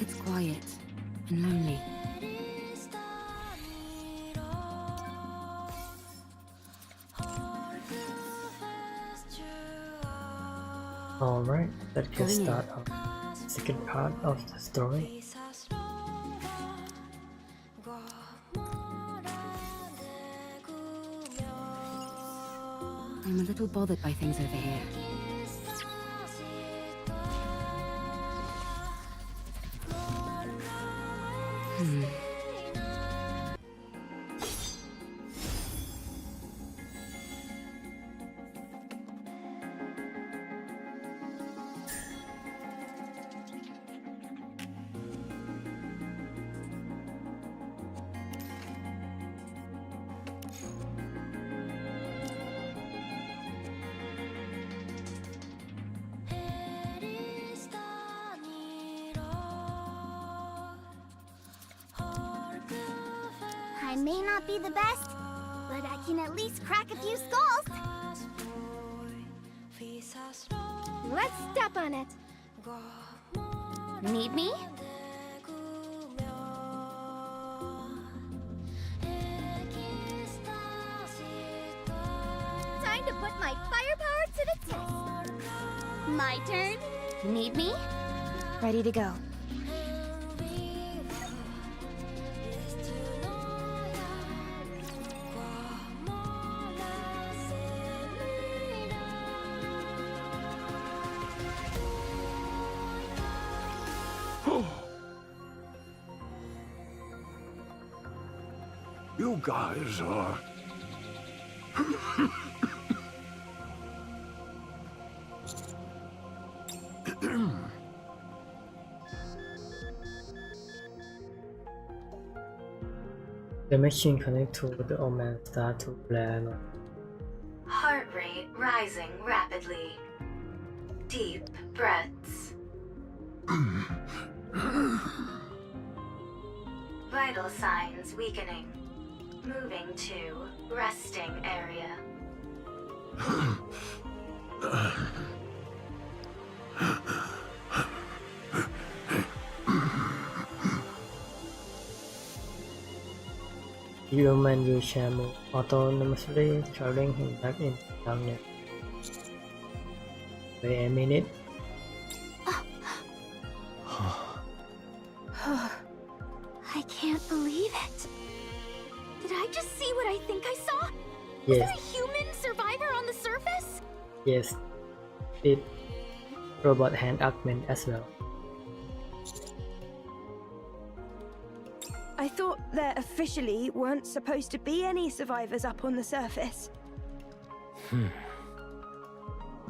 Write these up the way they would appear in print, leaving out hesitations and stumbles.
It's quiet and lonely. Alright, let's get Going in. started on the second part of the story. I'm a little bothered by things over here. I may not be the best, but I can at least crack a few skulls. Let's step on it. Need me? Time to put my firepower to the test. My turn. Need me? Ready to go. You guys are... The machine connected to the old man starts to blare. Heart rate rising rapidly. Deep breaths. Vital signs weakening. Moving to resting area. The old man wheelchair moves autonomously, carrying him back in darkness. Wait a minute. I can't believe it. Did I just see what I think I saw? Was Yes, there a human survivor on the surface? yes. It robot hand augment as well. I thought there officially weren't supposed to be any survivors up on the surface.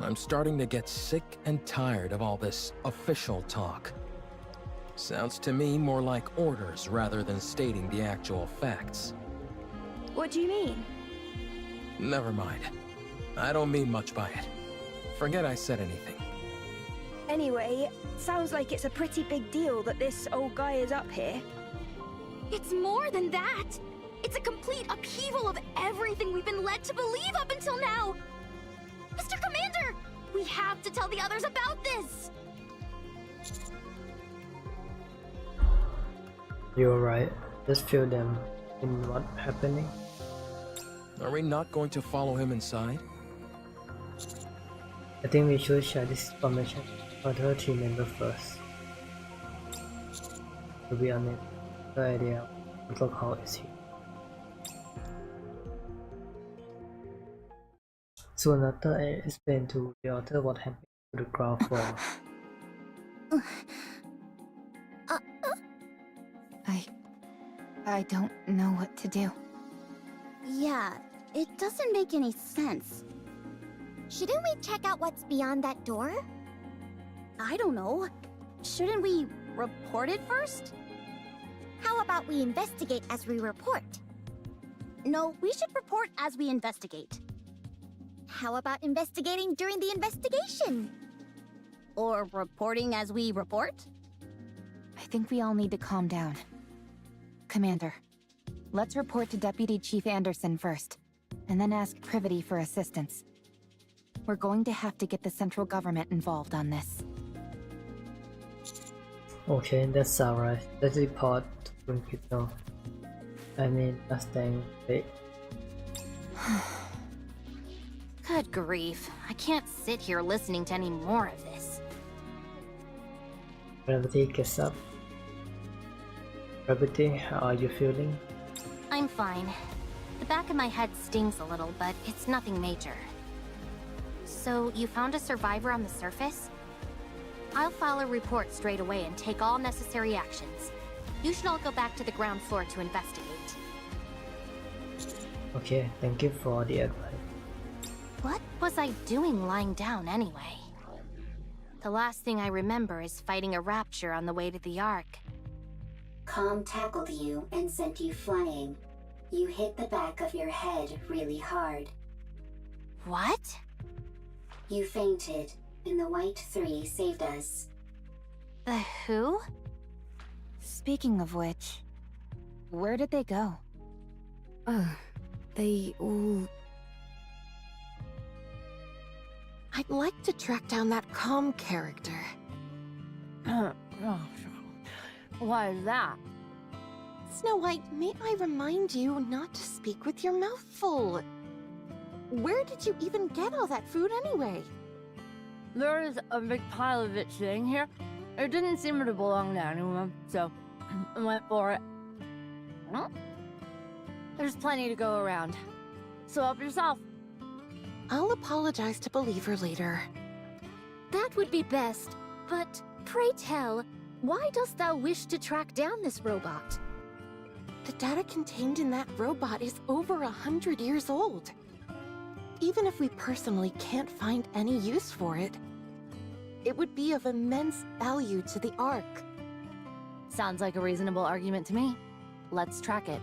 I'm starting to get sick and tired of all this official talk. Sounds to me more like orders rather than stating the actual facts. What do you mean? Never mind. I don't mean much by it. Forget I said anything. Anyway, sounds like it's a pretty big deal that this old guy is up here. It's more than that. It's a complete upheaval of everything we've been led to believe up until now. Mr. Commander, we have to tell the others about this. You're right. Just feel them in what's happening. Are we not going to follow him inside? I think we should share this information with her team member first. To be honest, the idea of protocol is here. Soon after, I explained to the author what happened to the ground floor. I don't know what to do. Yeah, it doesn't make any sense. Shouldn't we check out what's beyond that door? I don't know. Shouldn't we report it first? How about we investigate as we report? No, we should report as we investigate. How about investigating during the investigation? Or reporting as we report? I think we all need to calm down. Commander, let's report to Deputy Chief Anderson first, and then ask Privity for assistance. We're going to have to get the central government involved on this. Okay, that's alright. Let's report to Principal. I mean, Mustang. Wait. Good grief. I can't sit here listening to any more of this. Gravity gets up. Gravity, how are you feeling? I'm fine. The back of my head stings a little, but it's nothing major. So, you found a survivor on the surface? I'll file a report straight away and take all necessary actions. You should all go back to the ground floor to investigate. Okay, thank you for the advice. What was I doing lying down anyway? The last thing I remember is fighting a rapture on the way to the Ark. Com tackled you and sent you flying. You hit the back of your head really hard. What? You fainted, and the White Three saved us. The who? Speaking of which, where did they go? Oh, they all... I'd like to track down that calm character. Why is that? Snow White, may I remind you not to speak with your mouth full? Where did you even get all that food anyway? There's a big pile of it sitting here. It didn't seem to belong to anyone, so I went for it. Well, there's plenty to go around, so help yourself. I'll apologize to Believer later. That would be best, but pray tell, why dost thou wish to track down this robot? The data contained in that robot is over 100 years old. Even if we personally can't find any use for it, it would be of immense value to the Ark. Sounds like a reasonable argument to me. Let's track it.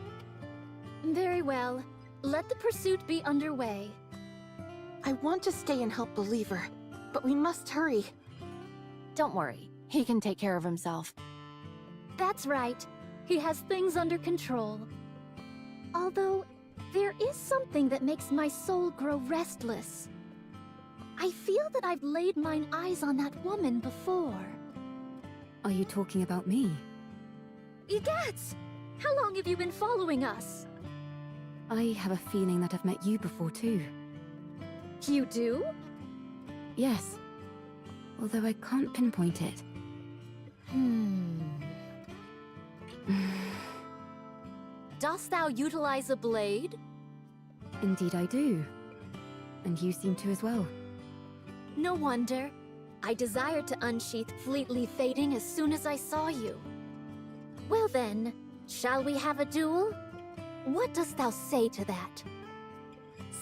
Very well. Let the pursuit be underway. I want to stay and help Believer, but we must hurry. Don't worry, he can take care of himself. That's right. He has things under control. Although, there is something that makes my soul grow restless. I feel that I've laid mine eyes on that woman before. Are you talking about me? Egats! How long have you been following us? I have a feeling that I've met you before too. You do? Yes, although I can't pinpoint it. Dost thou utilize a blade? Indeed I do. And you seem to as well. No wonder. I desired to unsheath Fleetly Fading as soon as I saw you. Well then, shall we have a duel? What dost thou say to that?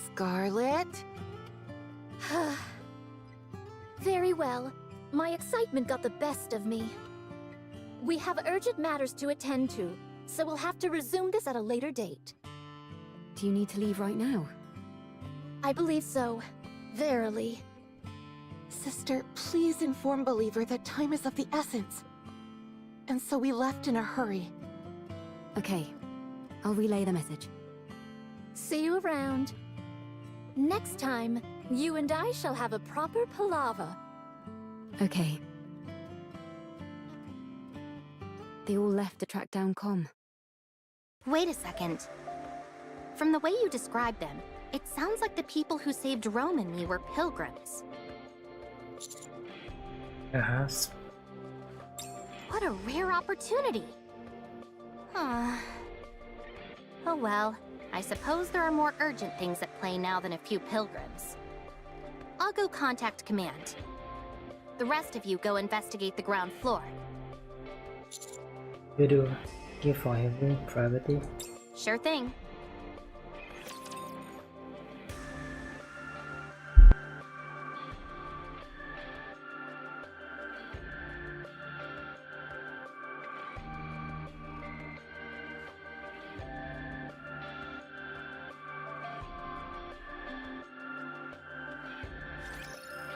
Scarlet? Very well. My excitement got the best of me. We have urgent matters to attend to, so we'll have to resume this at a later date. Do you need to leave right now? I believe so. Verily. Sister, please inform Believer that time is of the essence. And so we left in a hurry. Okay, I'll relay the message. See you around. Next time, you and I shall have a proper palaver. Okay. They all left to track down Com. Wait a second. From the way you described them, it sounds like the people who saved Rome and me were pilgrims. What a rare opportunity! Oh well, I suppose there are more urgent things at play now than a few pilgrims. I'll go contact command. The rest of you go investigate the ground floor. You do. Give for having privacy. Sure thing.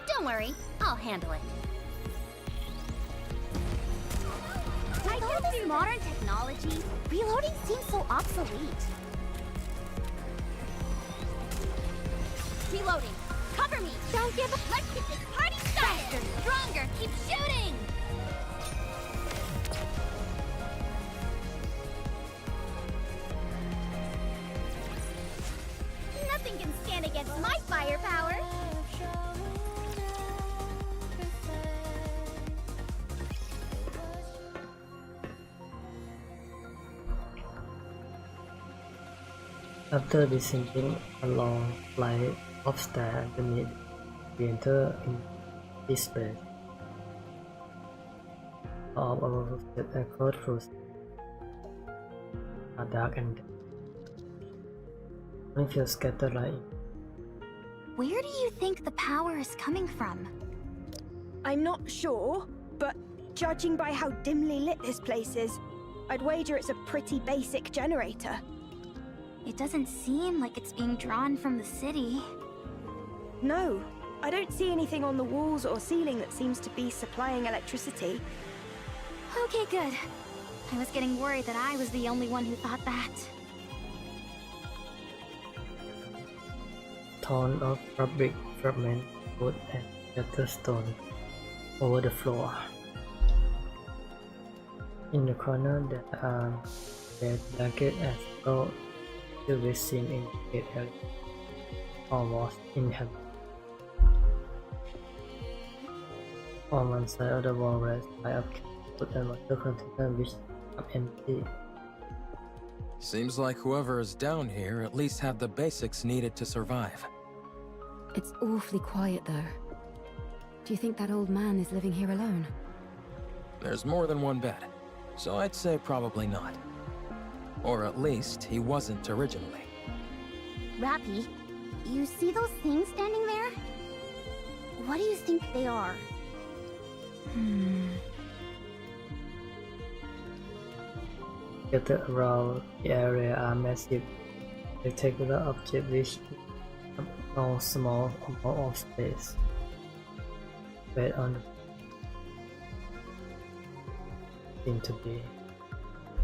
Don't worry, I'll handle it. With all this modern technology, reloading seems so obsolete. Reloading! Cover me! Don't give up! Let's get this party started! Faster, stronger, keep shooting! firepower. After descending a long flight of stairs underneath, we enter in this space. All of our footsteps echo through are dark and only feels scattered like. Where do you think the power is coming from? I'm not sure, but judging by how dimly lit this place is, I'd wager it's a pretty basic generator. It doesn't seem like it's being drawn from the city. No, I don't see anything on the walls or ceiling that seems to be supplying electricity. Okay, good. I was getting worried that I was the only one who thought that. Ton of fabric fragments, wood and shattered stone over the floor. In the corner there are red blankets and gold silver seen in the area. All was inhabited. On one side of the wall rests by a food and water container which are empty. Seems like whoever is down here at least had the basics needed to survive. It's awfully quiet though. Do you think that old man is living here alone? There's more than one bed, so I'd say probably not. Or at least he wasn't originally. Rappy, you see those things standing there? What do you think they are? Scattered around the area are massive rectangular objects which no small amount of space. Based on the seem to be.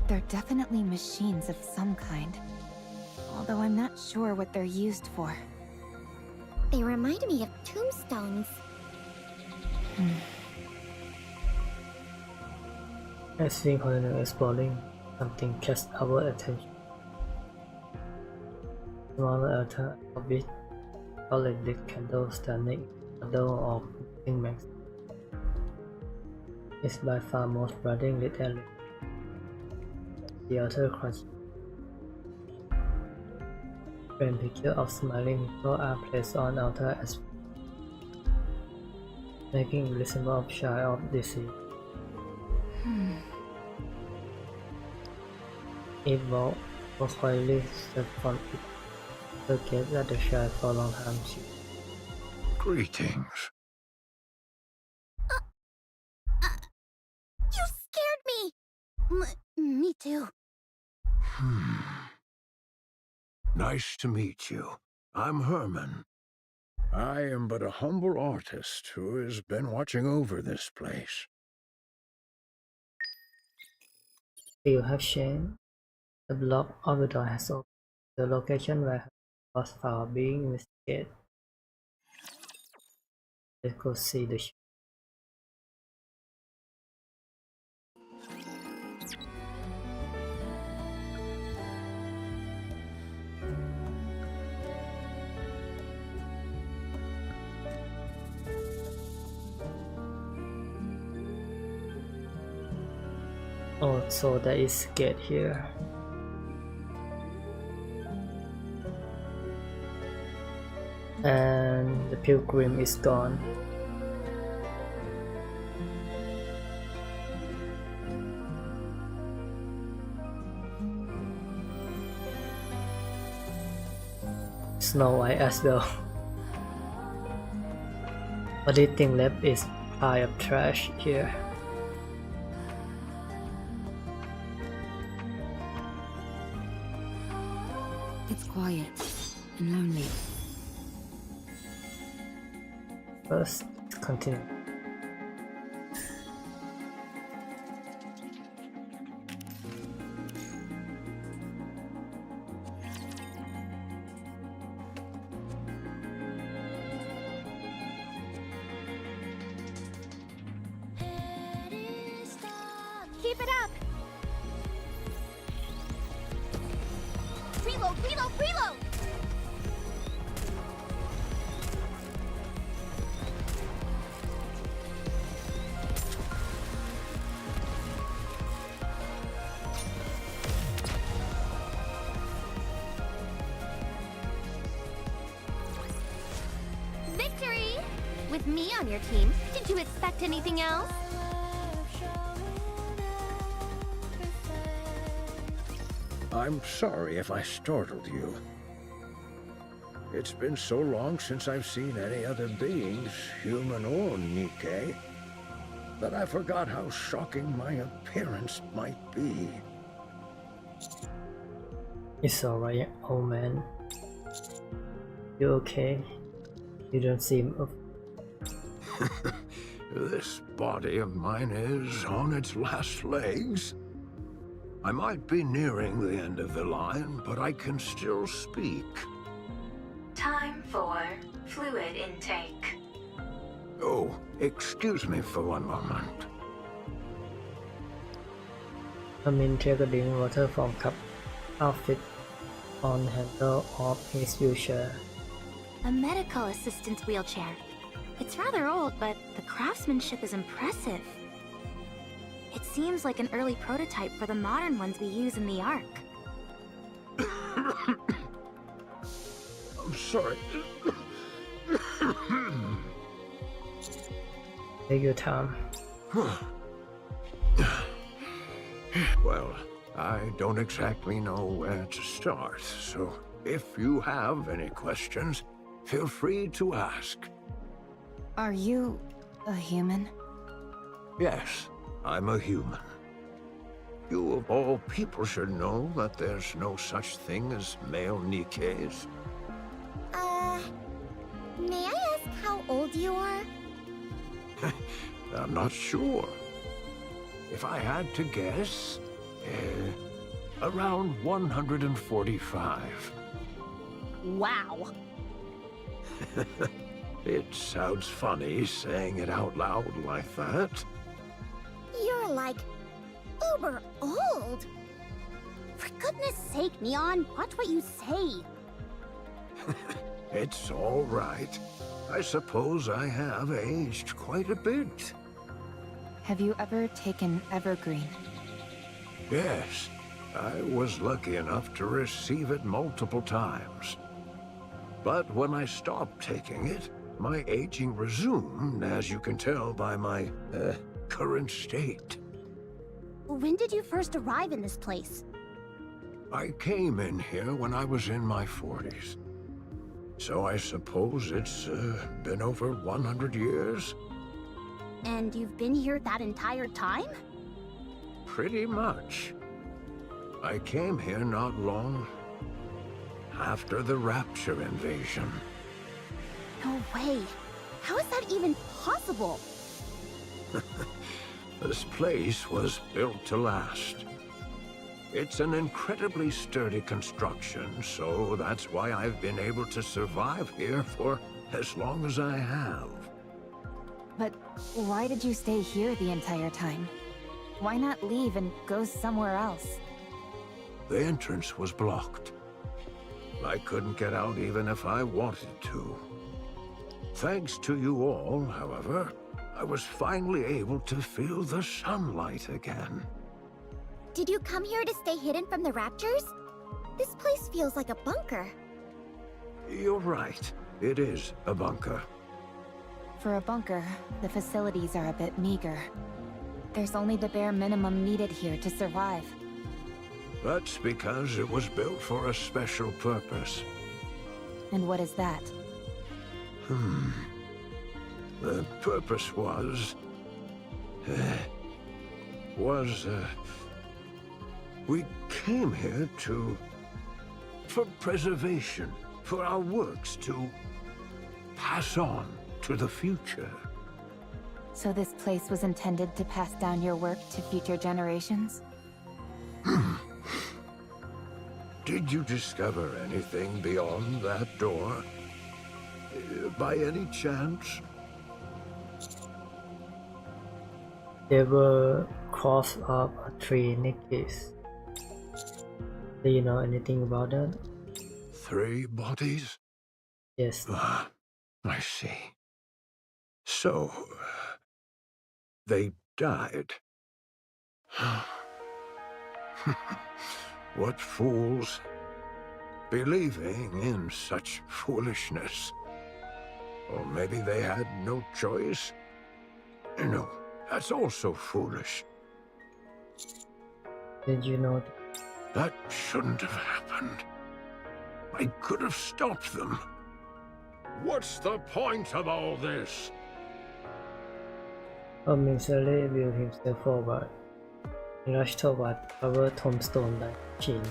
They're definitely machines of some kind. Although I'm not sure what they're used for. They remind me of tombstones. As we continue exploring, something catches our attention. Small altar of which solid candle standing in the middle of nothing max. It's by far most brightly lit area. The altar crunch. Framed pictures of smiling people are placed on altar as making the symbol of child of disease. It was quietly set from it. The gate that the child for a long time. Greetings. You scared me! Me too. Nice to meet you. I'm Herman. I am but a humble artist who has been watching over this place. You have changed. The block of the door has opened. The location where was found being investigated. Let's go see the show. Oh, so there is a gate here. And the pilgrim is gone. Snow White as well. Only thing left is pile of trash here. It's quiet and lonely. First, continue. Keep it up! Reload, reload, reload! With me on your team, did you expect anything else? I'm sorry if I startled you. It's been so long since I've seen any other beings, human or NIKKE, that I forgot how shocking my appearance might be. It's alright, old man. You okay? You don't seem... This body of mine is on its last legs. I might be nearing the end of the line, but I can still speak. Time for fluid intake. Oh, excuse me for one moment. Amin take a drink water from cup. Outfit on handle of his wheelchair. A medical assistant's wheelchair. It's rather old, but the craftsmanship is impressive. It seems like an early prototype for the modern ones we use in the Ark. I'm sorry. Take your time. Well, I don't exactly know where to start, so if you have any questions, feel free to ask. Are you a human? Yes, I'm a human. You of all people should know that there's no such thing as male NIKKEs. May I ask how old you are? I'm not sure. If I had to guess, around 145. Wow. It sounds funny saying it out loud like that. You're like uber old. For goodness sake, Neon, watch what you say. It's all right. I suppose I have aged quite a bit. Have you ever taken Evergreen? Yes, I was lucky enough to receive it multiple times. But when I stopped taking it, my aging resumed, as you can tell by my, current state. When did you first arrive in this place? I came in here when I was in my 40s. So I suppose it's, been over 100 years? And you've been here that entire time? Pretty much. I came here not long after the Rapture invasion. No way. How is that even possible? This place was built to last. It's an incredibly sturdy construction, so that's why I've been able to survive here for as long as I have. But why did you stay here the entire time? Why not leave and go somewhere else? The entrance was blocked. I couldn't get out even if I wanted to. Thanks to you all, however, I was finally able to feel the sunlight again. Did you come here to stay hidden from the Raptors? This place feels like a bunker. You're right. It is a bunker. For a bunker, the facilities are a bit meager. There's only the bare minimum needed here to survive. That's because it was built for a special purpose. And what is that? The purpose was... we came here for preservation, for our works to pass on to the future. So this place was intended to pass down your work to future generations? Did you discover anything beyond that door? By any chance? There were cross of 3 NIKKEs. Do you know anything about that? 3 bodies? Yes. Ah, I see. So, they died. What fools, believing in such foolishness. Or maybe they had no choice? No, that's also foolish. Did you know That shouldn't have happened. I could have stopped them. What's the point of all this? Miserly viewed himself forward. He rushed toward our tombstone like machine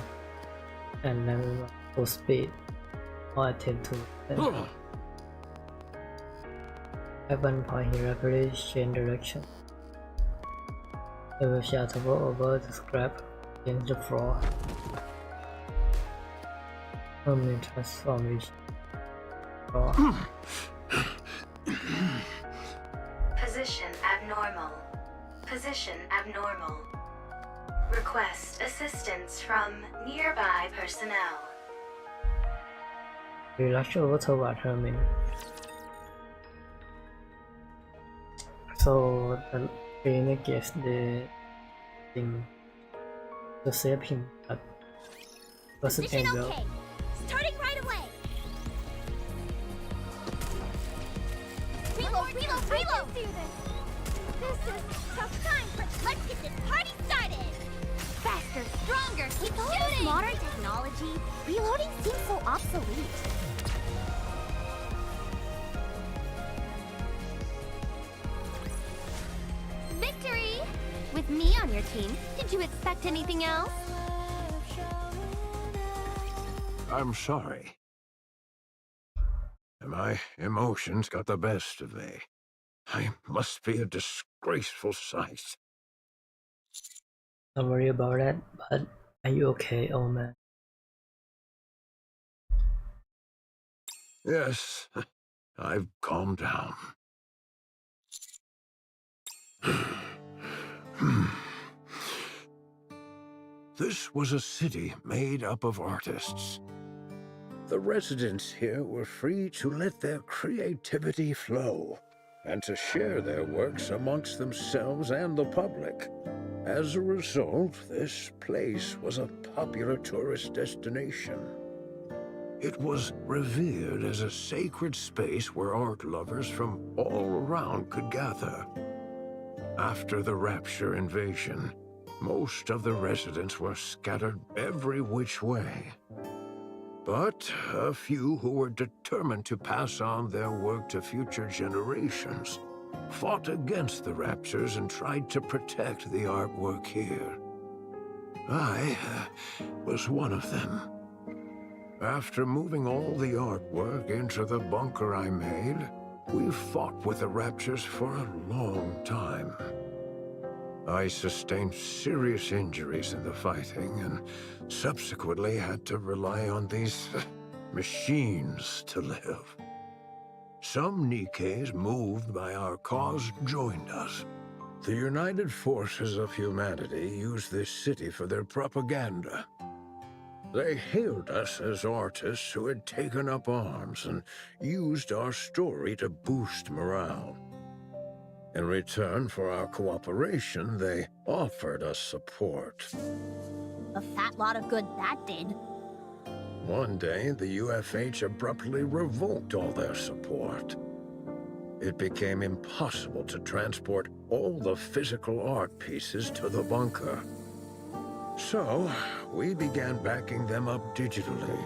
and ran full speed. Or attempt to Ugh. At one point he rapidly changed direction. The wheelchair toppled over the scrap against the floor. Hermione transformed floor. Position abnormal. Position abnormal. Request assistance from nearby personnel. We rushed over toward Hermione. So the NIKKE they think to save him, but wasn't Position able. okay. Starting right away. Reload, reload, reload! Do this is tough time, but let's get this party started! Faster, stronger, keep shooting! Modern technology, reloading seems so obsolete. Victory! With me on your team, did you expect anything else? I'm sorry. My emotions got the best of me. I must be a disgraceful sight. Don't worry about that, but are you okay, old man? Yes, I've calmed down. This was a city made up of artists. The residents here were free to let their creativity flow and to share their works amongst themselves and the public. As a result, this place was a popular tourist destination. It was revered as a sacred space where art lovers from all around could gather. After the Rapture invasion, most of the residents were scattered every which way. But a few who were determined to pass on their work to future generations fought against the Raptures and tried to protect the artwork here. I was one of them. After moving all the artwork into the bunker I made, we fought with the Raptures for a long time. I sustained serious injuries in the fighting and subsequently had to rely on these machines to live. Some NIKKEs moved by our cause joined us. The United Forces of Humanity used this city for their propaganda. They hailed us as artists who had taken up arms and used our story to boost morale. In return for our cooperation, they offered us support. A fat lot of good that did. One day, the UFH abruptly revoked all their support. It became impossible to transport all the physical art pieces to the bunker. So, we began backing them up digitally.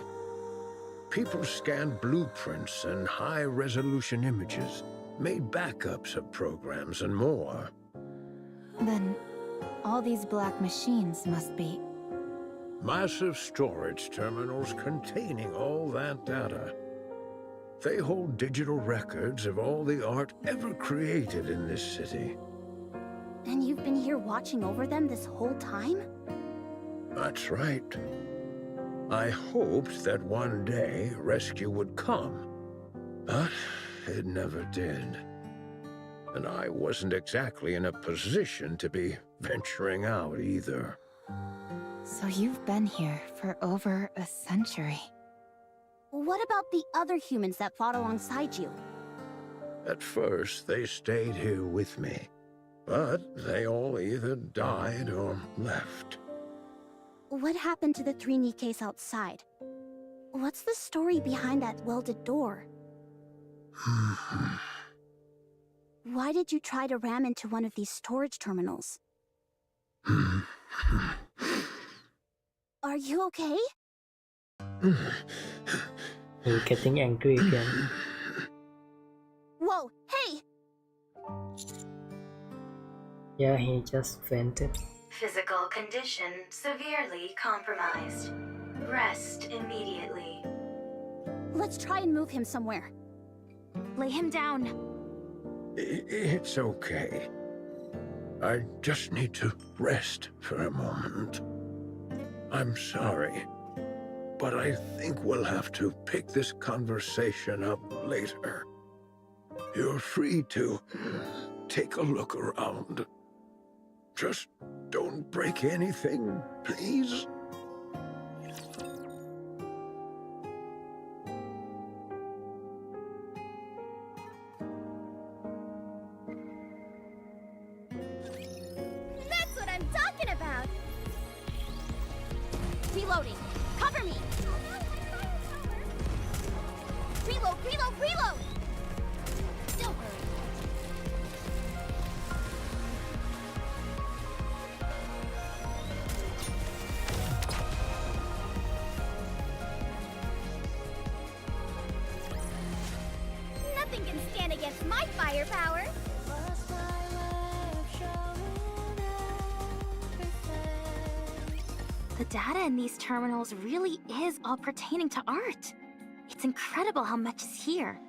People scanned blueprints and high-resolution images, made backups of programs and more. Then, all these black machines must be... Massive storage terminals containing all that data. They hold digital records of all the art ever created in this city. And you've been here watching over them this whole time? That's right. I hoped that one day rescue would come, but it never did. And I wasn't exactly in a position to be venturing out either. So you've been here for over a century. What about the other humans that fought alongside you? At first, they stayed here with me, but they all either died or left. What happened to the 3 NIKKEs outside? What's the story behind that welded door? Why did you try to ram into one of these storage terminals? Are you okay? He's getting angry again. Whoa, hey! Yeah, he just fainted. Physical condition severely compromised. Rest immediately. Let's try and move him somewhere. Lay him down. It's okay. I just need to rest for a moment. I'm sorry, but I think we'll have to pick this conversation up later. You're free to take a look around. Just don't break anything, please. That's what I'm talking about! Reloading! Cover me! Reload, reload, reload! Don't worry. Nothing can stand against my firepower! The data in these terminals really is all pertaining to art. It's incredible how much is here.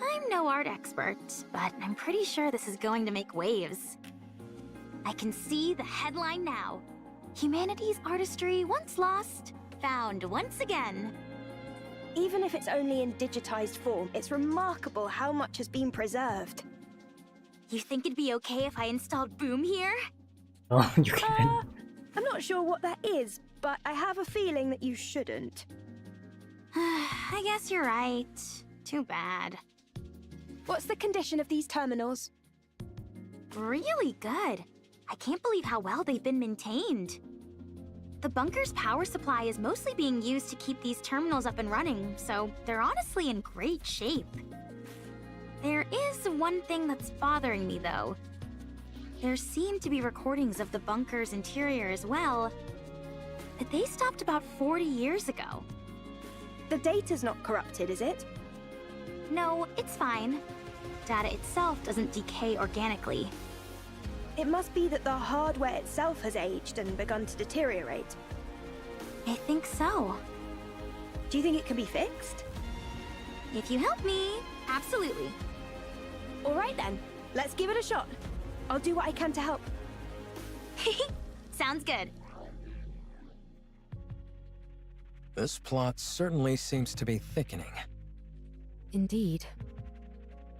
I'm no art expert, but I'm pretty sure this is going to make waves. I can see the headline now. Humanity's artistry once lost, found once again. Even if it's only in digitized form, it's remarkable how much has been preserved. You think it'd be okay if I installed Boom here? Oh, you can. I'm not sure what that is, but I have a feeling that you shouldn't. I guess you're right. Too bad. What's the condition of these terminals? Really good. I can't believe how well they've been maintained. The bunker's power supply is mostly being used to keep these terminals up and running, so they're honestly in great shape. There is one thing that's bothering me, though. There seem to be recordings of the bunker's interior as well, but they stopped about 40 years ago. The data's not corrupted, is it? No, it's fine. Data itself doesn't decay organically. It must be that the hardware itself has aged and begun to deteriorate. I think so. Do you think it can be fixed? If you help me, absolutely. All right then, let's give it a shot. I'll do what I can to help. Sounds good. This plot certainly seems to be thickening. Indeed.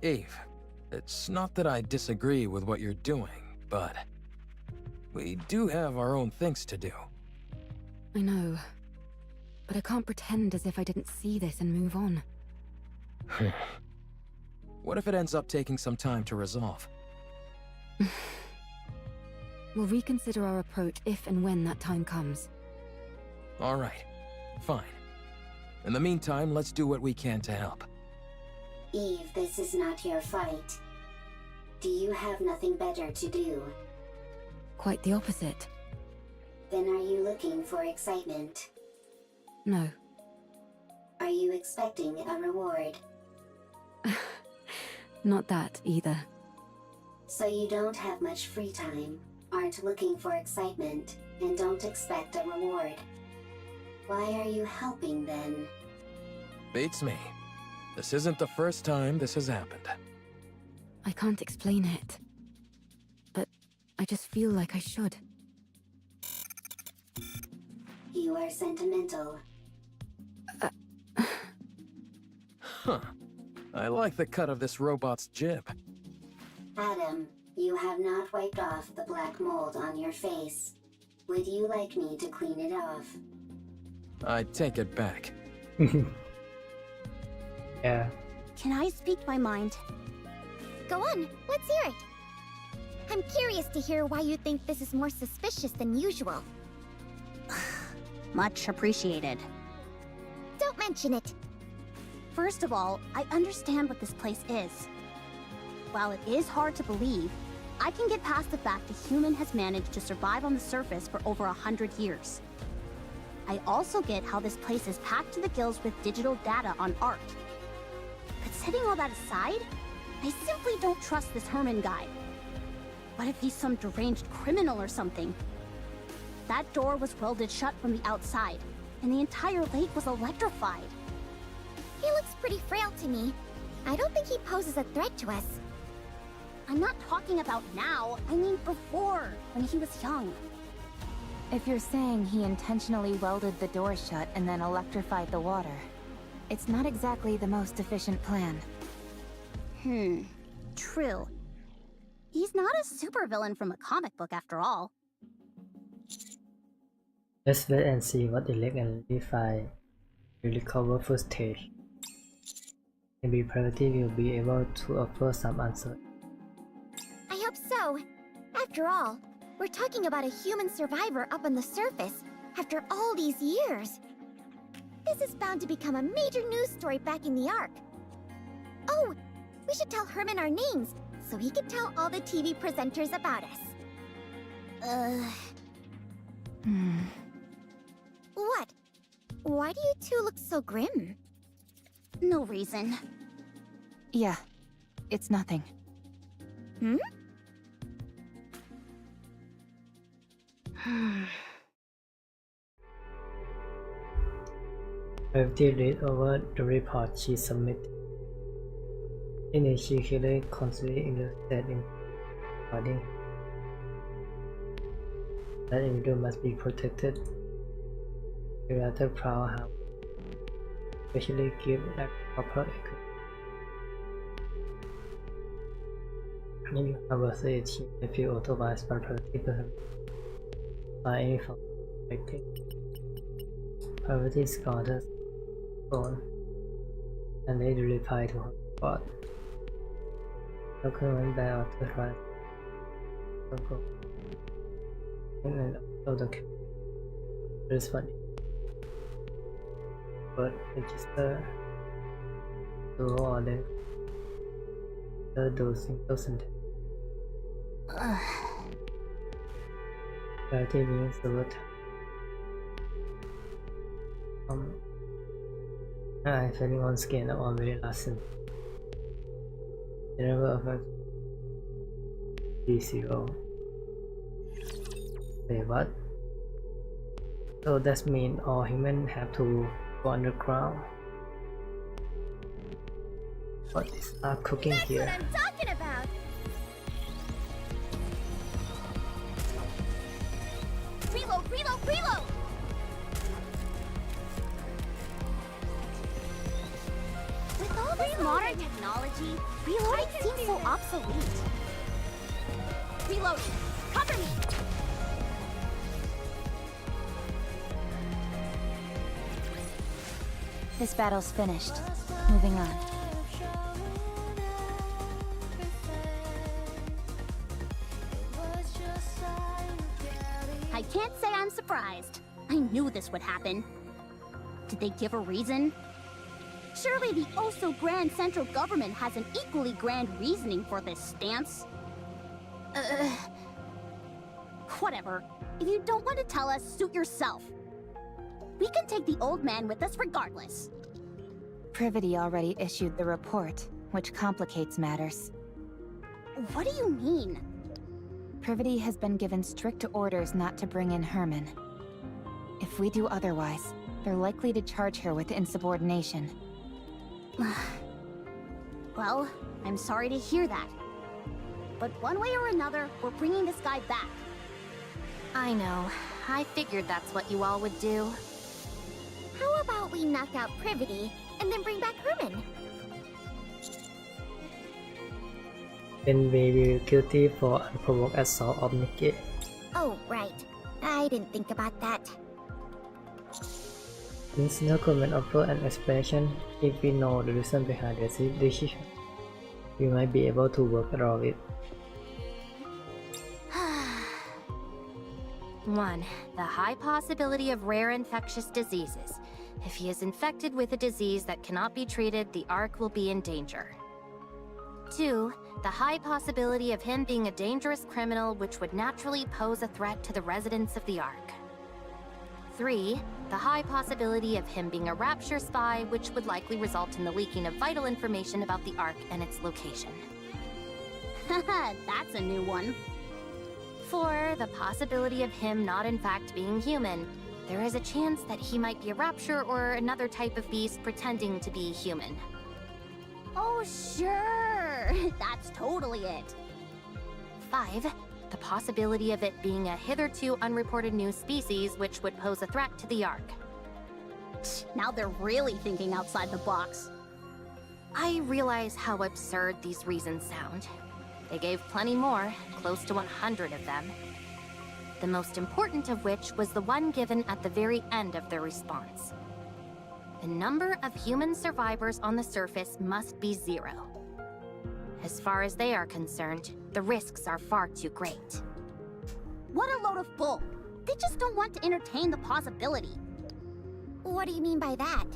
Eve, it's not that I disagree with what you're doing, but we do have our own things to do. I know. But I can't pretend as if I didn't see this and move on. What if it ends up taking some time to resolve? We'll reconsider our approach if and when that time comes. All right. Fine. In the meantime, let's do what we can to help. Eve, this is not your fight. Do you have nothing better to do? Quite the opposite. Then are you looking for excitement? No. Are you expecting a reward? Not that either. So you don't have much free time, aren't looking for excitement, and don't expect a reward. Why are you helping then? Beats me. This isn't the first time this has happened. I can't explain it. But I just feel like I should. You are sentimental. Huh. I like the cut of this robot's jib. Adam, you have not wiped off the black mold on your face. Would you like me to clean it off? I take it back. Yeah. Can I speak my mind? Go on, let's hear it. I'm curious to hear why you think this is more suspicious than usual. Much appreciated. Don't mention it. First of all, I understand what this place is. While it is hard to believe, I can get past the fact a human has managed to survive on the surface for over 100 years. I also get how this place is packed to the gills with digital data on art. But setting all that aside, I simply don't trust this Herman guy. What if he's some deranged criminal or something? That door was welded shut from the outside, and the entire lake was electrified. He looks pretty frail to me. I don't think he poses a threat to us. I'm not talking about now, I mean before, when he was young. If you're saying he intentionally welded the door shut and then electrified the water, it's not exactly the most efficient plan. True. He's not a supervillain from a comic book after all. Let's wait and see what Elect and Levi will recover first stage. Maybe Priority will be able to offer some answer. I hope so. After all, we're talking about a human survivor up on the surface after all these years. This is bound to become a major news story back in the Ark. Oh, we should tell Herman our names so he can tell all the TV presenters about us. What? Why do you two look so grim? No reason. Yeah, it's nothing. Priority read over the report she submitted. In it, she clearly constantly interested in recording. That individual must be protected. She rather proud how, especially give that proper equity. Many members say she may feel authorized by Priority person by any form of writing. Priority scored her phone and made a reply to her report. Document by authorized local and also the responding but register to or then those single sentence. Priority means the word I feeling on skin or very last sentence. The number of D0. Wait, what? So that means all humans have to go underground. What is cooking That's That's here? what I'm talking about! Reload, reload, reload! With all this modern technology, reloading seems so obsolete. Reloading! Cover me! This battle's finished. Moving on. I can't say I'm surprised. I knew this would happen. Did they give a reason? Surely the oh-so-grand central government has an equally grand reasoning for this stance. Whatever. If you don't want to tell us, suit yourself. We can take the old man with us regardless. Privity already issued the report, which complicates matters. What do you mean? Privity has been given strict orders not to bring in Herman. If we do otherwise, they're likely to charge her with insubordination. Well, I'm sorry to hear that. But one way or another, we're bringing this guy back. I know. I figured that's what you all would do. How about we knock out Privity and then bring back Herman? Then we will guilty for unprovoked assault of NIKKE. Oh, right. I didn't think about that. Since no comment offer an explanation, if we know the reason behind the decision, we might be able to work around it. 1. The high possibility of rare infectious diseases. If he is infected with a disease that cannot be treated, the Ark will be in danger. 2. The high possibility of him being a dangerous criminal which would naturally pose a threat to the residents of the Ark. 3. The high possibility of him being a Rapture spy which would likely result in the leaking of vital information about the Ark and its location. Haha, that's a new one. 4. The possibility of him not in fact being human. There is a chance that he might be a Rapture or another type of beast pretending to be human. Oh, sure. That's totally it. 5. The possibility of it being a hitherto unreported new species which would pose a threat to the Ark. Now they're really thinking outside the box. I realize how absurd these reasons sound. They gave plenty more, close to 100 of them. The most important of which was the one given at the very end of their response. The number of human survivors on the surface must be 0. As far as they are concerned, the risks are far too great. What a load of bull! They just don't want to entertain the possibility. What do you mean by that?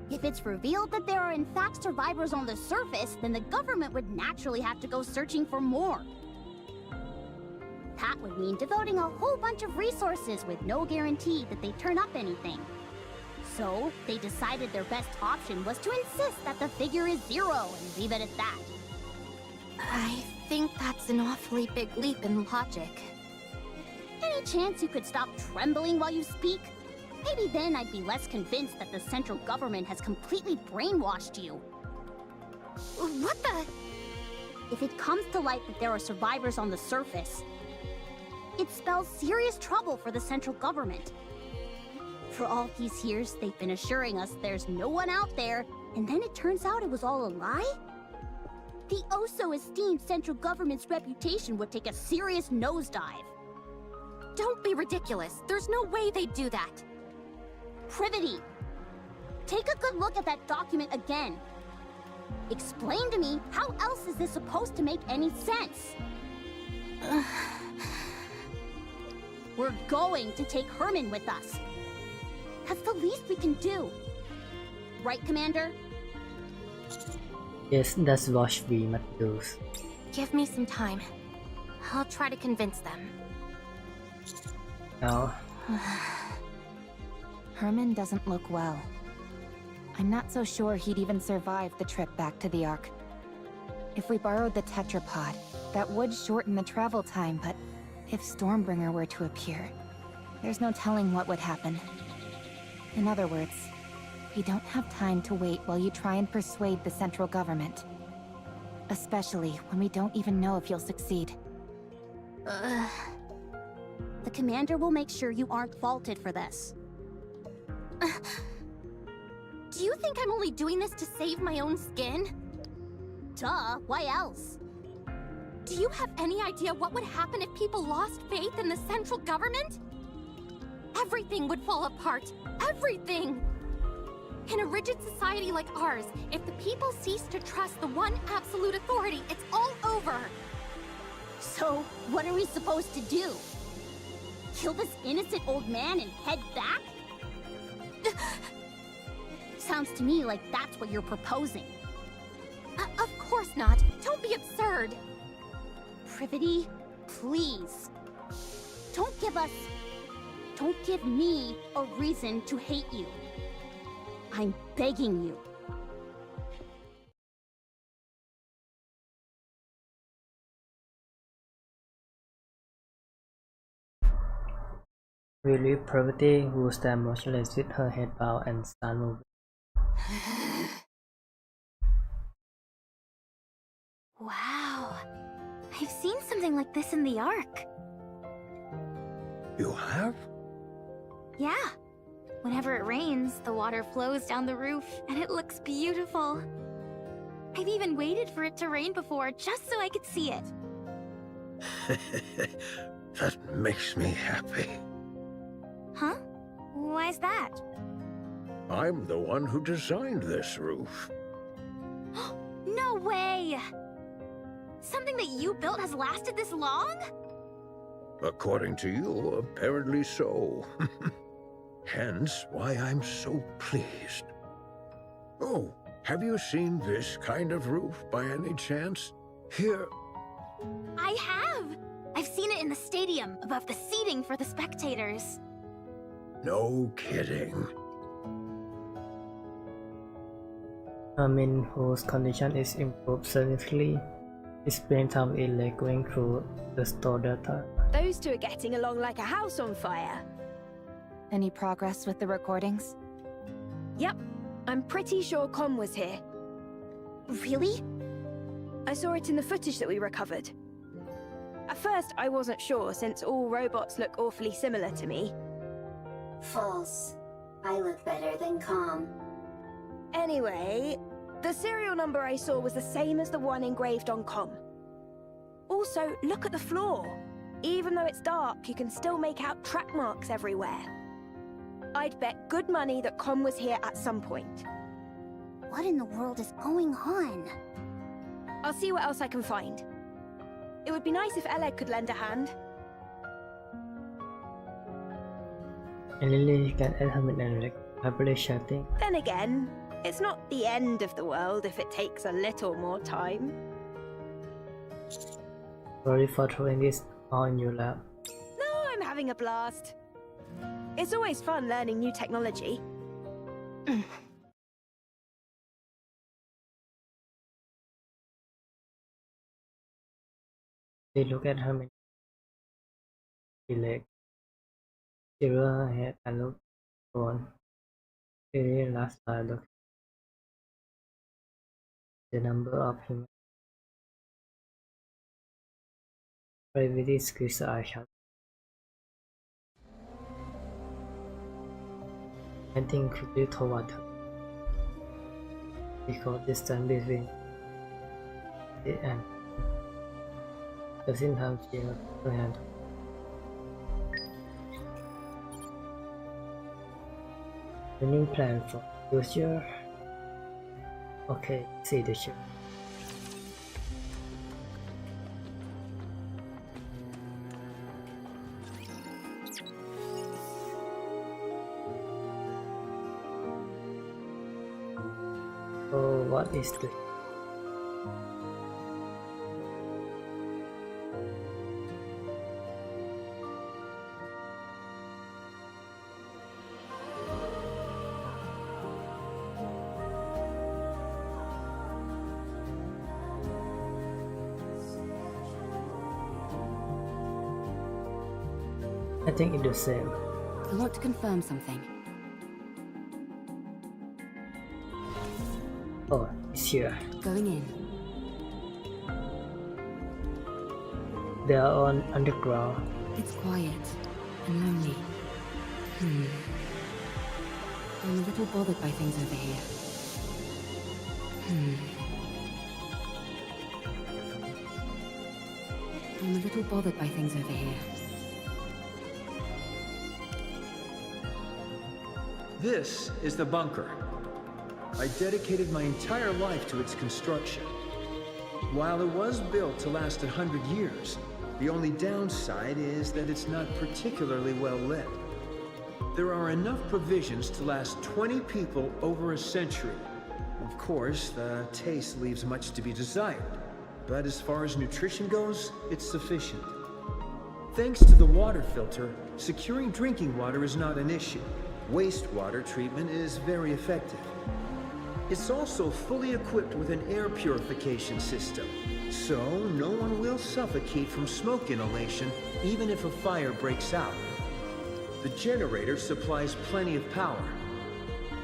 If it's revealed that there are in fact survivors on the surface, then the government would naturally have to go searching for more. That would mean devoting a whole bunch of resources with no guarantee that they turn up anything. So, they decided their best option was to insist that the figure is 0 and leave it at that. I think that's an awfully big leap in logic. Any chance you could stop trembling while you speak? Maybe then I'd be less convinced that the central government has completely brainwashed you. What the? If it comes to light that there are survivors on the surface, it spells serious trouble for the central government. For all these years, they've been assuring us there's no one out there, and then it turns out it was all a lie? The oh-so-esteemed central government's reputation would take a serious nosedive. Don't be ridiculous. There's no way they'd do that. Privity! Take a good look at that document again. Explain to me, how else is this supposed to make any sense? We're going to take Herman with us. That's the least we can do. Right, Commander? Yes, that's what we must do. Give me some time. I'll try to convince them. Now, Herman doesn't look well. I'm not so sure he'd even survive the trip back to the Ark. If we borrowed the tetrapod, that would shorten the travel time, but if Stormbringer were to appear, there's no telling what would happen. In other words, we don't have time to wait while you try and persuade the central government. Especially when we don't even know if you'll succeed. The commander will make sure you aren't faulted for this. Do you think I'm only doing this to save my own skin? Duh, why else? Do you have any idea what would happen if people lost faith in the central government? Everything would fall apart. Everything! In a rigid society like ours, if the people cease to trust the one absolute authority, it's all over! So, what are we supposed to do? Kill this innocent old man and head back? Sounds to me like that's what you're proposing. Of course not. Don't be absurd. Privity, please. Don't give me a reason to hate you. I'm begging you. we leave Privity, who stands motionless with her head bowed and start moving. Wow. I've seen something like this in the Ark. You have? Yeah. Whenever it rains, the water flows down the roof, and it looks beautiful. I've even waited for it to rain before, just so I could see it. That makes me happy. Huh? Why's that? I'm the one who designed this roof. No way! Something that you built has lasted this long? According to you, apparently so. hence why I'm so pleased. Oh, have you seen this kind of roof by any chance? Here... I have! I've seen it in the stadium, above the seating for the spectators. No kidding. Armin, whose condition is improved significantly, is spending time in lake going through the store data. Those two are getting along like a house on fire. Any progress with the recordings? Yep, I'm pretty sure Con was here. Really? I saw it in the footage that we recovered. At first, I wasn't sure, since all robots look awfully similar to me. False. I look better than Calm. Anyway, the serial number I saw was the same as the one engraved on Com. Also, look at the floor. Even though it's dark, you can still make out track marks everywhere. I'd bet good money that Com was here at some point. What in the world is going on? I'll see what else I can find. It would be nice if Oleg could lend a hand. And Lily can add him in like happily chatting. Then again, it's not the end of the world if it takes a little more time. Sorry for throwing this on your lap. No, I'm having a blast. It's always fun learning new technology. They look at her leg. Shira her head and look on. Very last time look. The number of human gravity squeeze eye shut. I think quickly toward her. Because distance between it and the same time she has her hand. The new plan for future. Okay, see the ship. Oh, what is this? I think it's the same. I want to confirm something. Oh, it's here. Going in. They are on underground. It's quiet and lonely. I'm a little bothered by things over here. I'm a little bothered by things over here. This is the bunker. I dedicated my entire life to its construction. While it was built to last 100 years, the only downside is that it's not particularly well lit. There are enough provisions to last 20 people over a century. Of course, the taste leaves much to be desired, but as far as nutrition goes, it's sufficient. Thanks to the water filter, securing drinking water is not an issue. Wastewater treatment is very effective. It's also fully equipped with an air purification system, so no one will suffocate from smoke inhalation even if a fire breaks out. The generator supplies plenty of power.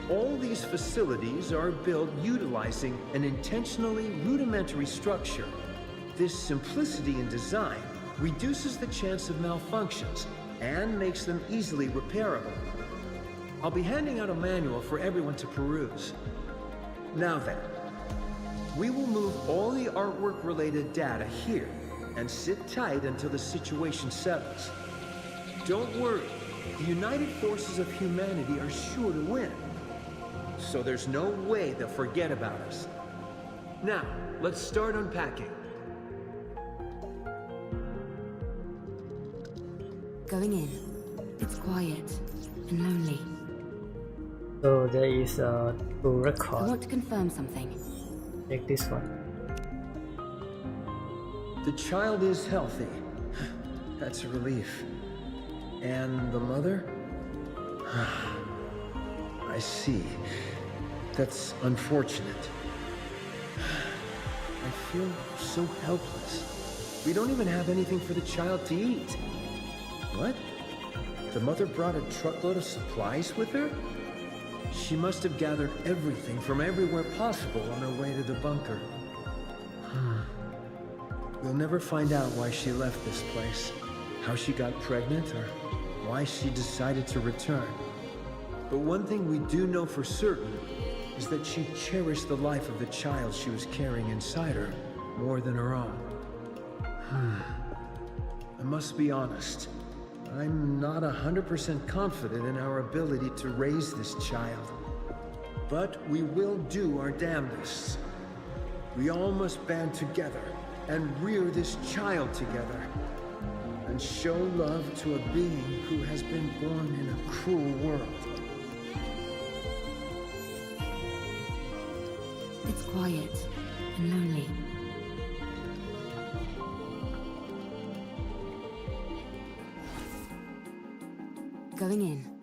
All these facilities are built utilizing an intentionally rudimentary structure. This simplicity in design reduces the chance of malfunctions and makes them easily repairable. I'll be handing out a manual for everyone to peruse. Now then, we will move all the artwork-related data here and sit tight until the situation settles. Don't worry, the United Forces of Humanity are sure to win. So there's no way they'll forget about us. Now, let's start unpacking. Going in. It's quiet and lonely. So there is a to I record. want to confirm something. Take this one. The child is healthy. That's a relief. And the mother? I see. That's unfortunate. I feel so helpless. We don't even have anything for the child to eat. What? The mother brought a truckload of supplies with her? She must have gathered everything from everywhere possible on her way to the bunker. We'll never find out why she left this place, how she got pregnant, or why she decided to return. But one thing we do know for certain is that she cherished the life of the child she was carrying inside her more than her own. I must be honest. I'm not 100% confident in our ability to raise this child. But we will do our damnedest. We all must band together and rear this child together, and show love to a being who has been born in a cruel world. It's quiet and lonely. Going in.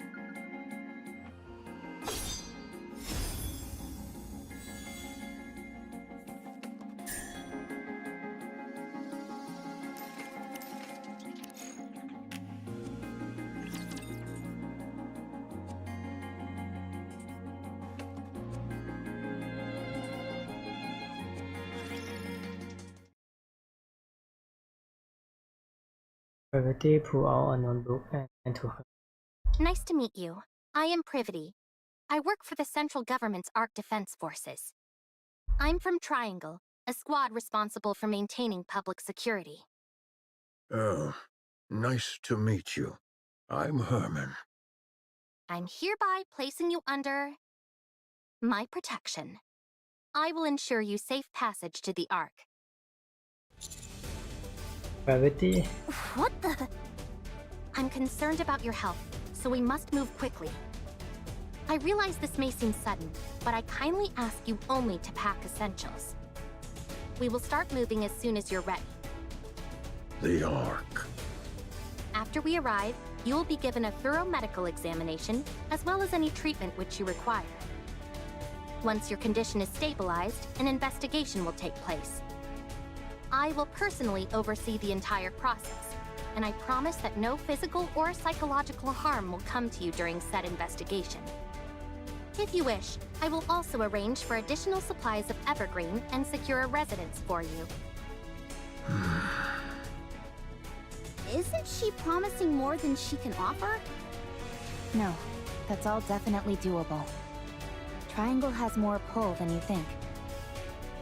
Privity pull out a notebook and hand to her. Nice to meet you. I am Privity. I work for the central government's Ark Defense Forces. I'm from Triangle, a squad responsible for maintaining public security. Oh, nice to meet you. I'm Herman. I'm hereby placing you under my protection. I will ensure you safe passage to the Ark. Privity. What the? I'm concerned about your health, so we must move quickly. I realize this may seem sudden, but I kindly ask you only to pack essentials. We will start moving as soon as you're ready. The Ark. After we arrive, you will be given a thorough medical examination, as well as any treatment which you require. Once your condition is stabilized, an investigation will take place. I will personally oversee the entire process, and I promise that no physical or psychological harm will come to you during said investigation. If you wish, I will also arrange for additional supplies of evergreen and secure a residence for you. Isn't she promising more than she can offer? No, that's all definitely doable. Triangle has more pull than you think.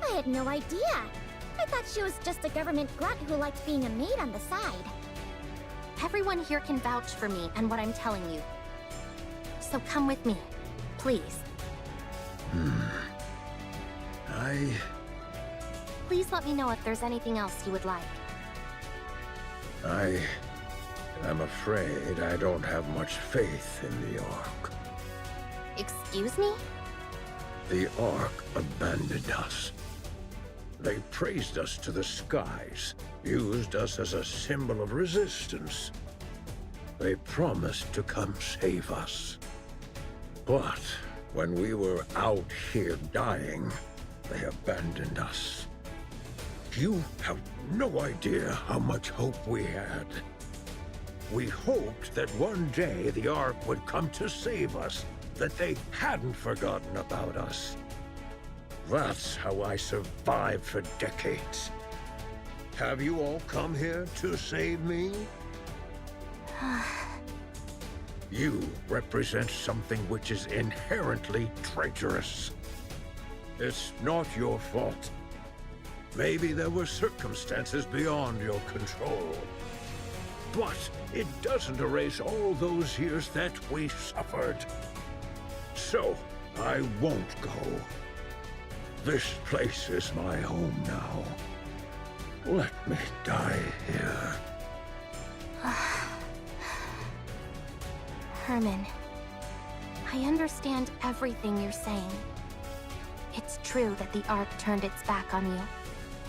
I had no idea. I thought she was just a government grunt who liked being a maid on the side. Everyone here can vouch for me and what I'm telling you. So come with me, please. Please let me know if there's anything else you would like. I am afraid I don't have much faith in the Ark. Excuse me? The Ark abandoned us. They praised us to the skies, used us as a symbol of resistance. They promised to come save us. But when we were out here dying, they abandoned us. You have no idea how much hope we had. We hoped that one day the Ark would come to save us, that they hadn't forgotten about us. That's how I survived for decades. Have you all come here to save me? You represent something which is inherently traitorous. It's not your fault. Maybe there were circumstances beyond your control. But it doesn't erase all those years that we suffered. So, I won't go. This place is my home now. Let me die here. Herman, I understand everything you're saying. It's true that the Ark turned its back on you,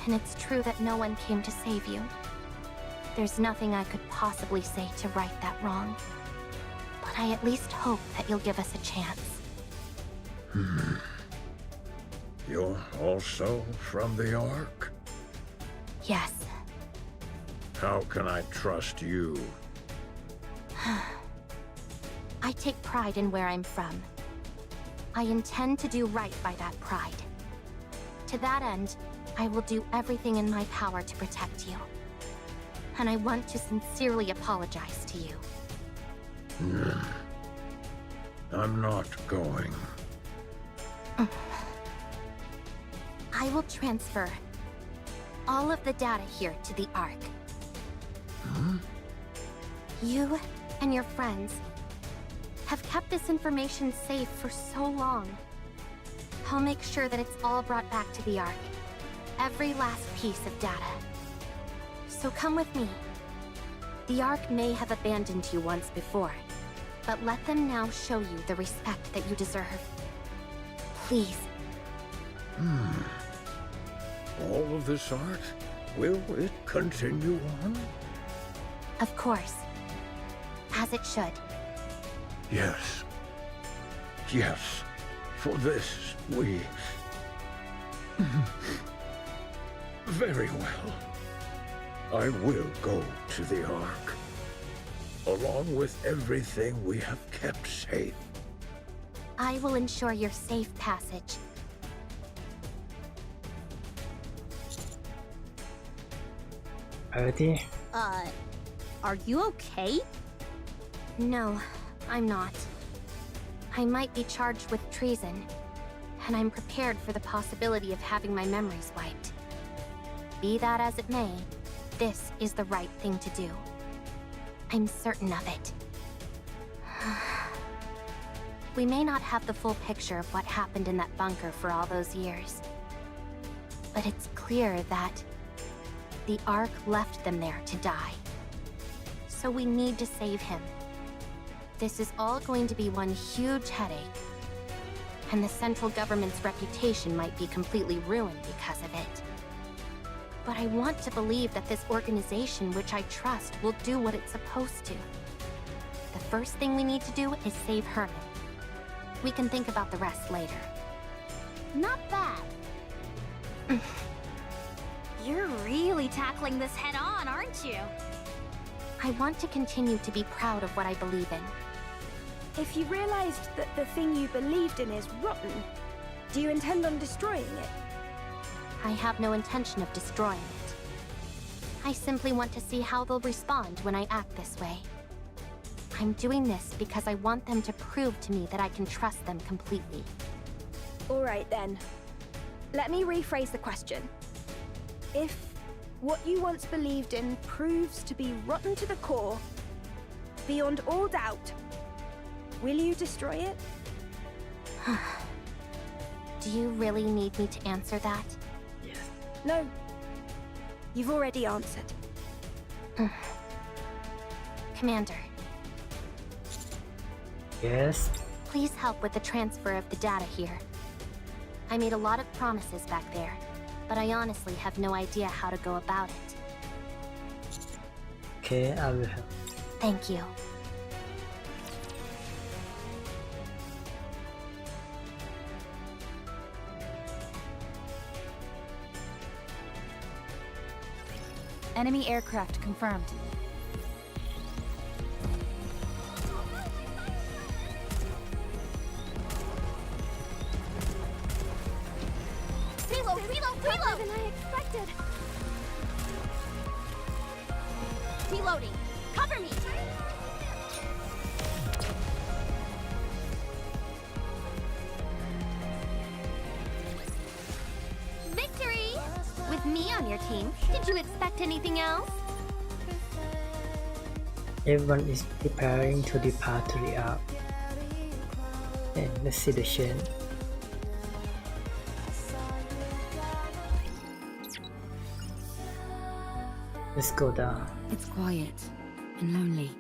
and it's true that no one came to save you. There's nothing I could possibly say to right that wrong. But I at least hope that you'll give us a chance. You're also from the Ark? Yes. How can I trust you? I take pride in where I'm from. I intend to do right by that pride. To that end, I will do everything in my power to protect you. And I want to sincerely apologize to you. I'm not going. I will transfer all of the data here to the Ark. You and your friends have kept this information safe for so long. I'll make sure that it's all brought back to the Ark. Every last piece of data. So come with me. The Ark may have abandoned you once before, but let them now show you the respect that you deserve. Please. All of this art? Will it continue on? Of course. As it should. Yes. Yes. For this, we... Very well. I will go to the Ark, along with everything we have kept safe. I will ensure your safe passage. Already? Are you okay? No, I'm not. I might be charged with treason, and I'm prepared for the possibility of having my memories wiped. Be that as it may, this is the right thing to do. I'm certain of it. We may not have the full picture of what happened in that bunker for all those years, but it's clear that the Ark left them there to die. So we need to save him. This is all going to be one huge headache, and the central government's reputation might be completely ruined because of it. But I want to believe that this organization, which I trust, will do what it's supposed to. The first thing we need to do is save Herman. We can think about the rest later. Not bad. You're really tackling this head on, aren't you? I want to continue to be proud of what I believe in. If you realized that the thing you believed in is rotten, do you intend on destroying it? I have no intention of destroying it. I simply want to see how they'll respond when I act this way. I'm doing this because I want them to prove to me that I can trust them completely. All right then. Let me rephrase the question. If what you once believed in proves to be rotten to the core, beyond all doubt, will you destroy it? Do you really need me to answer that? Yes. No. You've already answered. Commander. Yes. Please help with the transfer of the data here. I made a lot of promises back there, but I honestly have no idea how to go about it. Okay, I will help. Thank you. Enemy aircraft confirmed. Reload, reload, reload! Than I expected. Reloading. Cover me! Victory! With me on your team, did you expect anything else? Everyone is preparing to depart to the Ark. And let's see the chain. Let's go down. It's quiet and lonely.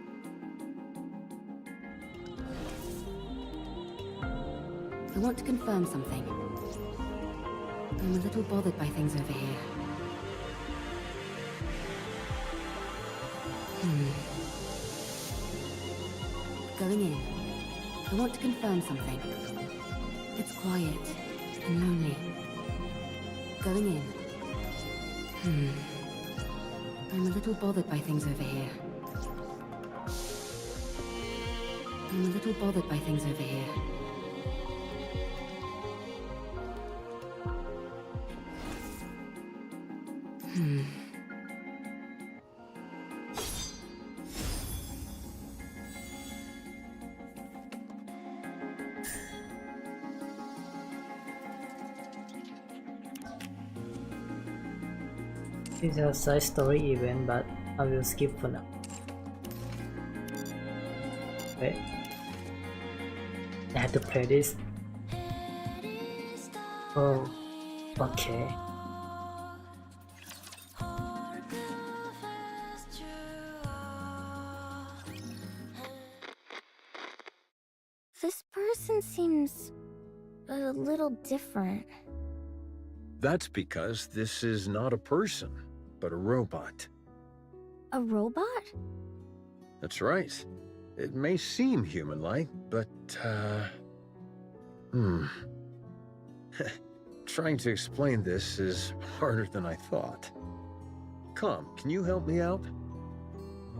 I want to confirm something. I'm a little bothered by things over here. Going in. I want to confirm something. It's quiet and lonely. Going in. I'm a little bothered by things over here. I'm a little bothered by things over here. It's a side story event, but I will skip for now. Wait. I have to play this. Oh, okay. This person seems a little different. That's because this is not a person, but a robot. A robot? That's right. It may seem human-like, but, Trying to explain this is harder than I thought. Come, can you help me out?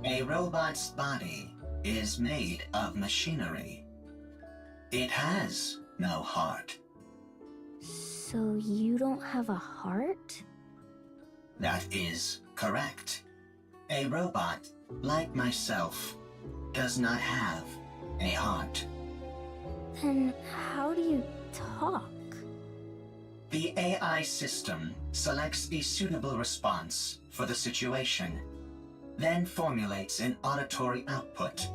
A robot's body is made of machinery. It has no heart. So you don't have a heart? That is correct. A robot, like myself, does not have a heart. Then how do you talk? The AI system selects a suitable response for the situation, then formulates an auditory output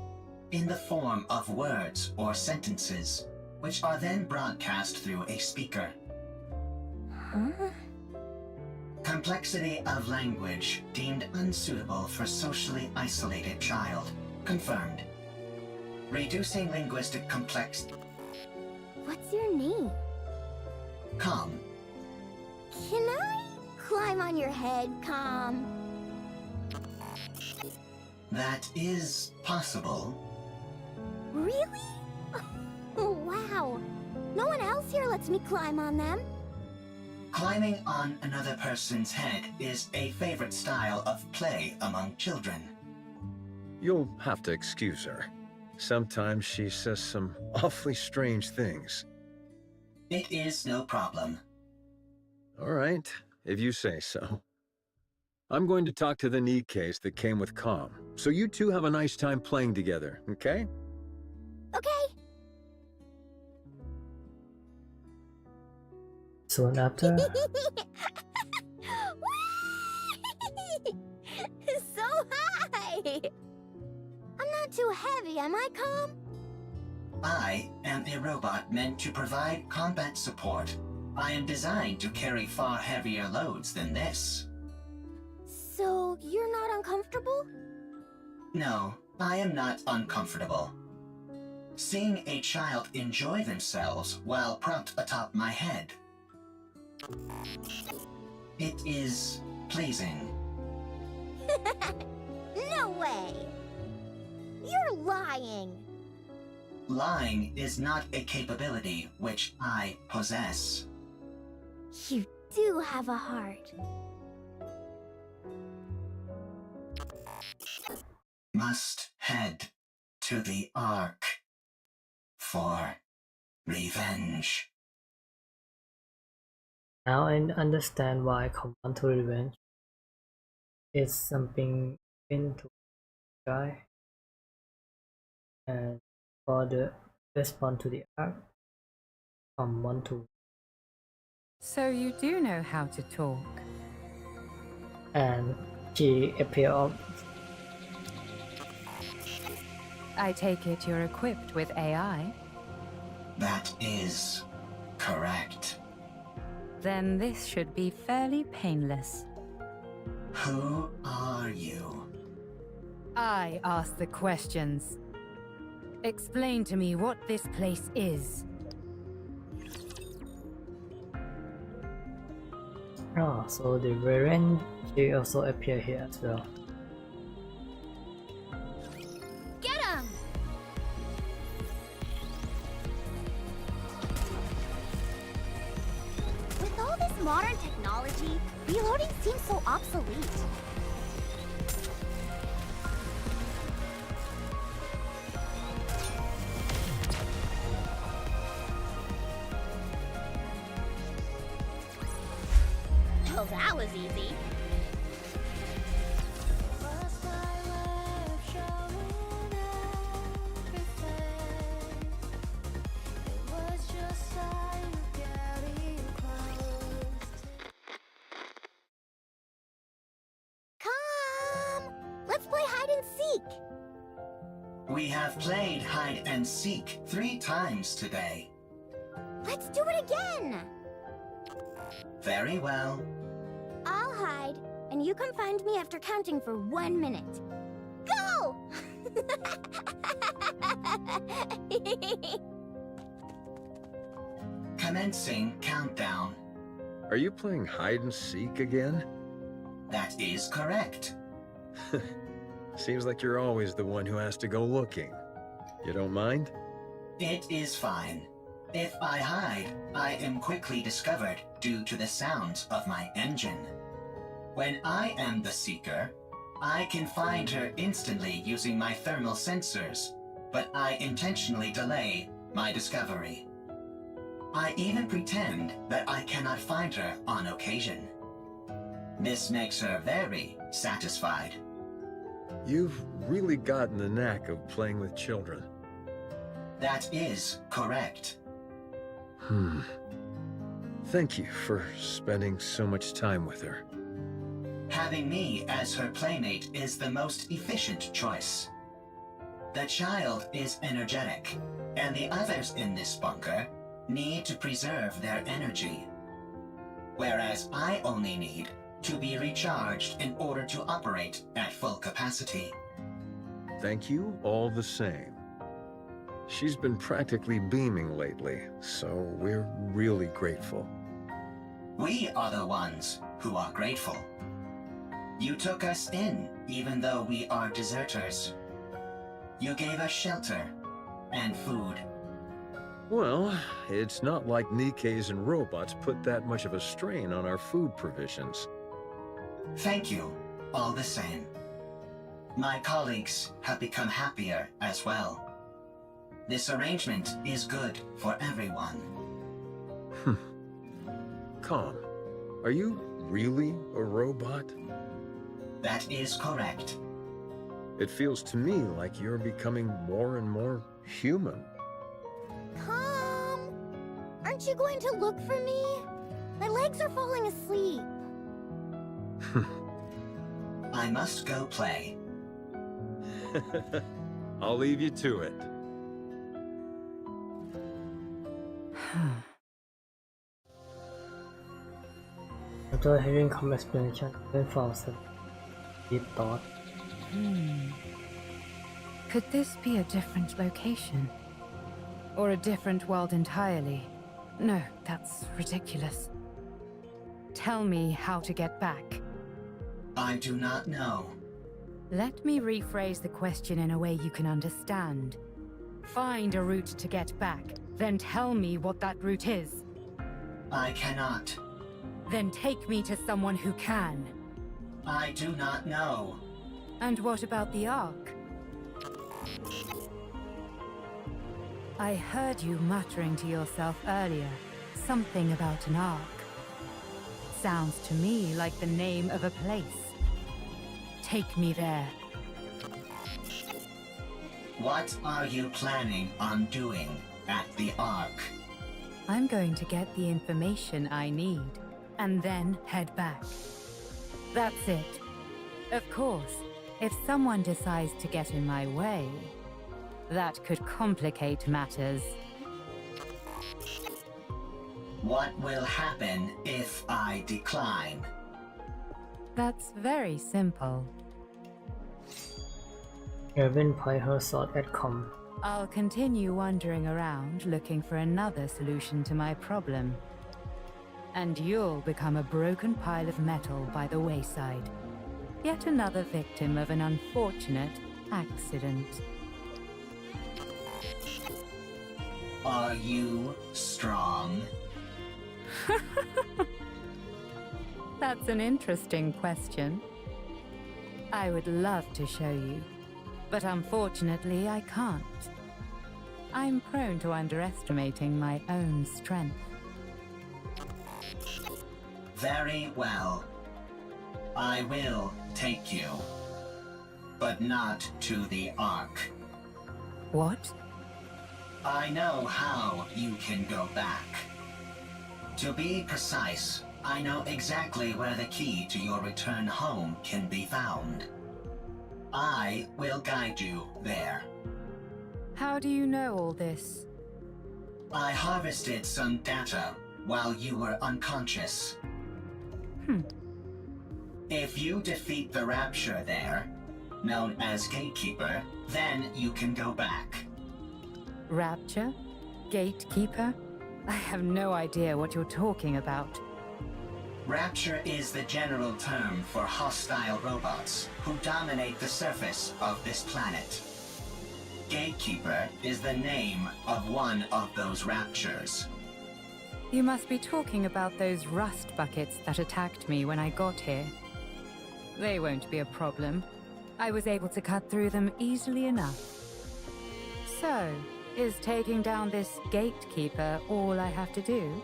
in the form of words or sentences, which are then broadcast through a speaker. Huh? Complexity of language deemed unsuitable for socially isolated child. Confirmed. Reducing linguistic complexity. What's your name? Calm. Can I climb on your head, Calm? That is possible. Really? Oh, wow. No one else here lets me climb on them. Climbing on another person's head is a favorite style of play among children. You'll have to excuse her. Sometimes she says some awfully strange things. It is no problem. All right, if you say so. I'm going to talk to the NIKKEs that came with Com, so you two have a nice time playing together, okay? Okay. Soon after. So high! I'm not too heavy, am I, Calm? I am a robot meant to provide combat support. I am designed to carry far heavier loads than this. So you're not uncomfortable? No, I am not uncomfortable. Seeing a child enjoy themselves while propped atop my head. It is pleasing. No way! You're lying! Lying is not a capability which I possess. You do have a heart. Must head to the Ark for revenge. Now I understand why Command to Revenge is something into guy, and for the response to the arc, Command to. So you do know how to talk. And she appeared off. I take it you're equipped with AI? That is correct. Then this should be fairly painless. Who are you? I ask the questions. Explain to me what this place is. Oh, so the variant, she also appear here as well. Get him! With all this modern technology, reloading seems so obsolete. Well, that was easy. Come! Let's play hide and seek! We have played hide and seek 3 times today. Let's do it again! Very well. I'll hide, and you can find me after counting for 1 minute. Go! Commencing countdown. Are you playing hide and seek again? That is correct. Seems like you're always the one who has to go looking. You don't mind? It is fine. If I hide, I am quickly discovered due to the sounds of my engine. When I am the seeker, I can find her instantly using my thermal sensors, but I intentionally delay my discovery. I even pretend that I cannot find her on occasion. This makes her very satisfied. You've really gotten the knack of playing with children. That is correct. Thank you for spending so much time with her. Having me as her playmate is the most efficient choice. The child is energetic, and the others in this bunker need to preserve their energy. Whereas I only need to be recharged in order to operate at full capacity. Thank you all the same. She's been practically beaming lately, so we're really grateful. We are the ones who are grateful. You took us in, even though we are deserters. You gave us shelter and food. Well, it's not like NIKKEs and robots put that much of a strain on our food provisions. Thank you, all the same. My colleagues have become happier as well. This arrangement is good for everyone. Calm. Are you really a robot? That is correct. It feels to me like you're becoming more and more human. Come! Aren't you going to look for me? My legs are falling asleep. I must go play. I'll leave you to it. After hearing some explanation, then falls a deep thought. Could this be a different location? Or a different world entirely? No, that's ridiculous. Tell me how to get back. I do not know. Let me rephrase the question in a way you can understand. Find a route to get back, then tell me what that route is. I cannot. Then take me to someone who can. I do not know. And what about the Ark? I heard you muttering to yourself earlier, something about an Ark. Sounds to me like the name of a place. Take me there. What are you planning on doing at the Ark? I'm going to get the information I need, and then head back. That's it. Of course, if someone decides to get in my way, that could complicate matters. What will happen if I decline? That's very simple. Erwin pointed her sword at Com. I'll continue wandering around looking for another solution to my problem. And you'll become a broken pile of metal by the wayside. Yet another victim of an unfortunate accident. Are you strong? That's an interesting question. I would love to show you, but unfortunately I can't. I'm prone to underestimating my own strength. Very well. I will take you. But not to the Ark. What? I know how you can go back. To be precise, I know exactly where the key to your return home can be found. I will guide you there. How do you know all this? I harvested some data while you were unconscious. If you defeat the Rapture there, known as Gatekeeper, then you can go back. Rapture? Gatekeeper? I have no idea what you're talking about. Rapture is the general term for hostile robots who dominate the surface of this planet. Gatekeeper is the name of one of those Raptures. You must be talking about those rust buckets that attacked me when I got here. They won't be a problem. I was able to cut through them easily enough. So, is taking down this Gatekeeper all I have to do?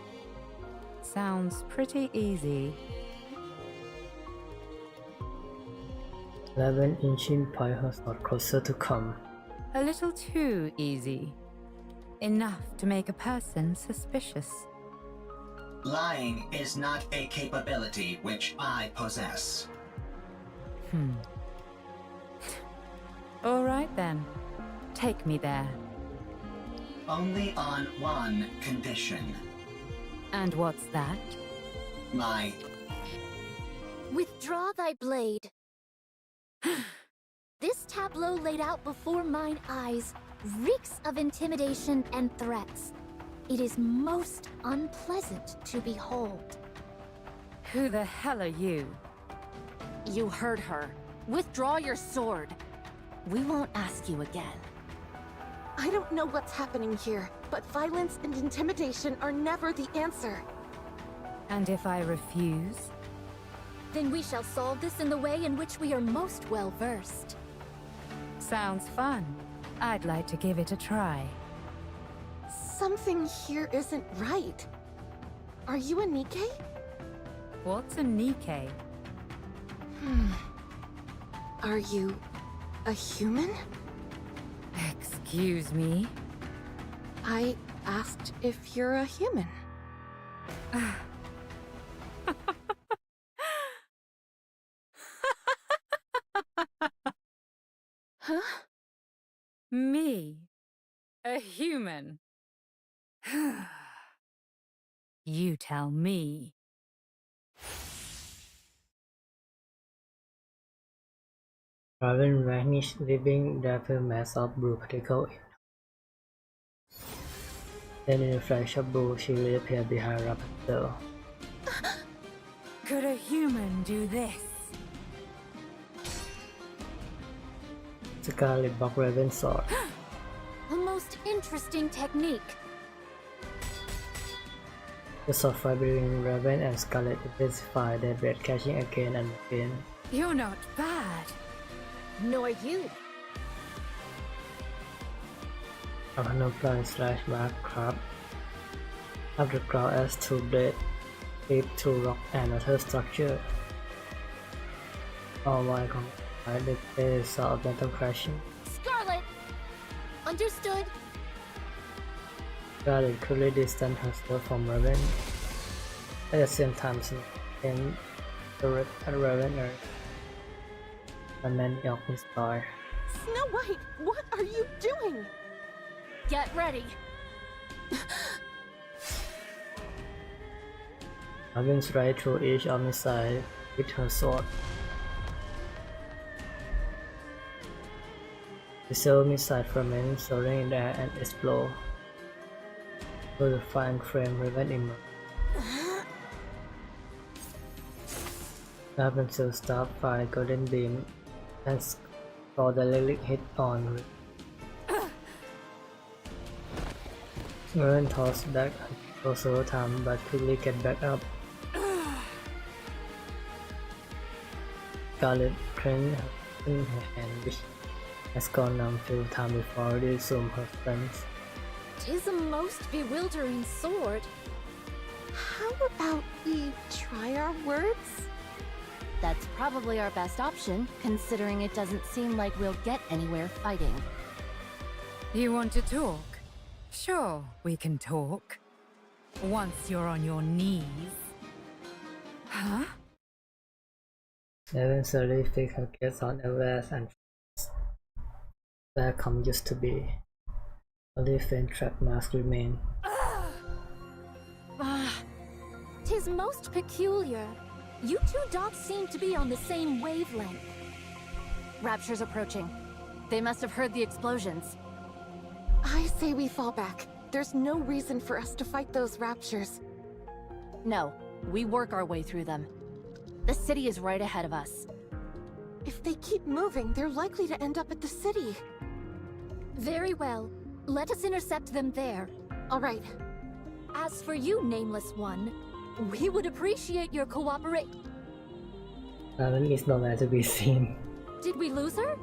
Sounds pretty easy. 11 inching point has got closer to come. A little too easy. Enough to make a person suspicious. Lying is not a capability which I possess. All right then. Take me there. Only on one condition. And what's that? My... Withdraw thy blade. This tableau laid out before mine eyes reeks of intimidation and threats. It is most unpleasant to behold. Who the hell are you? You heard her. Withdraw your sword. We won't ask you again. I don't know what's happening here, but violence and intimidation are never the answer. And if I refuse? Then we shall solve this in the way in which we are most well versed. Sounds fun. I'd like to give it a try. Something here isn't right. Are you a NIKKE? What's a NIKKE? Are you a human? Excuse me? I asked if you're a human. Huh? Me? A human? You tell me. Raven vanished, leaving Dapper mass of blue particle. Then in a flash of blue, she reappeared behind Rapunzel. Could a human do this? Scarlet Box Raven sword. A most interesting technique. The sword fight between Raven and Scarlet intensified their red catching again and again. You're not bad. Nor you. Raven applied slash mark crab underground as two blades leap through rock and other structure. Oh my god, the place of metal crashing. Scarlet! Understood. Scarlet quickly distanced herself from Raven. At the same time, she came direct at Raven Earth. And many of his toy. Snow White, what are you doing? Get ready. Raven right through each of his side with her sword. The cell missile fragments soaring in the air and explode. Through the fine frame Raven emerged. Rapunzel stopped by Golden Beam and saw the relic hit on. Raven tossed back for several times but quickly get back up. Scarlet clenched in her hand, which has gone numb a few times before resumed her strength. 'Tis a most bewildering sword. How about we try our words? That's probably our best option, considering it doesn't seem like we'll get anywhere fighting. You want to talk? Sure, we can talk. Once you're on your knees. Huh? Raven slowly fixed her gaze on Everest and where come used to be. Only faint track marks remain. Tis most peculiar. You two dots seem to be on the same wavelength. Rapture's approaching. They must have heard the explosions. I say we fall back. There's no reason for us to fight those raptures. No, we work our way through them. The city is right ahead of us. If they keep moving, they're likely to end up at the city. Very well. Let us intercept them there. All right. As for you, Nameless One, we would appreciate your cooperation. Raven is nowhere to be seen. Did we lose her?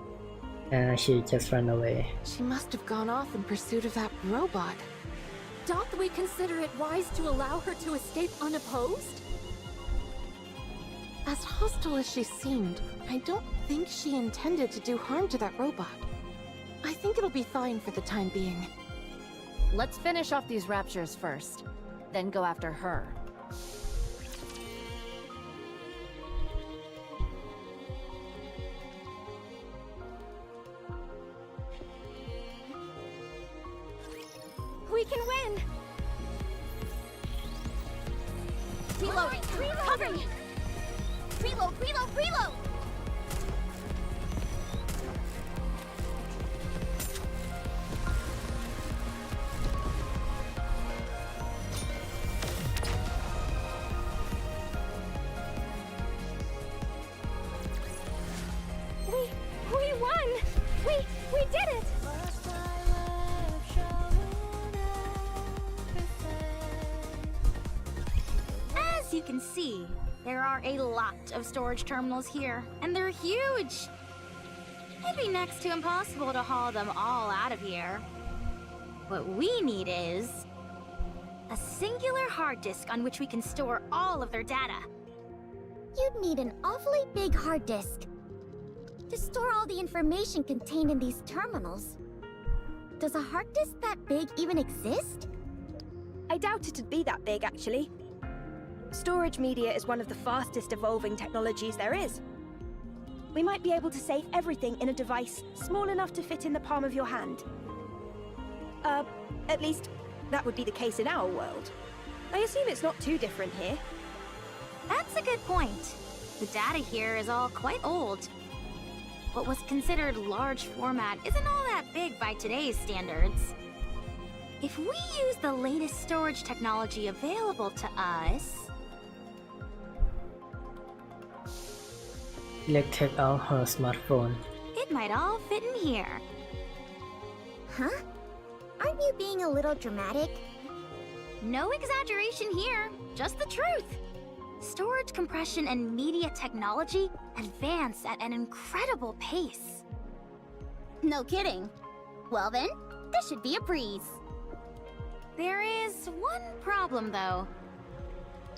And she just ran away. She must have gone off in pursuit of that robot. Doth we consider it wise to allow her to escape unopposed? As hostile as she seemed, I don't think she intended to do harm to that robot. I think it'll be fine for the time being. Let's finish off these raptures first, then go after her. We can win! Reloading! Covering! Reload! Reload! Reload! We won! We did it! As you can see, there are a lot of storage terminals here, and they're huge. It'd be next to impossible to haul them all out of here. What we need is a singular hard disk on which we can store all of their data. You'd need an awfully big hard disk to store all the information contained in these terminals. Does a hard disk that big even exist? I doubt it'd be that big, actually. Storage media is one of the fastest evolving technologies there is. We might be able to save everything in a device small enough to fit in the palm of your hand. At least, that would be the case in our world. I assume it's not too different here. That's a good point. The data here is all quite old. What was considered large format isn't all that big by today's standards. If we use the latest storage technology available to us... Let's take out her smartphone. It might all fit in here. Huh? Aren't you being a little dramatic? No exaggeration here, just the truth. Storage compression and media technology advance at an incredible pace. No kidding. Well then, this should be a breeze. There is one problem though.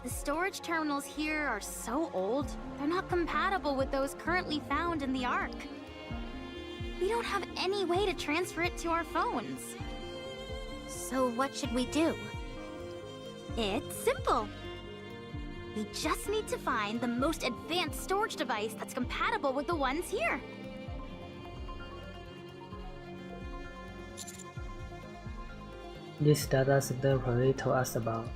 The storage terminals here are so old, they're not compatible with those currently found in the Ark. We don't have any way to transfer it to our phones. So what should we do? It's simple. We just need to find the most advanced storage device that's compatible with the ones here. This data center probably told us about.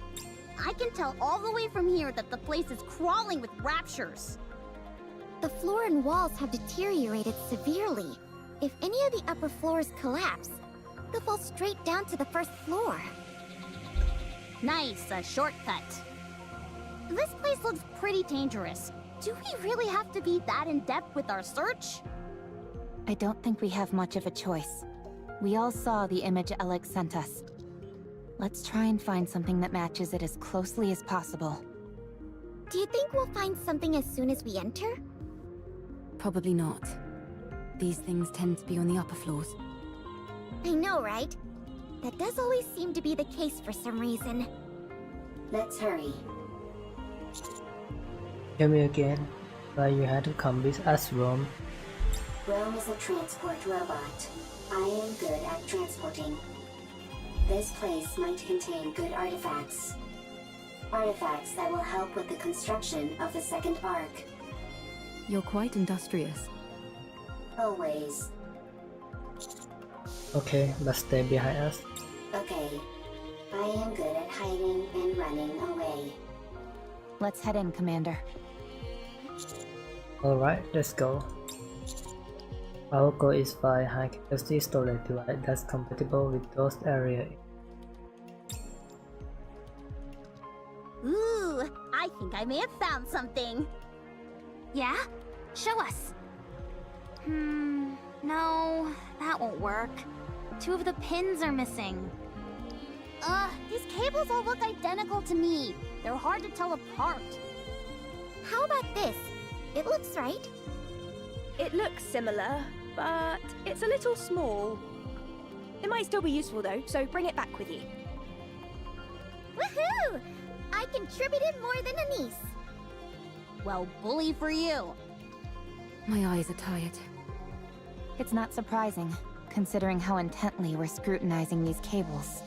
I can tell all the way from here that the place is crawling with raptures. The floor and walls have deteriorated severely. If any of the upper floors collapse, they'll fall straight down to the first floor. Nice, a shortcut. This place looks pretty dangerous. Do we really have to be that in-depth with our search? I don't think we have much of a choice. We all saw the image Alex sent us. Let's try and find something that matches it as closely as possible. Do you think we'll find something as soon as we enter? Probably not. These things tend to be on the upper floors. I know, right? That does always seem to be the case for some reason. Let's hurry. Tell me again why you had to come with us, Rome. Rome is a transport robot. I am good at transporting. This place might contain good artifacts. Artifacts that will help with the construction of the second arc. You're quite industrious. Always. Okay, but stay behind us. Okay. I am good at hiding and running away. Let's head in, Commander. Alright, let's go. Our goal is find high capacity storage device that's compatible with those areas. Ooh, I think I may have found something. Yeah? Show us. No, that won't work. 2 of the pins are missing. These cables all look identical to me. They're hard to tell apart. How about this? It looks right. It looks similar, but it's a little small. It might still be useful though, so bring it back with you. Woohoo! I contributed more than a niece. Well, bully for you. My eyes are tired. It's not surprising, considering how intently we're scrutinizing these cables.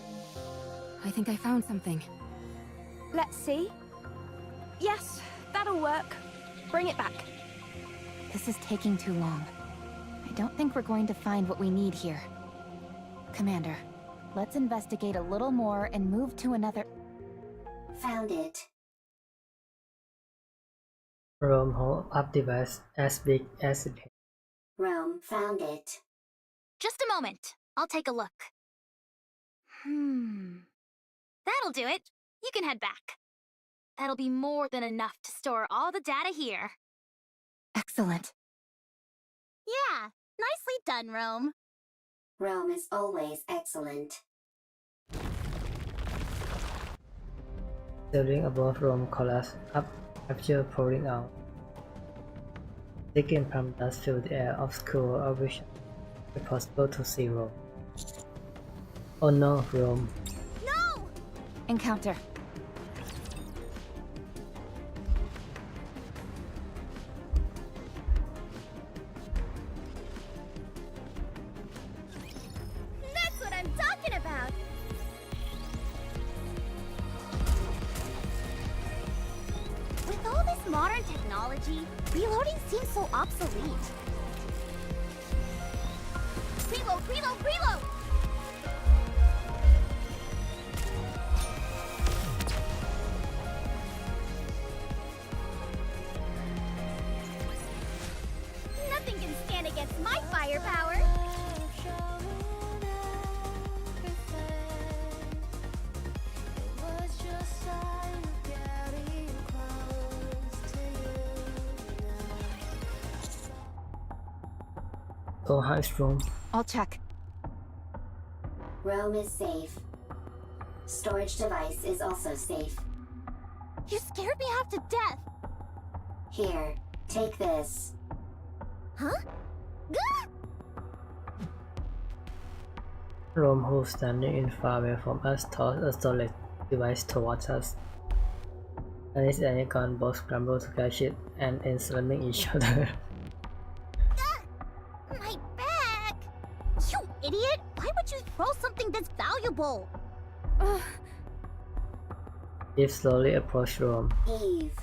I think I found something. Let's see. Yes, that'll work. Bring it back. This is taking too long. I don't think we're going to find what we need here. Commander, let's investigate a little more and move to another... Found it. Rome hold up device as big as it can. Rome found it. Just a moment. I'll take a look. That'll do it. You can head back. That'll be more than enough to store all the data here. Excellent. Yeah, nicely done, Rome. Rome is always excellent. The ring above Rome collapsed up after pouring out. Taking from dust filled the air, obscure our vision. Impossible to see Rome. Oh no, Rome. No! Encounter. That's what I'm talking about! With all this modern technology, reloading seems so obsolete. Reload, reload, reload! Nothing can stand against my firepower! So how is Rome? I'll check. Rome is safe. Storage device is also safe. You scared me half to death! Here, take this. Huh? Gah! Rome, who's standing in far away from us, tossed a storage device towards us. Alice and Nikon both scrambled to catch it and end slamming each other. My back! You idiot! Why would you throw something this valuable? Eve slowly approached Rome. Eve.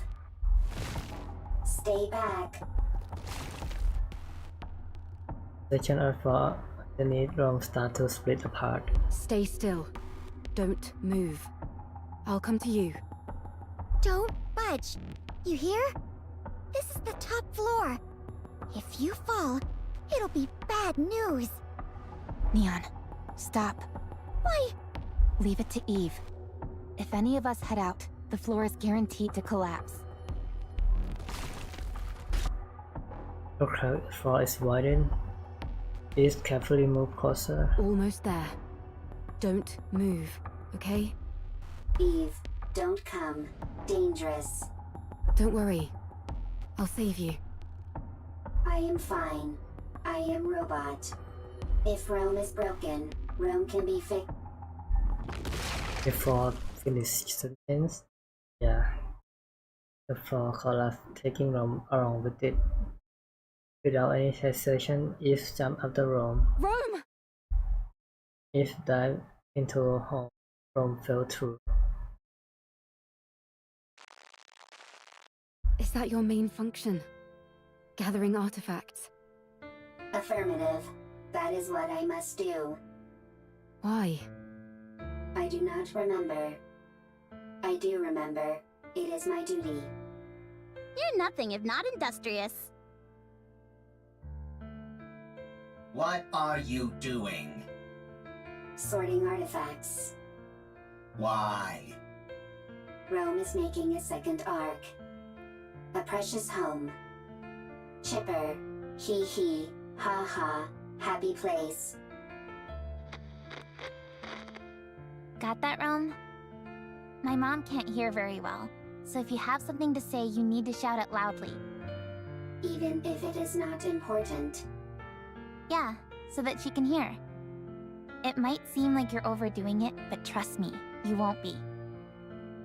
Stay back. Section Alpha underneath Rome start to split apart. Stay still. Don't move. I'll come to you. Don't budge. You hear? This is the top floor. If you fall, it'll be bad news. Neon, stop. Why? Leave it to Eve. If any of us head out, the floor is guaranteed to collapse. The floor is widened. Please carefully move closer. Almost there. Don't move, okay? Eve, don't come. Dangerous. Don't worry. I'll save you. I am fine. I am robot. If Rome is broken, Rome can be fixed. Before finish sentence, yeah, the floor collapsed, taking Rome along with it. Without any hesitation, Eve jumped after Rome. Rome! Eve dived into a hole. Rome fell through. Is that your main function? Gathering artifacts? Affirmative. That is what I must do. Why? I do not remember. I do remember. It is my duty. You're nothing if not industrious. What are you doing? Sorting artifacts. Why? Rome is making a second ark. A precious home. Chipper. Hee hee. Ha ha. Happy place. Got that, Rome? My mom can't hear very well, so if you have something to say, you need to shout it loudly. Even if it is not important. Yeah, so that she can hear. It might seem like you're overdoing it, but trust me, you won't be.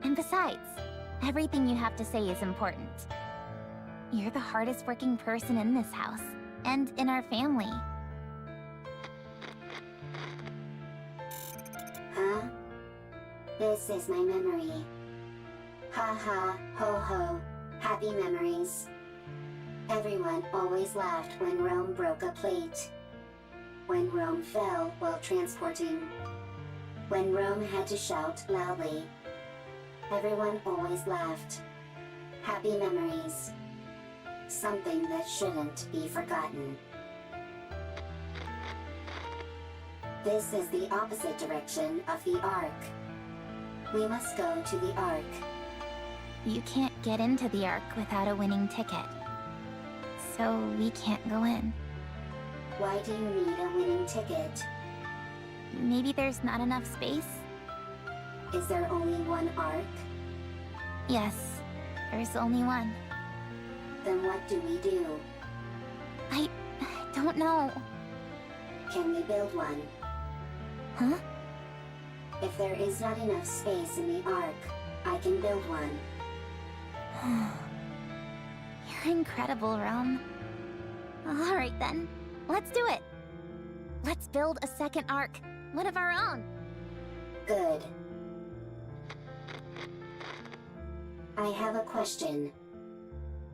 And besides, everything you have to say is important. You're the hardest working person in this house, and in our family. Huh? This is my memory. Ha ha, ho ho, happy memories. Everyone always laughed when Rome broke a plate. When Rome fell while transporting. When Rome had to shout loudly. Everyone always laughed. Happy memories. Something that shouldn't be forgotten. This is the opposite direction of the Ark. We must go to the Ark. You can't get into the Ark without a winning ticket. So we can't go in. Why do you need a winning ticket? Maybe there's not enough space? Is there only one Ark? Yes, there's only one. Then what do we do? I don't know. Can we build one? Huh? If there is not enough space in the Ark, I can build one. You're incredible, Rome. Alright then, let's do it. Let's build a second Ark, one of our own. Good. I have a question.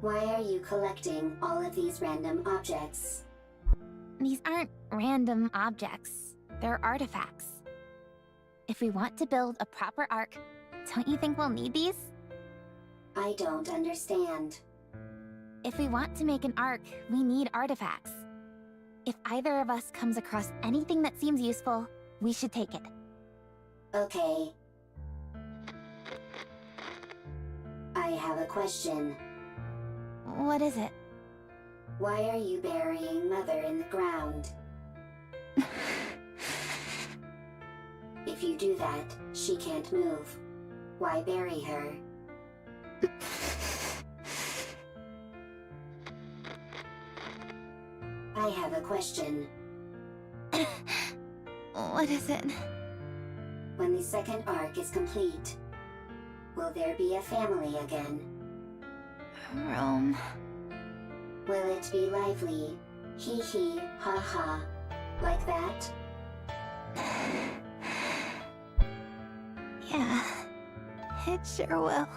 Why are you collecting all of these random objects? These aren't random objects. They're artifacts. If we want to build a proper Ark, don't you think we'll need these? I don't understand. If we want to make an Ark, we need artifacts. If either of us comes across anything that seems useful, we should take it. Okay. I have a question. What is it? Why are you burying Mother in the ground? If you do that, she can't move. Why bury her? I have a question. What is it? When the second Ark is complete, will there be a family again? Rome. Will it be lively? Hee hee, ha ha. Like that? Yeah, it sure will.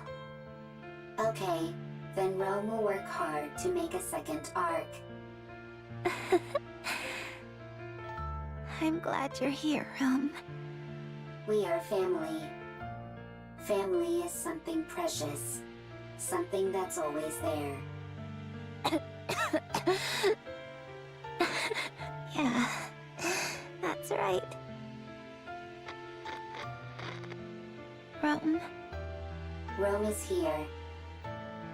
Okay, then Rome will work hard to make a second Ark. I'm glad you're here, Rome. We are family. Family is something precious. Something that's always there. Yeah, that's right. Rome. Rome is here.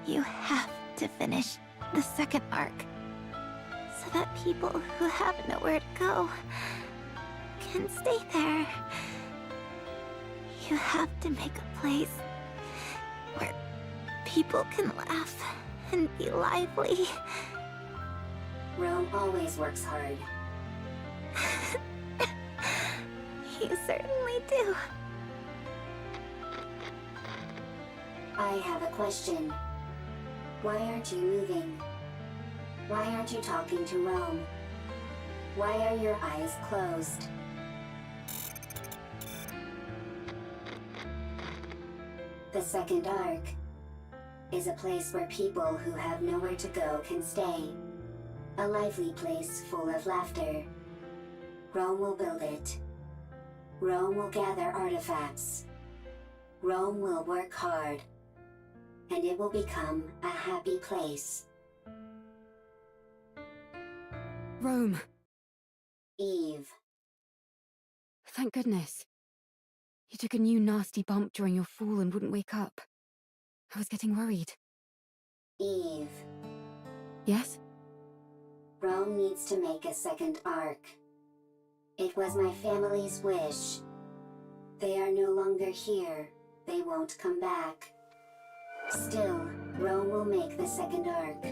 You have to finish the second Ark. so that people who have nowhere to go can stay there. You have to make a place where people can laugh and be lively. Rome always works hard. You certainly do. I have a question. Why aren't you moving? Why aren't you talking to Rome? Why are your eyes closed? The second arc is a place where people who have nowhere to go can stay. A lively place full of laughter. Rome will build it. Rome will gather artifacts. Rome will work hard. And it will become a happy place. Rome. Eve. Thank goodness. You took a new nasty bump during your fall and wouldn't wake up. I was getting worried. Eve. Yes? Rome needs to make a second arc. It was my family's wish. They are no longer here. They won't come back. Still, Rome will make the second arc.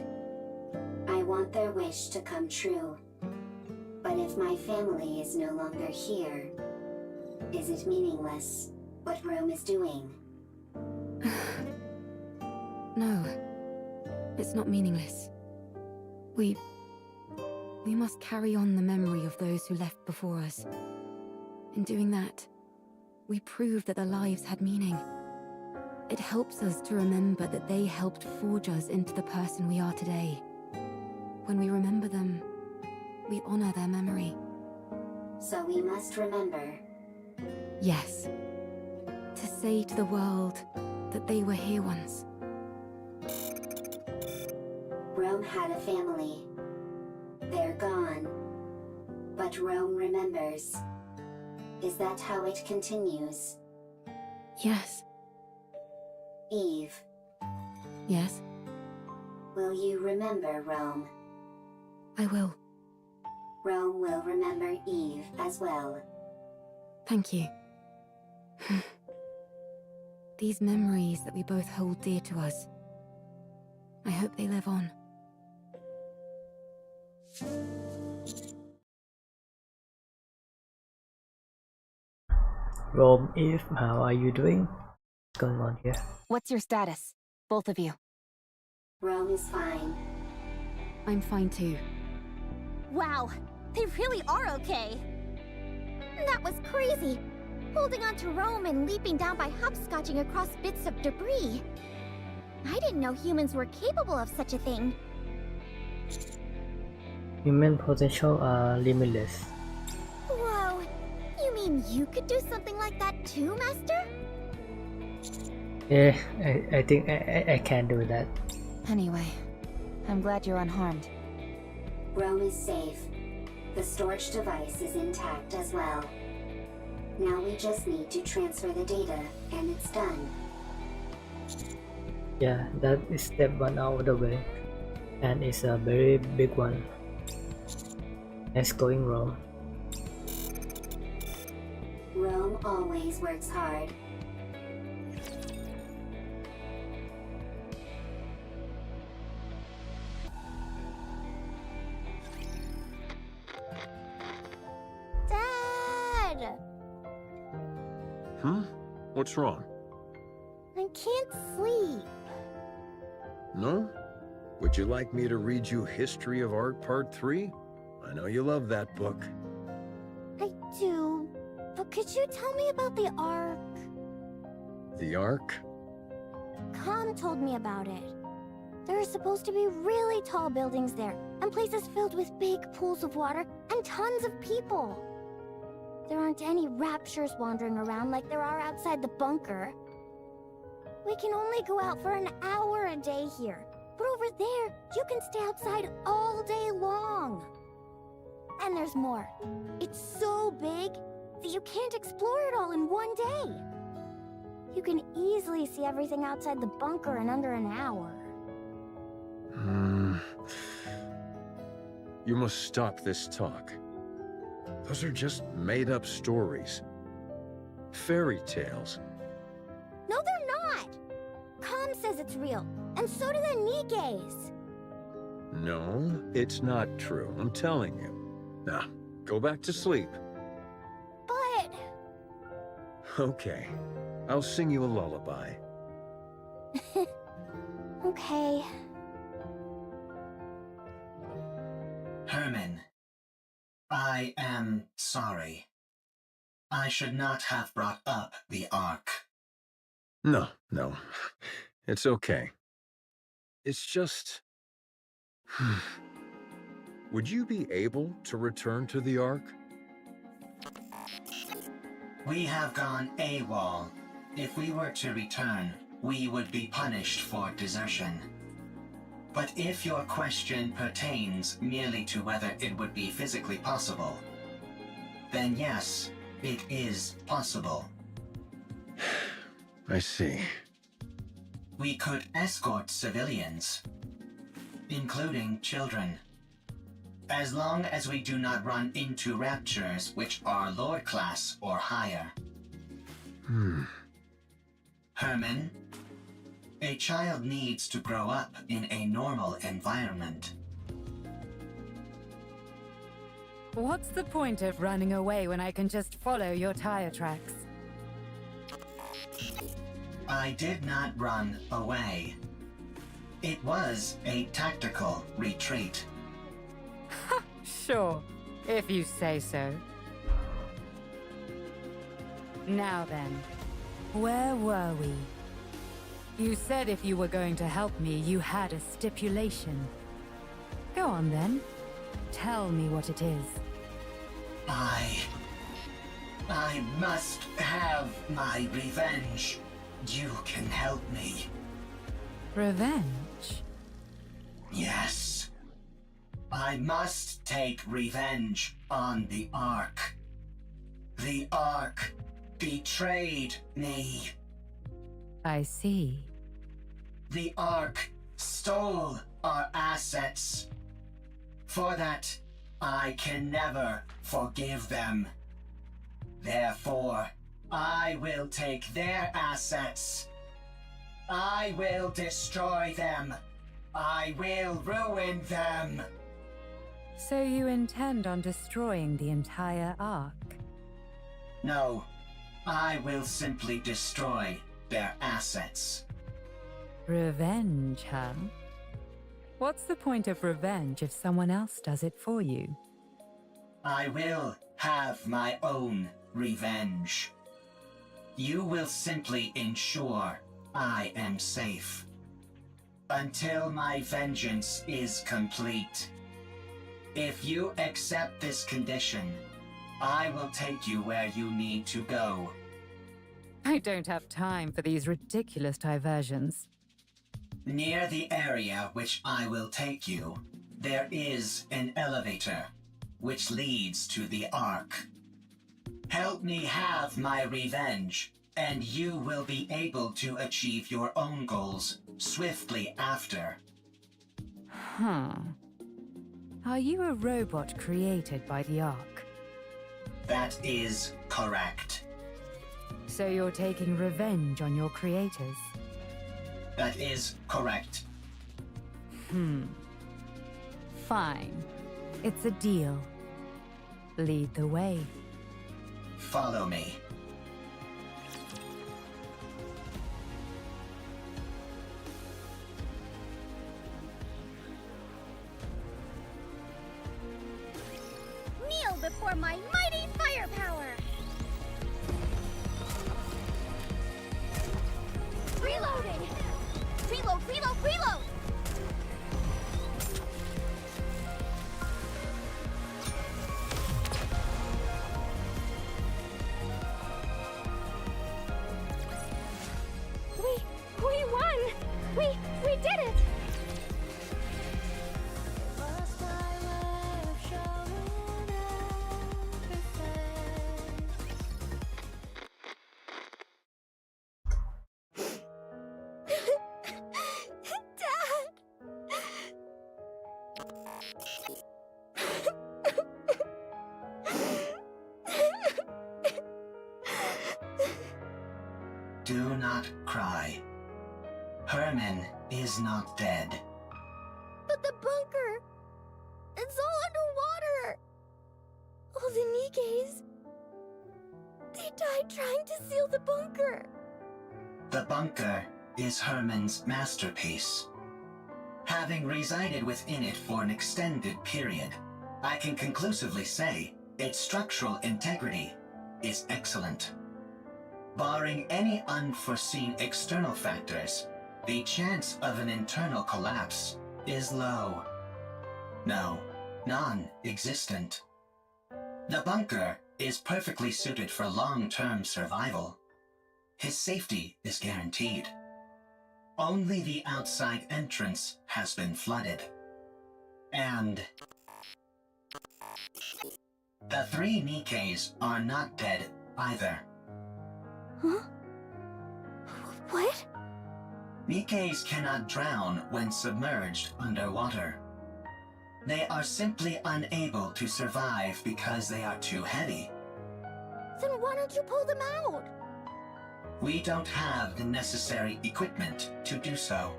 I want their wish to come true. But if my family is no longer here, is it meaningless what Rome is doing? No. It's not meaningless. We must carry on the memory of those who left before us. In doing that, we prove that their lives had meaning. It helps us to remember that they helped forge us into the person we are today. When we remember them, we honor their memory. So we must remember. Yes. To say to the world that they were here once. Rome had a family. They're gone. But Rome remembers. Is that how it continues? Yes. Eve. Yes? Will you remember Rome? I will. Rome will remember Eve as well. Thank you. These memories that we both hold dear to us. I hope they live on. Rome, Eve, how are you doing? What's going on here? What's your status? Both of you. Rome is fine. I'm fine too. Wow, they really are okay. That was crazy. Holding on to Rome and leaping down by hopscotching across bits of debris. I didn't know humans were capable of such a thing. Human potential are limitless. Whoa, you mean you could do something like that too, Master? Yeah, I think I can do that. Anyway, I'm glad you're unharmed. Rome is safe. The storage device is intact as well. Now we just need to transfer the data, and it's done. Yeah, that is step 1 out of the way. And it's a very big one. Nice going, Rome. Rome always works hard. Dad! What's wrong? I can't sleep. No? Would you like me to read you History of Art Part 3? I know you love that book. I do, but could you tell me about the Ark? The Ark? Com told me about it. There are supposed to be really tall buildings there, and places filled with big pools of water, and tons of people. There aren't any raptures wandering around like there are outside the bunker. We can only go out for an hour a day here, but over there, you can stay outside all day long. And there's more. It's so big that you can't explore it all in one day. You can easily see everything outside the bunker in under an hour. You must stop this talk. Those are just made-up stories. Fairy tales. No, they're not! Com says it's real, and so do the Nikkes. No, it's not true. I'm telling you. Now, go back to sleep. But... Okay. I'll sing you a lullaby. Okay. Herman, I am sorry. I should not have brought up the Ark. No. It's okay. It's just... Would you be able to return to the Ark? We have gone AWOL. If we were to return, we would be punished for desertion. But if your question pertains merely to whether it would be physically possible, then yes, it is possible. I see. We could escort civilians, including children. As long as we do not run into raptures which are Lord class or higher. Herman, a child needs to grow up in a normal environment. What's the point of running away when I can just follow your tire tracks? I did not run away. It was a tactical retreat. Sure, if you say so. Now then, where were we? You said if you were going to help me, you had a stipulation. Go on then. Tell me what it is. I must have my revenge. You can help me. Revenge? Yes. I must take revenge on the Ark. The Ark betrayed me. I see. The Ark stole our assets. For that, I can never forgive them. Therefore, I will take their assets. I will destroy them. I will ruin them. So you intend on destroying the entire Ark? No, I will simply destroy their assets. Revenge, huh? What's the point of revenge if someone else does it for you? I will have my own revenge. You will simply ensure I am safe. Until my vengeance is complete. If you accept this condition, I will take you where you need to go. I don't have time for these ridiculous diversions. Near the area which I will take you, there is an elevator, which leads to the Ark. Help me have my revenge, and you will be able to achieve your own goals swiftly after. Huh. Are you a robot created by the Ark? That is correct. So you're taking revenge on your creators? That is correct. Fine. It's a deal. Lead the way. Follow me. Kneel before my mighty firepower! Reloading! Reload, reload, reload! We won! We did it! do not cry. Herman is not dead. But the bunker! It's all underwater! All the Nikkes... They died trying to seal the bunker! The bunker is Herman's masterpiece. Having resided within it for an extended period, I can conclusively say its structural integrity is excellent. Barring any unforeseen external factors, the chance of an internal collapse is low. No, non-existent. The bunker is perfectly suited for long-term survival. His safety is guaranteed. Only the outside entrance has been flooded. And the 3 Nikkes are not dead either. Huh? What? Nikkes cannot drown when submerged underwater. They are simply unable to survive because they are too heavy. Then why don't you pull them out? We don't have the necessary equipment to do so.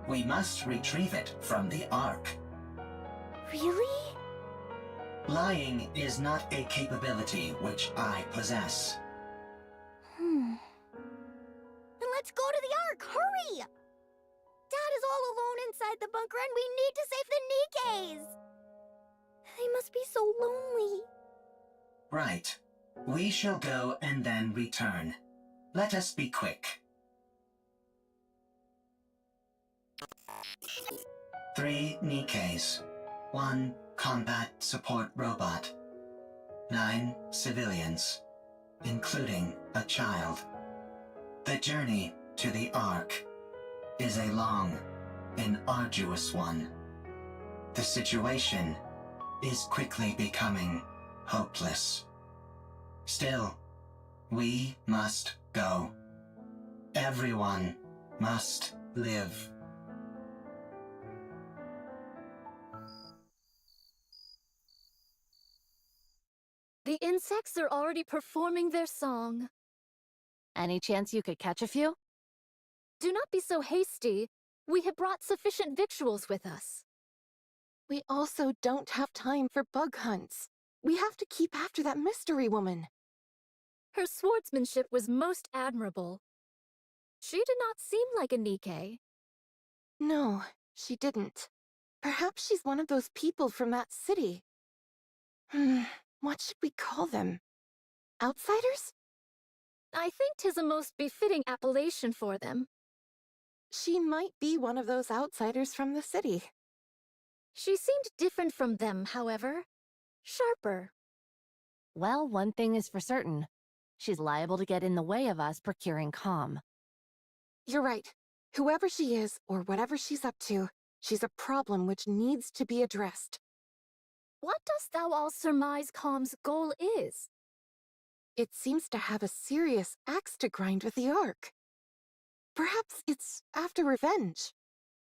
We must retrieve it from the Ark. Really? Lying is not a capability which I possess. Then let's go to the Ark, hurry! Dad is all alone inside the bunker and we need to save the Nikkes! They must be so lonely. Right. We shall go and then return. Let us be quick. 3 Nikkes. 1 combat support robot. 9 civilians, including a child. The journey to the Ark is a long and arduous one. The situation is quickly becoming hopeless. Still, we must go. Everyone must live. The insects are already performing their song. Any chance you could catch a few? Do not be so hasty. We have brought sufficient victuals with us. We also don't have time for bug hunts. We have to keep after that mystery woman. Her swordsmanship was most admirable. She did not seem like a Nikke. No, she didn't. Perhaps she's one of those people from that city. What should we call them? Outsiders? I think 'tis a most befitting appellation for them. She might be one of those outsiders from the city. She seemed different from them, however. Sharper. Well, one thing is for certain. She's liable to get in the way of us procuring calm. You're right. Whoever she is, or whatever she's up to, she's a problem which needs to be addressed. What dost thou all surmise Calm's goal is? It seems to have a serious axe to grind with the Ark. Perhaps it's after revenge,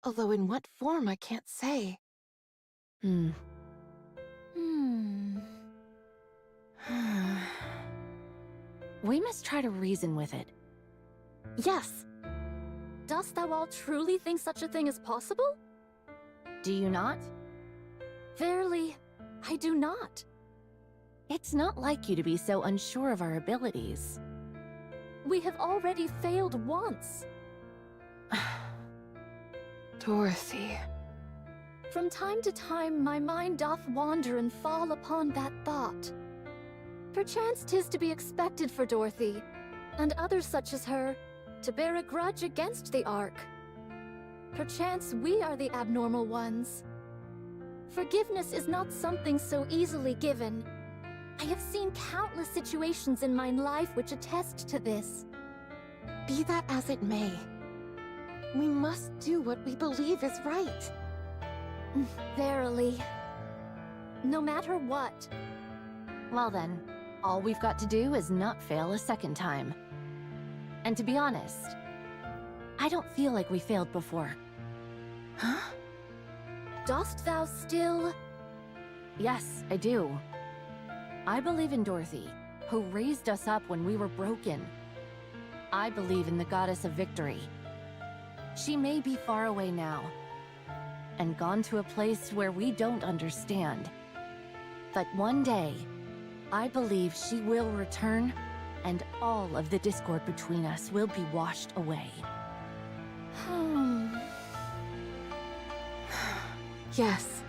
although in what form I can't say. We must try to reason with it. Yes. Dost thou all truly think such a thing is possible? Do you not? Verily, I do not. It's not like you to be so unsure of our abilities. We have already failed once. Dorothy. From time to time, my mind doth wander and fall upon that thought. Perchance 'tis to be expected for Dorothy, and others such as her, to bear a grudge against the Ark. Perchance we are the abnormal ones. Forgiveness is not something so easily given. I have seen countless situations in my life which attest to this. Be that as it may, we must do what we believe is right. Verily. No matter what. Well then, all we've got to do is not fail a second time. And to be honest, I don't feel like we failed before. Huh? Dost thou still? Yes, I do. I believe in Dorothy, who raised us up when we were broken. I believe in the goddess of victory. She may be far away now, and gone to a place where we don't understand. But one day, I believe she will return, and all of the discord between us will be washed away. Yes.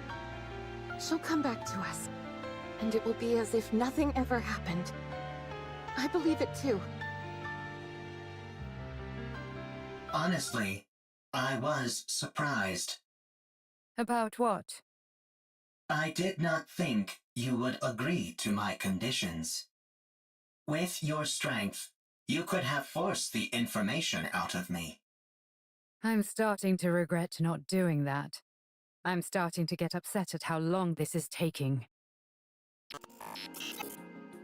She'll come back to us, and it will be as if nothing ever happened. I believe it too. Honestly, I was surprised. About what? I did not think you would agree to my conditions. With your strength, you could have forced the information out of me. I'm starting to regret not doing that. I'm starting to get upset at how long this is taking.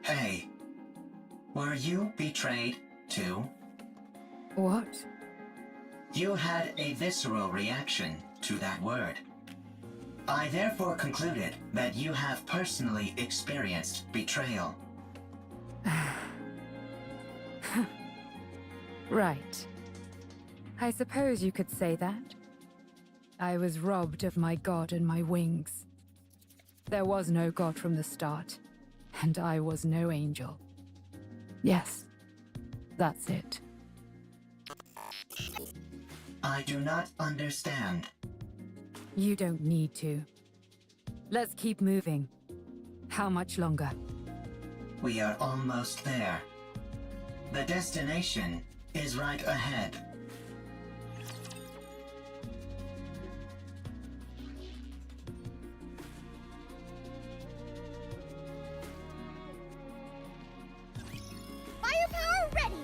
Hey, were you betrayed too? What? You had a visceral reaction to that word. I therefore concluded that you have personally experienced betrayal. Right. I suppose you could say that. I was robbed of my god and my wings. There was no god from the start, and I was no angel. Yes, that's it. I do not understand. You don't need to. Let's keep moving. How much longer? We are almost there. The destination is right ahead. Firepower ready!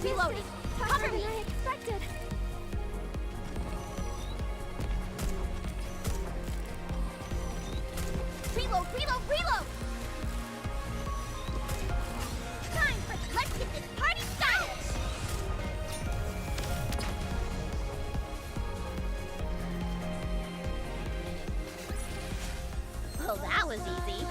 Reloading! Cover me! I expected! Reload, reload, reload! Time for let's get this party started! Well, that was easy.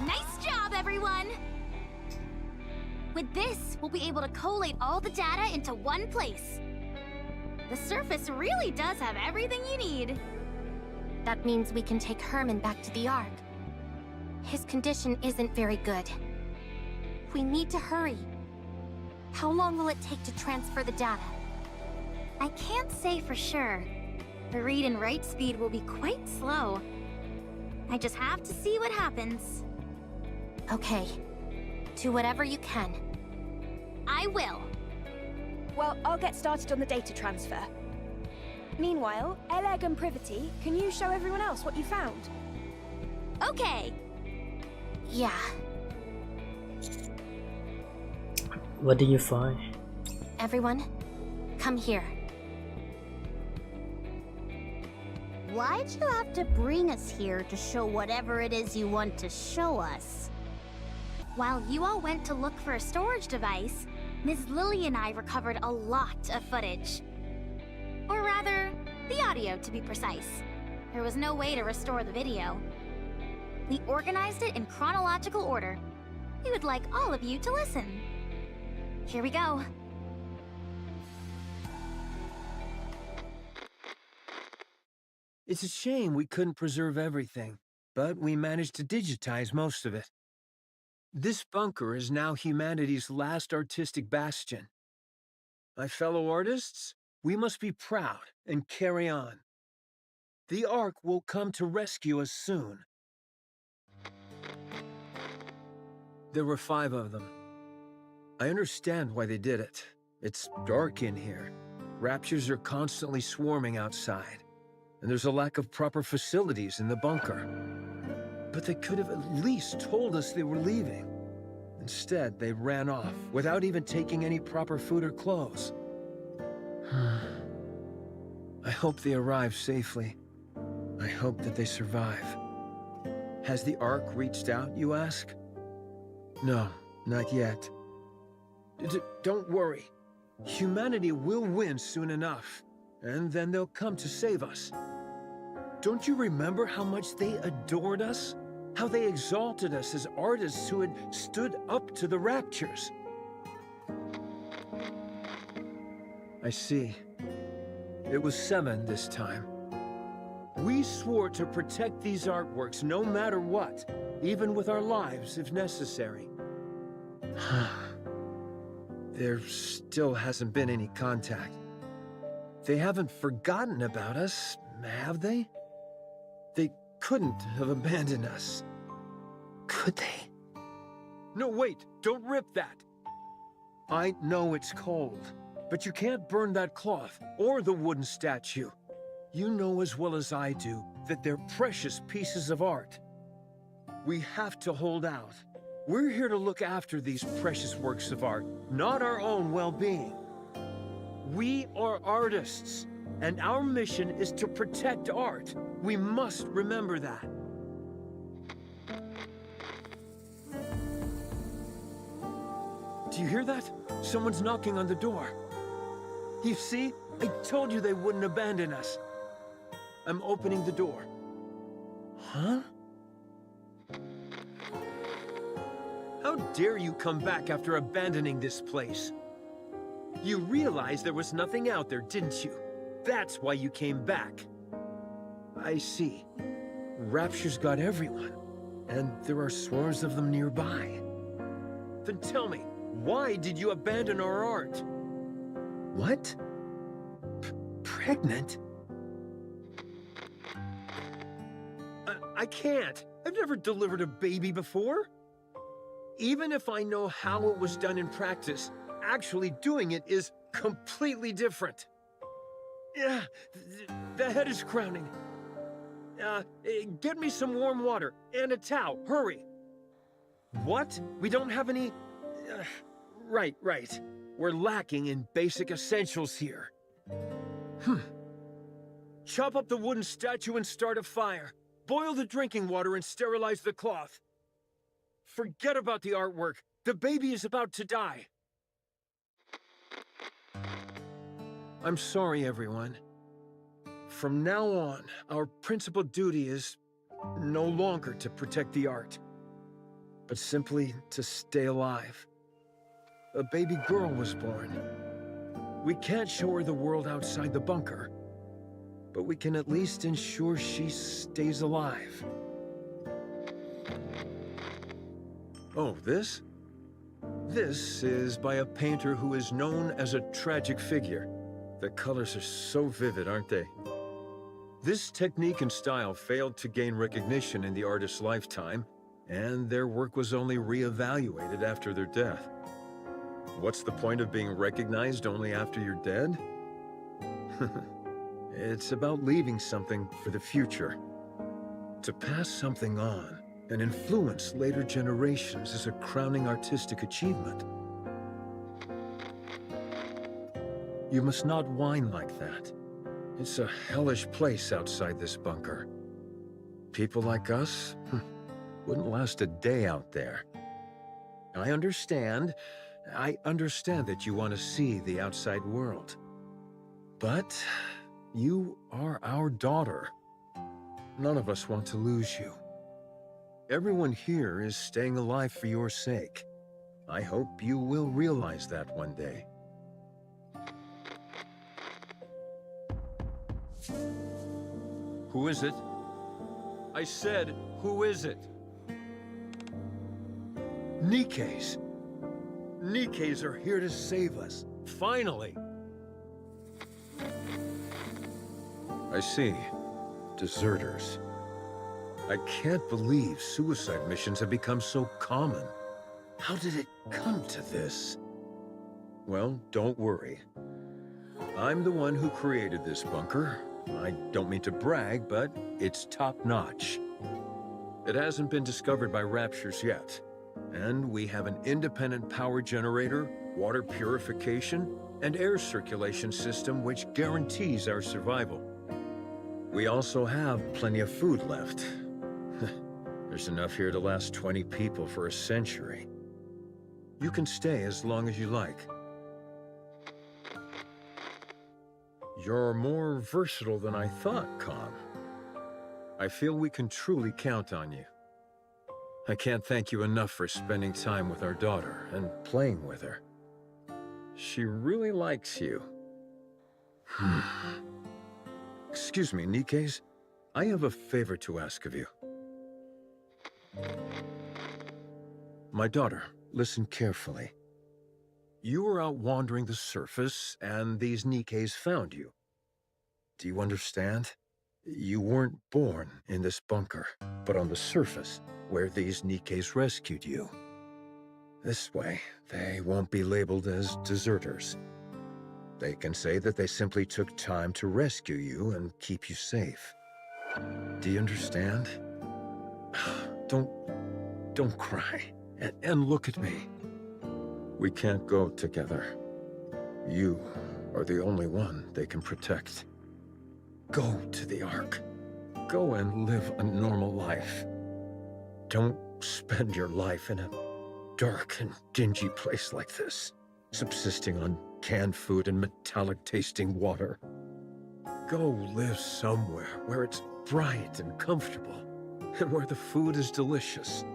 Nice job, everyone! With this, we'll be able to collate all the data into one place. The surface really does have everything you need. That means we can take Herman back to the Ark. His condition isn't very good. We need to hurry. How long will it take to transfer the data? I can't say for sure. The read and write speed will be quite slow. I just have to see what happens. Okay. Do whatever you can. I will. Well, I'll get started on the data transfer. Meanwhile, Eleg and Privity, can you show everyone else what you found? Okay. Yeah. What did you find? Everyone, come here. Why'd you have to bring us here to show whatever it is you want to show us? While you all went to look for a storage device, Ms. Lily and I recovered a lot of footage. Or rather, the audio to be precise. There was no way to restore the video. We organized it in chronological order. We would like all of you to listen. Here we go. It's a shame we couldn't preserve everything, but we managed to digitize most of it. This bunker is now humanity's last artistic bastion. My fellow artists, we must be proud and carry on. The Ark will come to rescue us soon. There were 5 of them. I understand why they did it. It's dark in here. Raptures are constantly swarming outside, and there's a lack of proper facilities in the bunker. But they could have at least told us they were leaving. Instead, they ran off without even taking any proper food or clothes. I hope they arrive safely. I hope that they survive. Has the Ark reached out, you ask? No, not yet. Don't worry. Humanity will win soon enough, and then they'll come to save us. Don't you remember how much they adored us? How they exalted us as artists who had stood up to the Raptures? I see. It was 7 this time. We swore to protect these artworks no matter what, even with our lives if necessary. There still hasn't been any contact. They haven't forgotten about us, have they? They couldn't have abandoned us. Could they? No, wait! Don't rip that! I know it's cold, but you can't burn that cloth or the wooden statue. You know as well as I do that they're precious pieces of art. We have to hold out. We're here to look after these precious works of art, not our own well-being. We are artists, and our mission is to protect art. We must remember that. Do you hear that? Someone's knocking on the door. You see? I told you they wouldn't abandon us. I'm opening the door. Huh? How dare you come back after abandoning this place? You realized there was nothing out there, didn't you? That's why you came back. I see. Rapture's got everyone, and there are swarms of them nearby. Then tell me, why did you abandon our art? What? Pregnant? I can't. I've never delivered a baby before. Even if I know how it was done in practice, actually doing it is completely different. Yeah, the head is crowning. Get me some warm water and a towel, hurry. What? We don't have any... Right. We're lacking in basic essentials here. Chop up the wooden statue and start a fire. Boil the drinking water and sterilize the cloth. Forget about the artwork. The baby is about to die. I'm sorry, everyone. From now on, our principal duty is no longer to protect the art, but simply to stay alive. A baby girl was born. We can't show her the world outside the bunker, but we can at least ensure she stays alive. Oh, this? This is by a painter who is known as a tragic figure. The colors are so vivid, aren't they? This technique and style failed to gain recognition in the artist's lifetime, and their work was only re-evaluated after their death. What's the point of being recognized only after you're dead? It's about leaving something for the future. To pass something on and influence later generations is a crowning artistic achievement. You must not whine like that. It's a hellish place outside this bunker. People like us wouldn't last a day out there. I understand that you want to see the outside world. But you are our daughter. None of us want to lose you. Everyone here is staying alive for your sake. I hope you will realize that one day. Who is it? I said, who is it? NIKKEs. NIKKEs are here to save us. Finally. I see. Deserters. I can't believe suicide missions have become so common. How did it come to this? Well, don't worry. I'm the one who created this bunker. I don't mean to brag, but it's top-notch. It hasn't been discovered by Raptures yet, and we have an independent power generator, water purification, and air circulation system which guarantees our survival. We also have plenty of food left. There's enough here to last 20 people for a century. You can stay as long as you like. You're more versatile than I thought, Com. I feel we can truly count on you. I can't thank you enough for spending time with our daughter and playing with her. She really likes you. Excuse me, Nikkes. I have a favor to ask of you. My daughter, listen carefully. You were out wandering the surface, and these Nikkes found you. Do you understand? You weren't born in this bunker, but on the surface, where these Nikkes rescued you. This way, they won't be labeled as deserters. They can say that they simply took time to rescue you and keep you safe. Do you understand? Don't cry, and look at me. We can't go together. You are the only one they can protect. Go to the Ark. Go and live a normal life. Don't spend your life in a dark and dingy place like this, subsisting on canned food and metallic-tasting water. Go live somewhere where it's bright and comfortable, and where the food is delicious.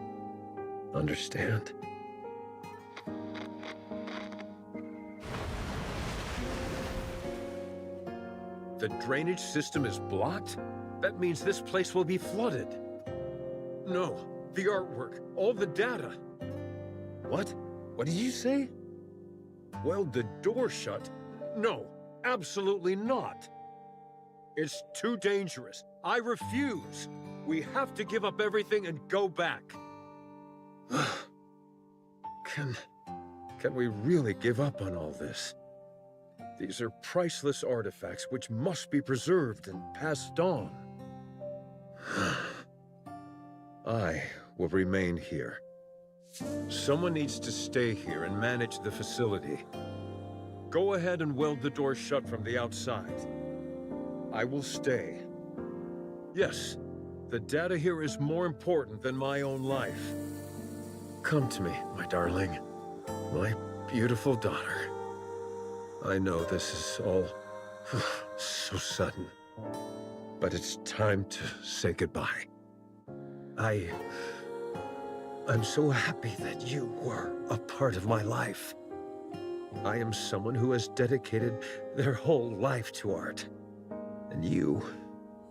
Understand? The drainage system is blocked? That means this place will be flooded. No, the artwork, all the data. What? What did you say? Weld the door shut? No, absolutely not. It's too dangerous. I refuse. We have to give up everything and go back. Can we really give up on all this? These are priceless artifacts which must be preserved and passed on. I will remain here. Someone needs to stay here and manage the facility. Go ahead and weld the door shut from the outside. I will stay. Yes, the data here is more important than my own life. Come to me, my darling. My beautiful daughter. I know this is all so sudden, but it's time to say goodbye. I'm so happy that you were a part of my life. I am someone who has dedicated their whole life to art. And you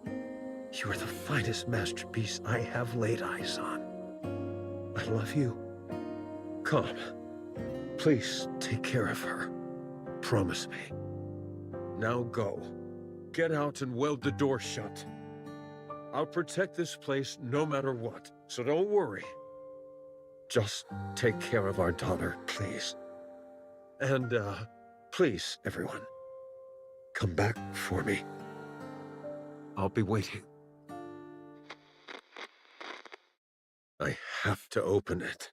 are the finest masterpiece I have laid eyes on. I love you. Come, please take care of her. Promise me. Now go. Get out and weld the door shut. I'll protect this place no matter what, so don't worry. Just take care of our daughter, please. And, please, everyone, come back for me. I'll be waiting. I have to open it.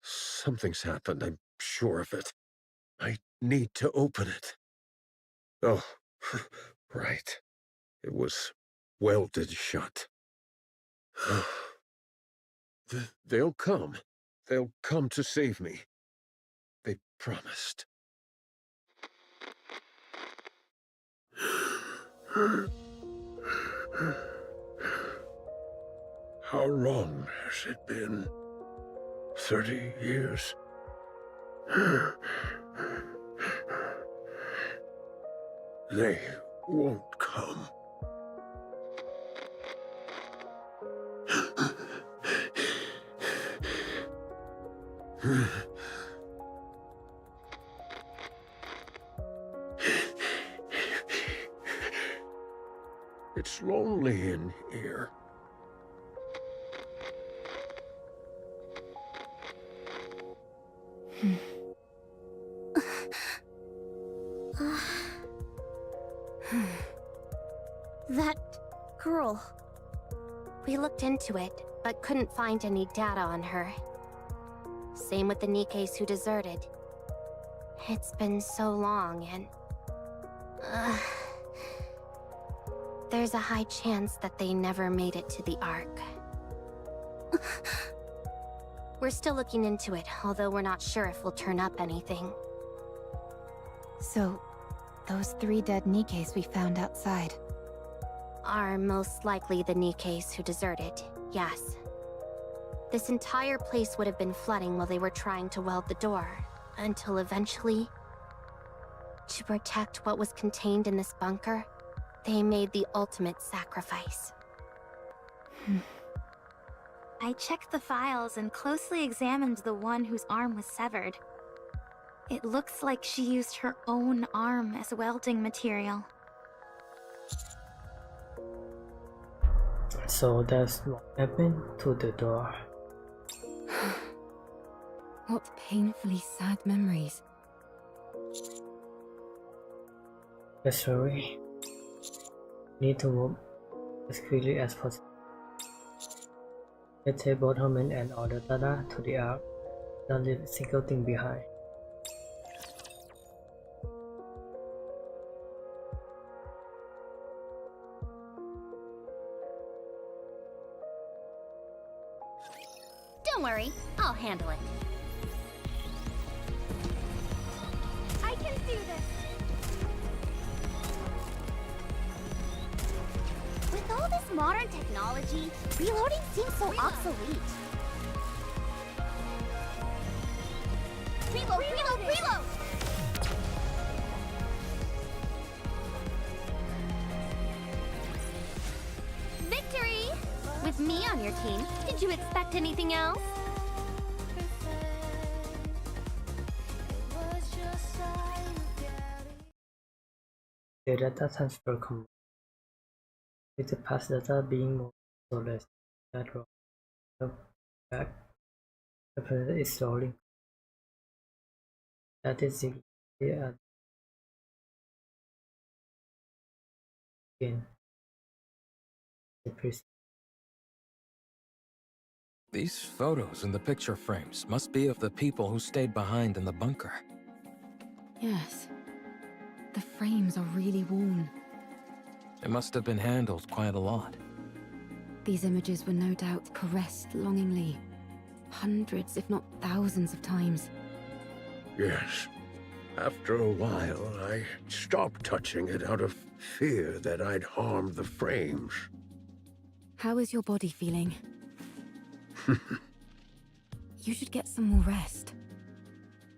Something's happened, I'm sure of it. I need to open it. Oh, right. It was welded shut. They'll come. They'll come to save me. They promised. How long has it been? 30 years? They won't come. It's lonely in here. That girl. We looked into it, but couldn't find any data on her. Same with the Nikkes who deserted. It's been so long and... there's a high chance that they never made it to the Ark. We're still looking into it, although we're not sure if we'll turn up anything. So, those 3 dead NIKKEs we found outside are most likely the NIKKEs who deserted, yes. This entire place would have been flooding while they were trying to weld the door, until eventually, to protect what was contained in this bunker, they made the ultimate sacrifice. I checked the files and closely examined the one whose arm was severed. It looks like she used her own arm as welding material. So that's what happened to the door. What painfully sad memories. Sorry. Need to move as quickly as possible. Let's take both Herman and all the data to the Ark. Don't leave a single thing behind. Don't worry, I'll handle it. I can do this! With all this modern technology, reloading seems so obsolete. Reload! Victory! With me on your team, did you expect anything else? The data transfer command. With the past data being moved so less that row back, the present is rolling. That is again. The present. These photos in the picture frames must be of the people who stayed behind in the bunker. Yes. The frames are really worn. It must have been handled quite a lot. These images were no doubt caressed longingly. Hundreds, if not thousands of times. Yes. After a while, I stopped touching it out of fear that I'd harmed the frames. How is your body feeling? You should get some more rest.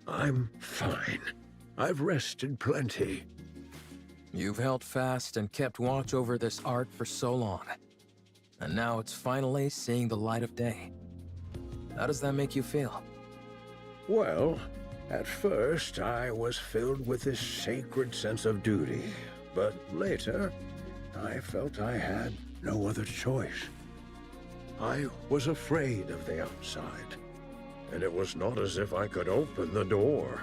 I'm fine. I've rested plenty. You've held fast and kept watch over this art for so long. And now it's finally seeing the light of day. How does that make you feel? Well, at first I was filled with this sacred sense of duty, but later I felt I had no other choice. I was afraid of the outside, and it was not as if I could open the door.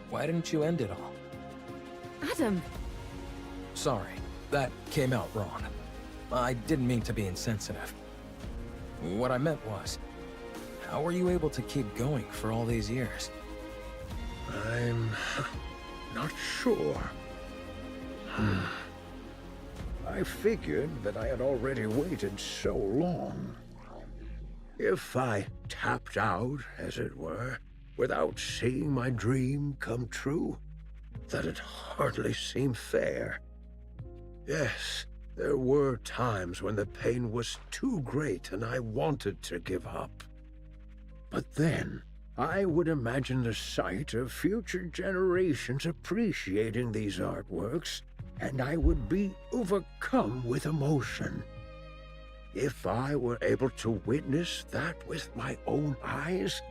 Why didn't you end it all? Adam! Sorry, that came out wrong. I didn't mean to be insensitive. What I meant was, how were you able to keep going for all these years? I'm not sure. I figured that I had already waited so long. If I tapped out, as it were, without seeing my dream come true, that'd hardly seem fair. Yes, there were times when the pain was too great and I wanted to give up. But then, I would imagine the sight of future generations appreciating these artworks, and I would be overcome with emotion. If I were able to witness that with my own eyes,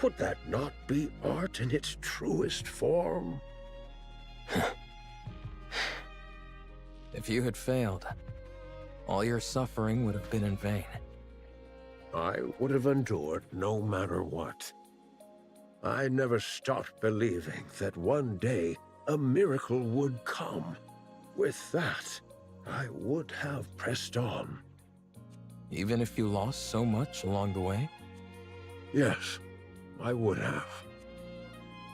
would that not be art in its truest form? If you had failed, all your suffering would have been in vain. I would have endured no matter what. I never stopped believing that one day a miracle would come. With that, I would have pressed on. Even if you lost so much along the way? Yes, I would have.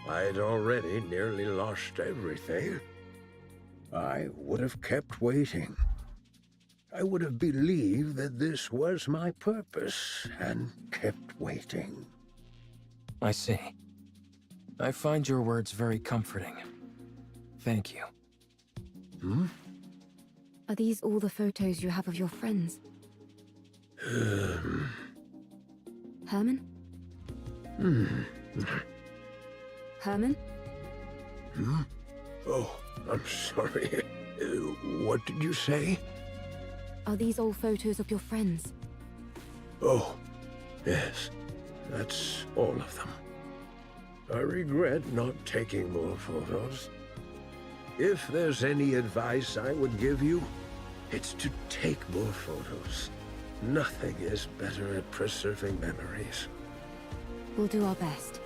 I'd already nearly lost everything. I would have kept waiting, I would have believed that this was my purpose and kept waiting. I see. I find your words very comforting. Thank you. Hmm? Are these all the photos you have of your friends? Herman? Herman? Hmm? Oh, I'm sorry. What did you say? Are these all photos of your friends? Oh, yes. That's all of them. I regret not taking more photos. If there's any advice I would give you, it's to take more photos. Nothing is better at preserving memories. We'll do our best.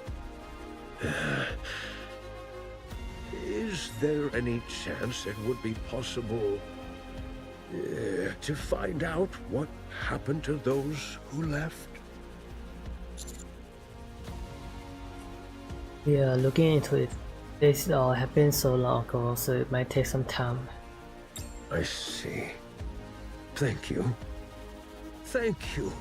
Is there any chance it would be possible to find out what happened to those who left? We are looking into it. This all happened so long ago, so it might take some time. I see. Thank you. Thank you.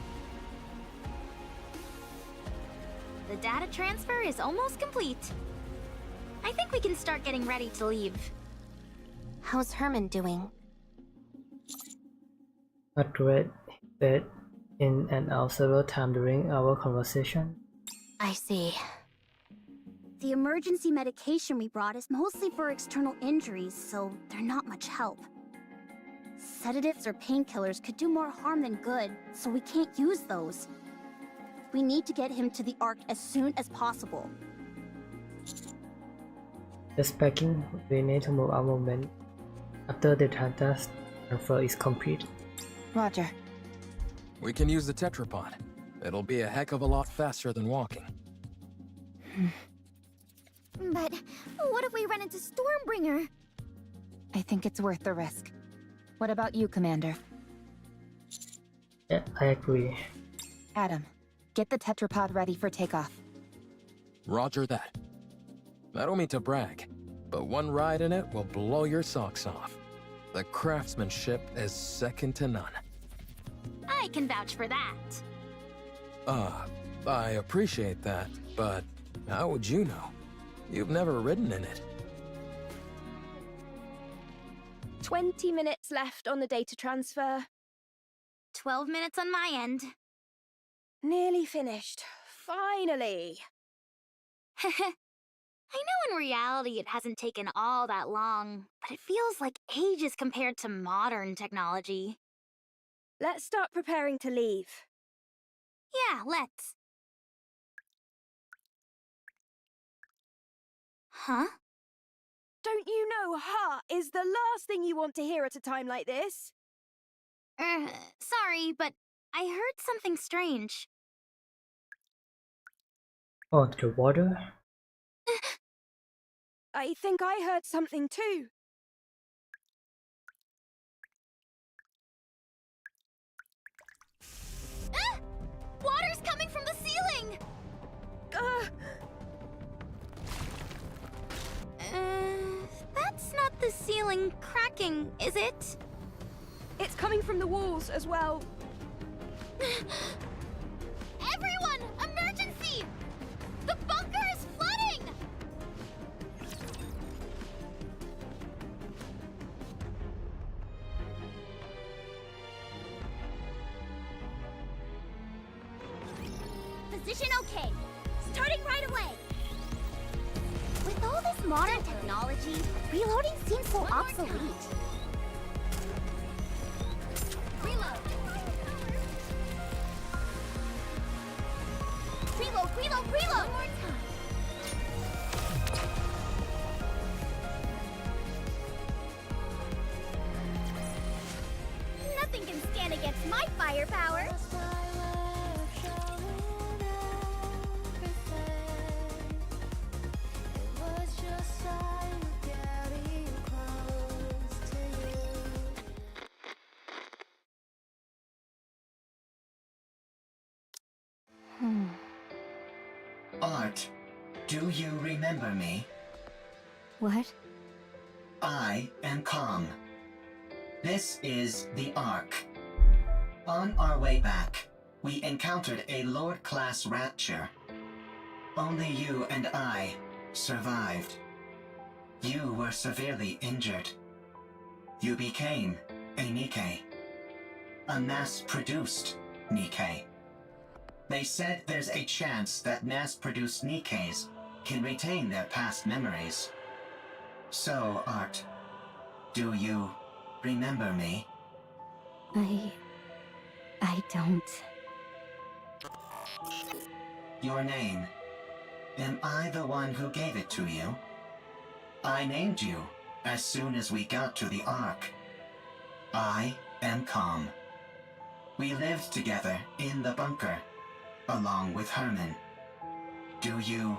The data transfer is almost complete. I think we can start getting ready to leave. How's Herman doing? Not great. He said in and out several times during our conversation. I see. The emergency medication we brought is mostly for external injuries, so they're not much help. Sedatives or painkillers could do more harm than good, so we can't use those. We need to get him to the Ark as soon as possible. Just packing, we need to move our movement after the data transfer is complete. Roger. We can use the tetrapod. It'll be a heck of a lot faster than walking. But what if we run into Stormbringer? I think it's worth the risk. What about you, Commander? Yeah, I agree. Adam, get the tetrapod ready for takeoff. Roger that. I don't mean to brag, but one ride in it will blow your socks off. The craftsmanship is second to none. I can vouch for that. I appreciate that, but how would you know? You've never ridden in it. 20 minutes left on the data transfer. 12 minutes on my end. Nearly finished. Finally. I know in reality it hasn't taken all that long, but it feels like ages compared to modern technology. Let's start preparing to leave. Yeah, let's. Huh? Don't you know "ha" is the last thing you want to hear at a time like this? Sorry, but I heard something strange. Oh, the water? I think I heard something too. Ah! Water's coming from the ceiling! That's not the ceiling cracking, is it? It's coming from the walls as well. Everyone! Emergency! The bunker is flooding! Position okay. Starting right away. With all this modern technology, reloading seems so obsolete. Reload. Reload, reload, reload! One more time. Nothing can stand against my firepower. Art, do you remember me? What? I am Calm. This is the Ark. On our way back, we encountered a Lord-class rapture. Only you and I survived. You were severely injured. You became a NIKKE. A mass-produced NIKKE. They said there's a chance that mass-produced NIKKEs can retain their past memories. So, Art, do you remember me? I don't. Your name. Am I the one who gave it to you? I named you as soon as we got to the Ark. I am Calm. We lived together in the bunker, along with Herman. Do you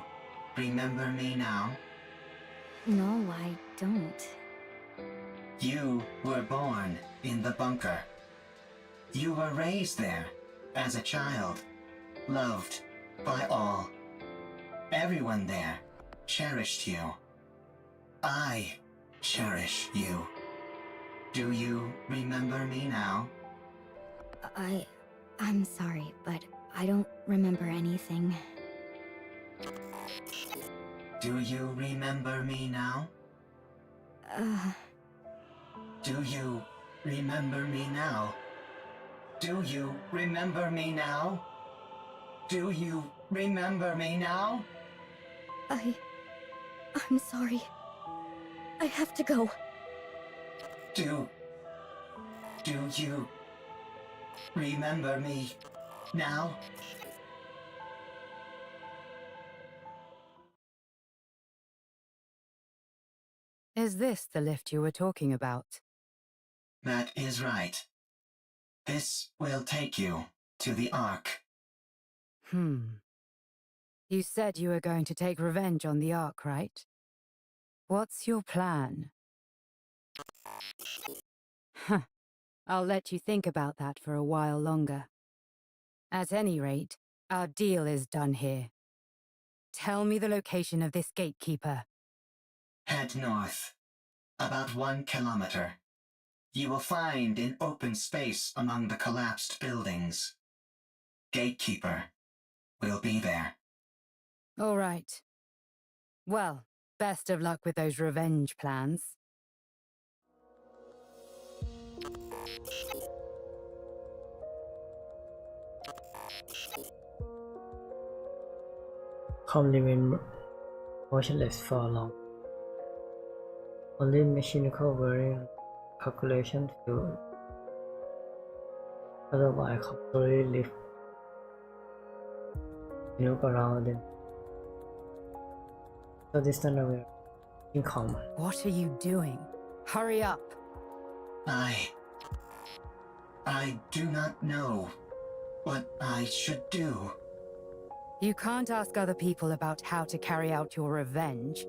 remember me now? No, I don't. You were born in the bunker. You were raised there as a child, loved by all. Everyone there cherished you. I cherish you. Do you remember me now? I'm sorry, but I don't remember anything. Do you remember me now? Do you remember me now? Do you remember me now? Do you remember me now? I'm sorry. I have to go. Do you remember me now? Is this the lift you were talking about? That is right. This will take you to the Ark. You said you were going to take revenge on the Ark, right? What's your plan? Huh. I'll let you think about that for a while longer. At any rate, our deal is done here. Tell me the location of this gatekeeper. Head north. About 1 kilometer. You will find an open space among the collapsed buildings. Gatekeeper will be there. All right. Well, best of luck with those revenge plans. Can't remain motionless for long. Only mechanical wearing calculation fuel. Otherwise, completely lift. Look around them. So this time we're in common. What are you doing? Hurry up! I do not know what I should do. You can't ask other people about how to carry out your revenge.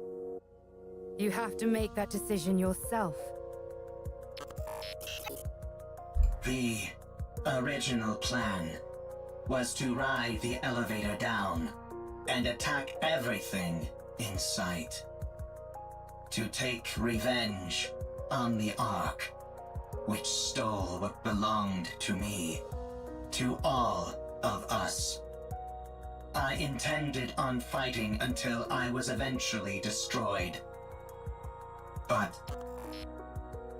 You have to make that decision yourself. The original plan was to ride the elevator down and attack everything in sight. To take revenge on the Ark, which stole what belonged to me, to all of us. I intended on fighting until I was eventually destroyed. But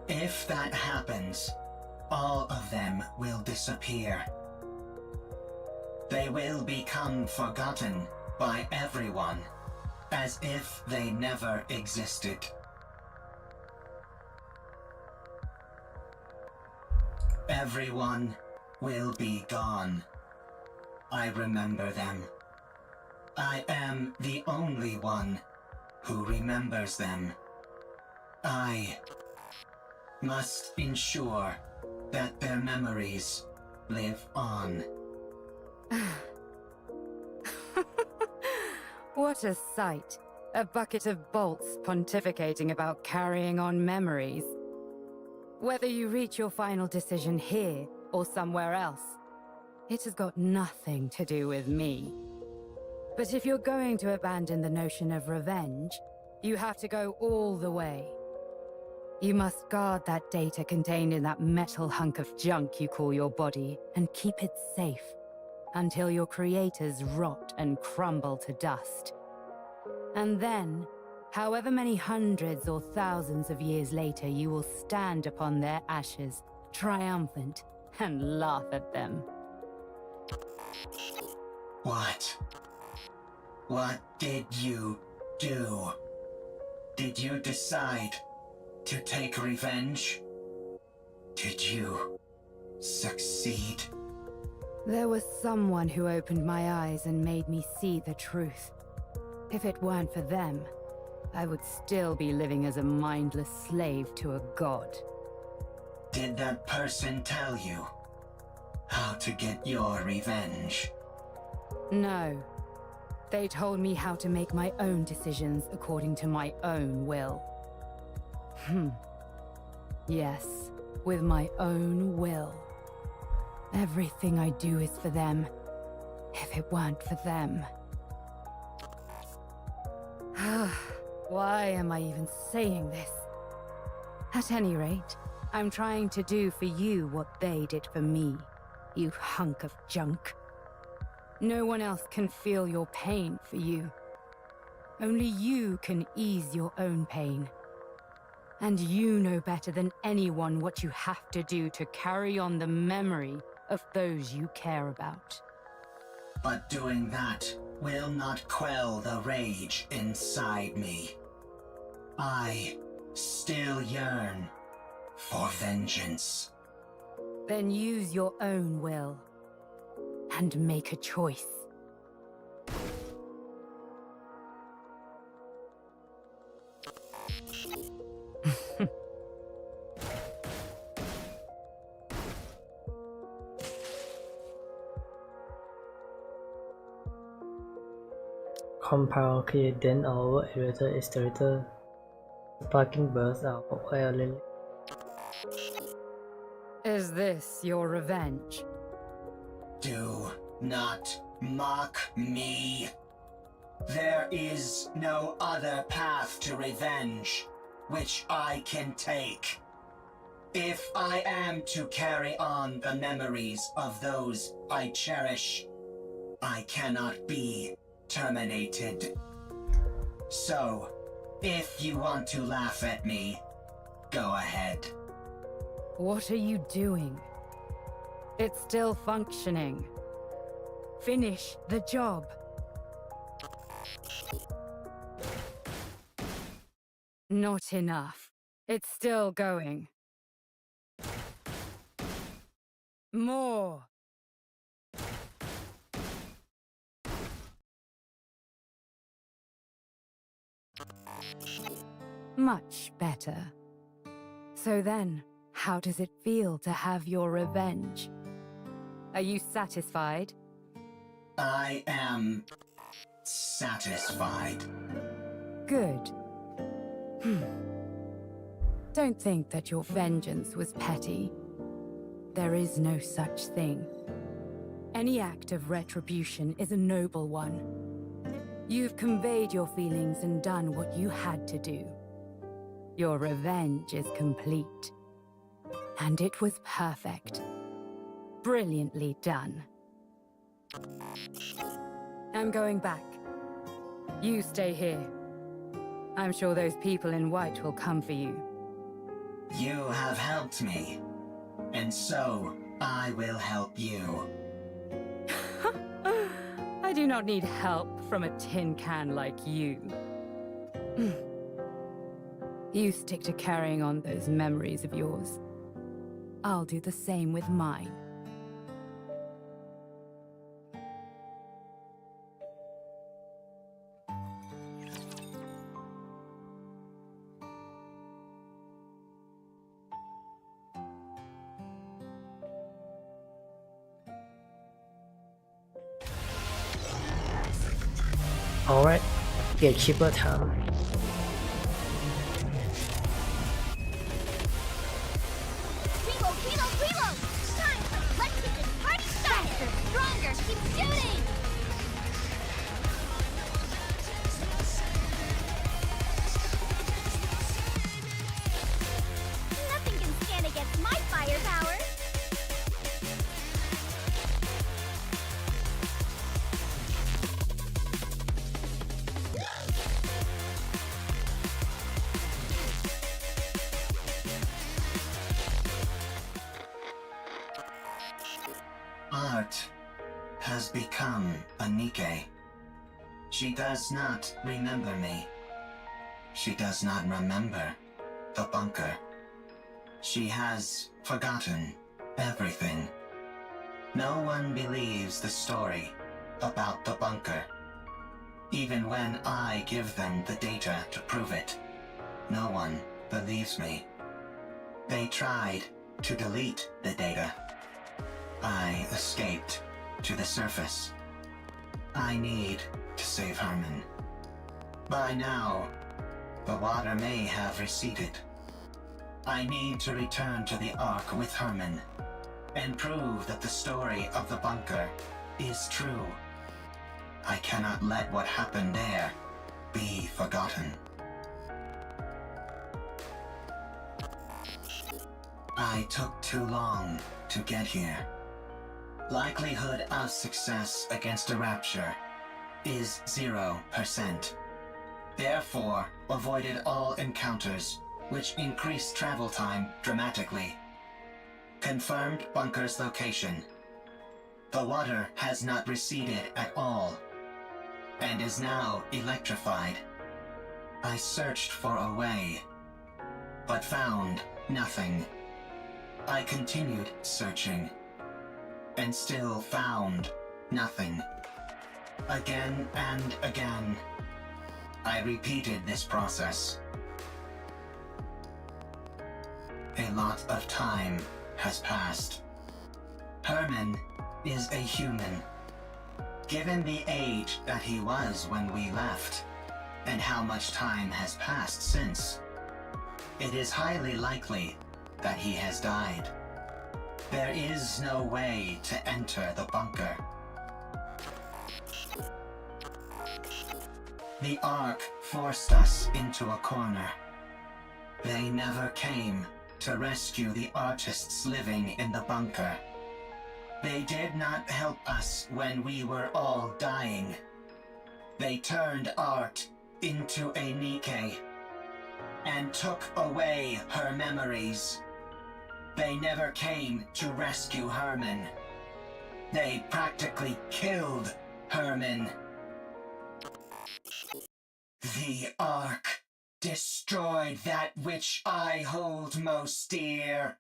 if that happens, all of them will disappear. They will become forgotten by everyone, as if they never existed. Everyone will be gone. I remember them. I am the only one who remembers them. I must ensure that their memories live on. What a sight. A bucket of bolts pontificating about carrying on memories. Whether you reach your final decision here or somewhere else, it has got nothing to do with me. But if you're going to abandon the notion of revenge, you have to go all the way. You must guard that data contained in that metal hunk of junk you call your body and keep it safe until your creators rot and crumble to dust. And then, however many hundreds or thousands of years later, you will stand upon their ashes, triumphant, and laugh at them. What did you do? Did you decide to take revenge? Did you succeed? There was someone who opened my eyes and made me see the truth. If it weren't for them, I would still be living as a mindless slave to a god. Did that person tell you how to get your revenge? No. They told me how to make my own decisions according to my own will. Yes, with my own will. Everything I do is for them. If it weren't for them... Why am I even saying this? At any rate, I'm trying to do for you what they did for me, you hunk of junk. No one else can feel your pain for you. Only you can ease your own pain. And you know better than anyone what you have to do to carry on the memory of those you care about. But doing that will not quell the rage inside me. I still yearn for vengeance. Then use your own will and make a choice. Compound create then over elevator escalator. Sparking bursts out violently. Is this your revenge? Do not mock me. There is no other path to revenge which I can take. If I am to carry on the memories of those I cherish, I cannot be terminated. So, if you want to laugh at me, go ahead. What are you doing? It's still functioning. Finish the job. Not enough. It's still going. More. Much better. So then, how does it feel to have your revenge? Are you satisfied? I am satisfied. Good. Don't think that your vengeance was petty. There is no such thing. Any act of retribution is a noble one. You've conveyed your feelings and done what you had to do. Your revenge is complete. And it was perfect. Brilliantly done. I'm going back. You stay here. I'm sure those people in white will come for you. You have helped me, and so I will help you. I do not need help from a tin can like you. You stick to carrying on those memories of yours. I'll do the same with mine. Alright, gatekeeper time. Reload, reload, reload! Time! Let's get this party started! Faster, stronger, keep shooting! has become a NIKKE. She does not remember me. She does not remember the bunker. She has forgotten everything. No one believes the story about the bunker. Even when I give them the data to prove it, no one believes me. They tried to delete the data. I escaped to the surface. I need to save Herman. By now, the water may have receded. I need to return to the Ark with Herman and prove that the story of the bunker is true. I cannot let what happened there be forgotten. I took too long to get here. Likelihood of success against a rapture is 0%. Therefore, avoided all encounters, which increased travel time dramatically. Confirmed bunker's location. The water has not receded at all, and is now electrified. I searched for a way, but found nothing. I continued searching, and still found nothing. Again and again, I repeated this process. A lot of time has passed. Herman is a human. Given the age that he was when we left, and how much time has passed since, it is highly likely that he has died. There is no way to enter the bunker. The Ark forced us into a corner. They never came to rescue the artists living in the bunker. They did not help us when we were all dying. They turned art into a NIKKE and took away her memories. They never came to rescue Herman. They practically killed Herman. The Ark destroyed that which I hold most dear.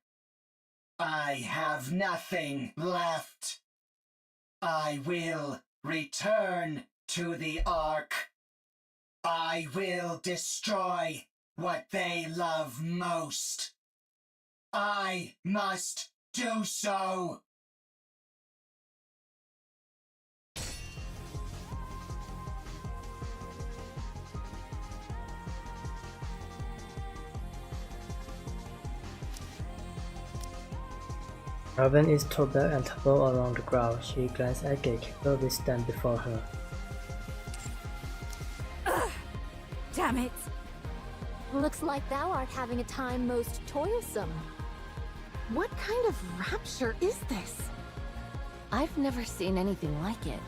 I have nothing left. I will return to the Ark. I will destroy what they love most. I must do so. Raven is told back and tumbled along the ground. She glanced at Gatekeeper which stand before her. Ugh, damn it! Looks like thou art having a time most toilsome. What kind of rapture is this? I've never seen anything like it.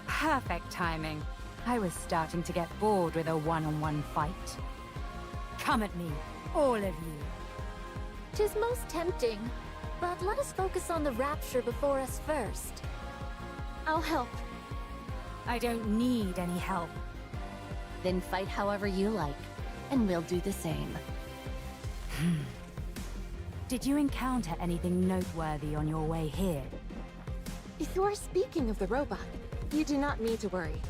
Perfect timing. I was starting to get bored with a one-on-one fight. Come at me, all of you. 'Tis most tempting, but let us focus on the rapture before us first. I'll help. I don't need any help. Then fight however you like, and we'll do the same. Did you encounter anything noteworthy on your way here? If you are speaking of the robot, you do not need to worry.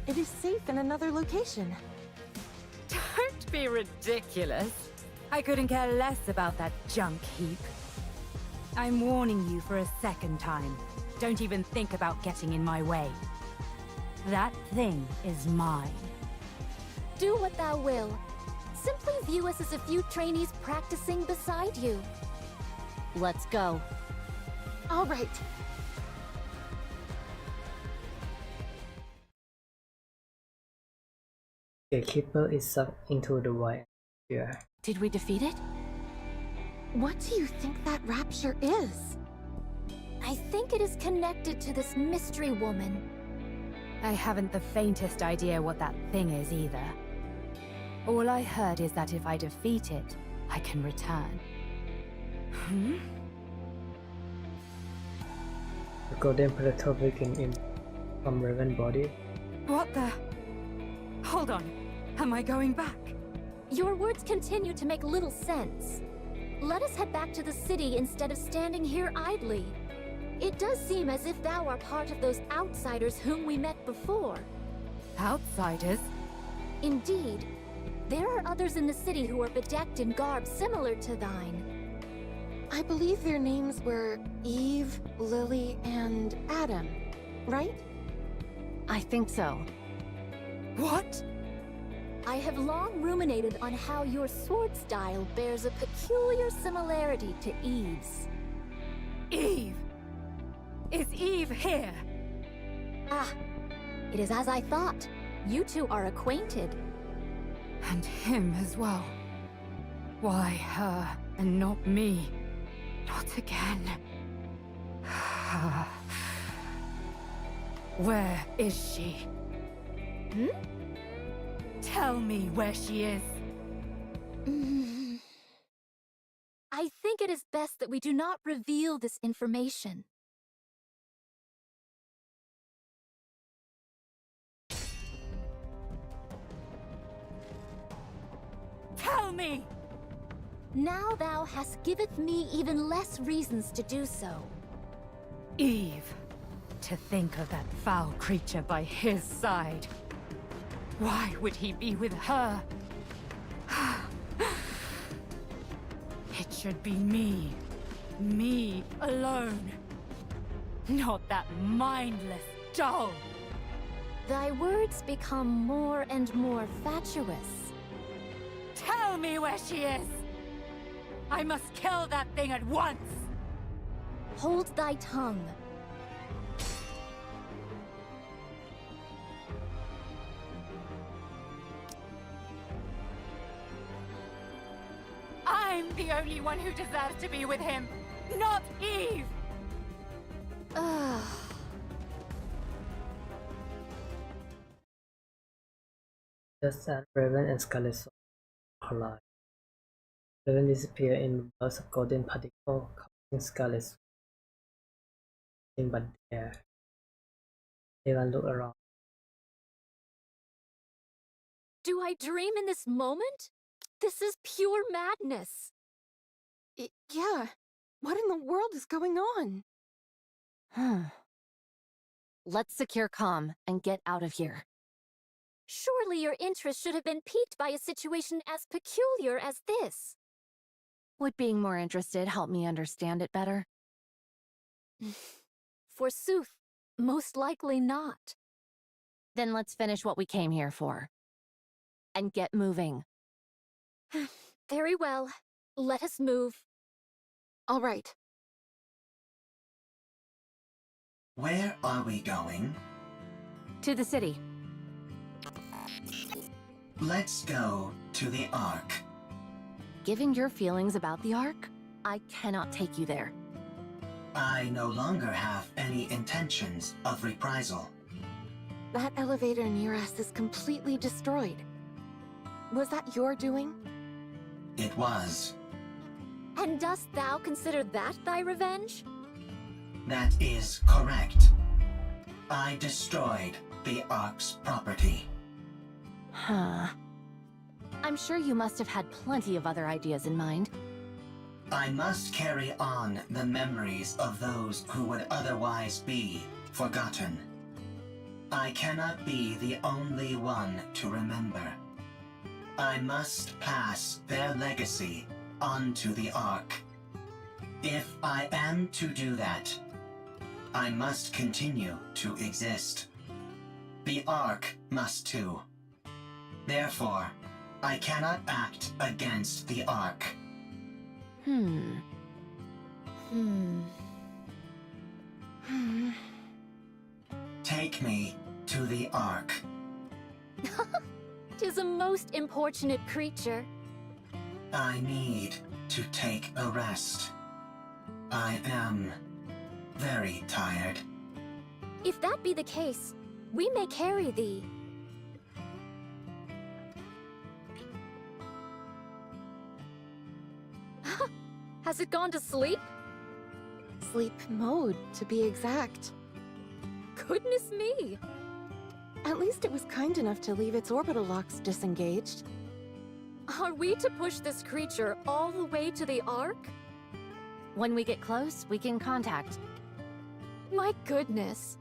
It is safe in another location. Don't be ridiculous. I couldn't care less about that junk heap. I'm warning you for a second time. Don't even think about getting in my way. That thing is mine. Do what thou will. Simply view us as a few trainees practicing beside you. Let's go. All right. Gatekeeper is sucked into the white atmosphere. Did we defeat it? What do you think that rapture is? I think it is connected to this mystery woman. I haven't the faintest idea what that thing is either. All I heard is that if I defeat it, I can return. golden plateau in from Raven body. What the? Hold on. Am I going back? Your words continue to make little sense. Let us head back to the city instead of standing here idly. It does seem as if thou are part of those outsiders whom we met before. Outsiders? Indeed. There are others in the city who are bedecked in garb similar to thine. I believe their names were Eve, Lily, and Adam, right? I think so. What? I have long ruminated on how your sword style bears a peculiar similarity to Eve's. Eve! Is Eve here? Ah, it is as I thought. You two are acquainted. And him as well. Why her and not me? Not again. Where is she? Hmm? Tell me where she is. I think it is best that we do not reveal this information. Tell me! Now thou hast giveth me even less reasons to do so. Eve. To think of that foul creature by his side. Why would he be with her? It should be me. Me alone. Not that mindless doll. Thy words become more and more fatuous. Tell me where she is! I must kill that thing at once! Hold thy tongue. I'm the only one who deserves to be with him, not Eve! Just as Raven and Scarlet Sword collide. Raven disappears in bursts of golden particle, causing Scarlet Sword. But there, Raven look around. Do I dream in this moment? This is pure madness. Yeah. What in the world is going on? Let's secure comm and get out of here. Surely your interest should have been piqued by a situation as peculiar as this. Would being more interested help me understand it better? Forsooth, most likely not. Then let's finish what we came here for. And get moving. Very well. Let us move. All right. Where are we going? To the city. Let's go to the Ark. Given your feelings about the Ark, I cannot take you there. I no longer have any intentions of reprisal. That elevator near us is completely destroyed. Was that your doing? It was. And dost thou consider that thy revenge? That is correct. I destroyed the Ark's property. Huh. I'm sure you must have had plenty of other ideas in mind. I must carry on the memories of those who would otherwise be forgotten. I cannot be the only one to remember. I must pass their legacy onto the Ark. If I am to do that, I must continue to exist. The Ark must too. Therefore, I cannot act against the Ark. Take me to the Ark. 'Tis a most importunate creature. I need to take a rest. I am very tired. If that be the case, we may carry thee. Has it gone to sleep? Sleep mode, to be exact. Goodness me! At least it was kind enough to leave its orbital locks disengaged. Are we to push this creature all the way to the Ark? When we get close, we can contact. My goodness.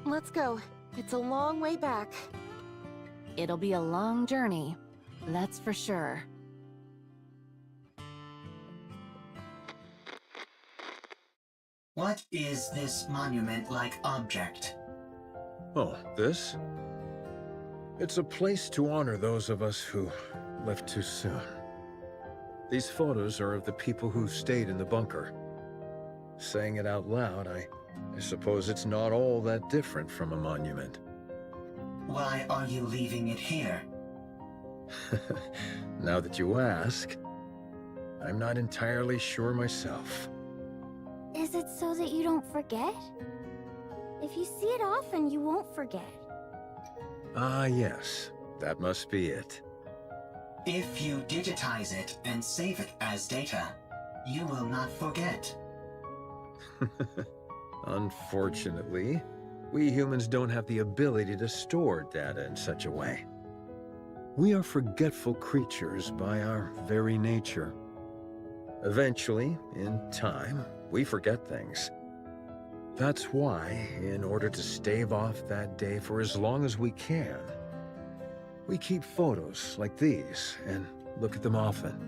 Let's go. It's a long way back. It'll be a long journey, that's for sure. What is this monument-like object? Oh, this? It's a place to honor those of us who left too soon. These photos are of the people who stayed in the bunker. Saying it out loud, I suppose it's not all that different from a monument. Why are you leaving it here? Now that you ask, I'm not entirely sure myself. Is it so that you don't forget? If you see it often, you won't forget. Ah, yes. That must be it. If you digitize it and save it as data, you will not forget. Unfortunately, we humans don't have the ability to store data in such a way. We are forgetful creatures by our very nature. Eventually, in time, we forget things. That's why, in order to stave off that day for as long as we can, we keep photos like these and look at them often.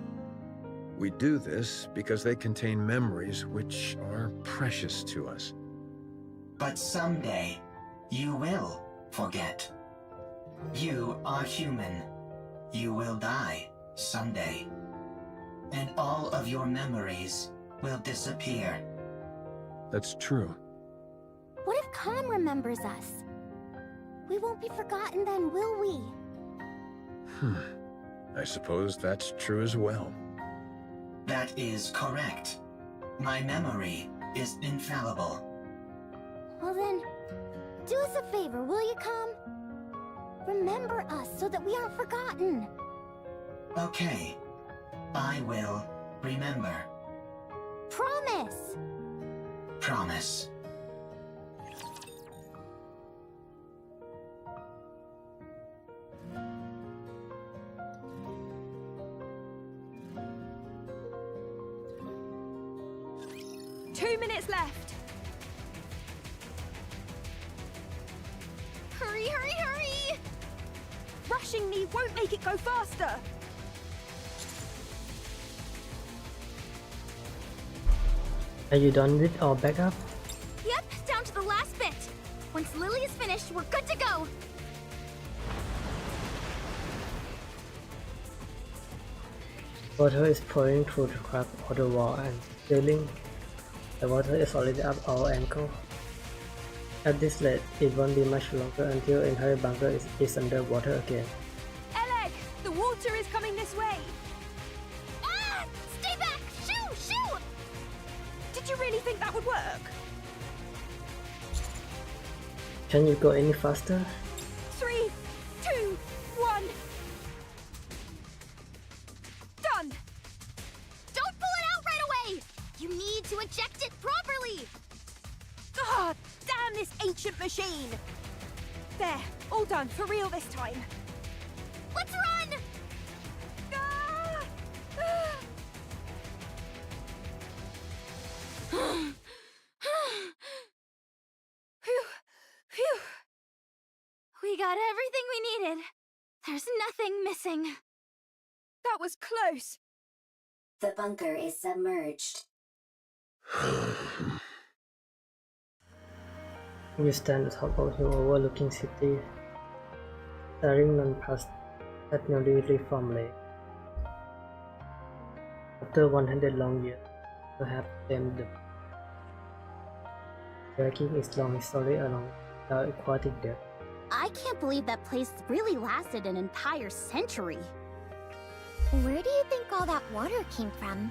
We do this because they contain memories which are precious to us. But someday, you will forget. You are human. You will die someday. And all of your memories will disappear. That's true. What if Calm remembers us? We won't be forgotten then, will we? I suppose that's true as well. That is correct. My memory is infallible. Well then, do us a favor, will you, Calm? Remember us so that we aren't forgotten. Okay. I will remember. Promise! Promise. Two minutes left. Hurry, hurry, hurry! Rushing me won't make it go faster. Are you done with our backup? Yep, down to the last bit. Once Lily is finished, we're good to go. Water is pouring through the crack of the wall and ceiling. The water is already up our ankle. At this rate, it won't be much longer until the entire bunker is under water again. Eleg, the water is coming this way. Ah! Stay back! Shoo! Shoo! Did you really think that would work? Can you go any faster? 3, 2, 1. Done! Don't pull it out right away! You need to eject it properly! Ah, damn this ancient machine! There, all done, for real this time. Let's run! Ah! Ah! Phew, phew. We got everything we needed. There's nothing missing. That was close. The bunker is submerged. You stand atop a hill overlooking city, staring nonplussed at newly reformed lake. After 100 long years, you have claimed the dragging its long history along the aquatic depth. I can't believe that place really lasted an entire century. Where do you think all that water came from?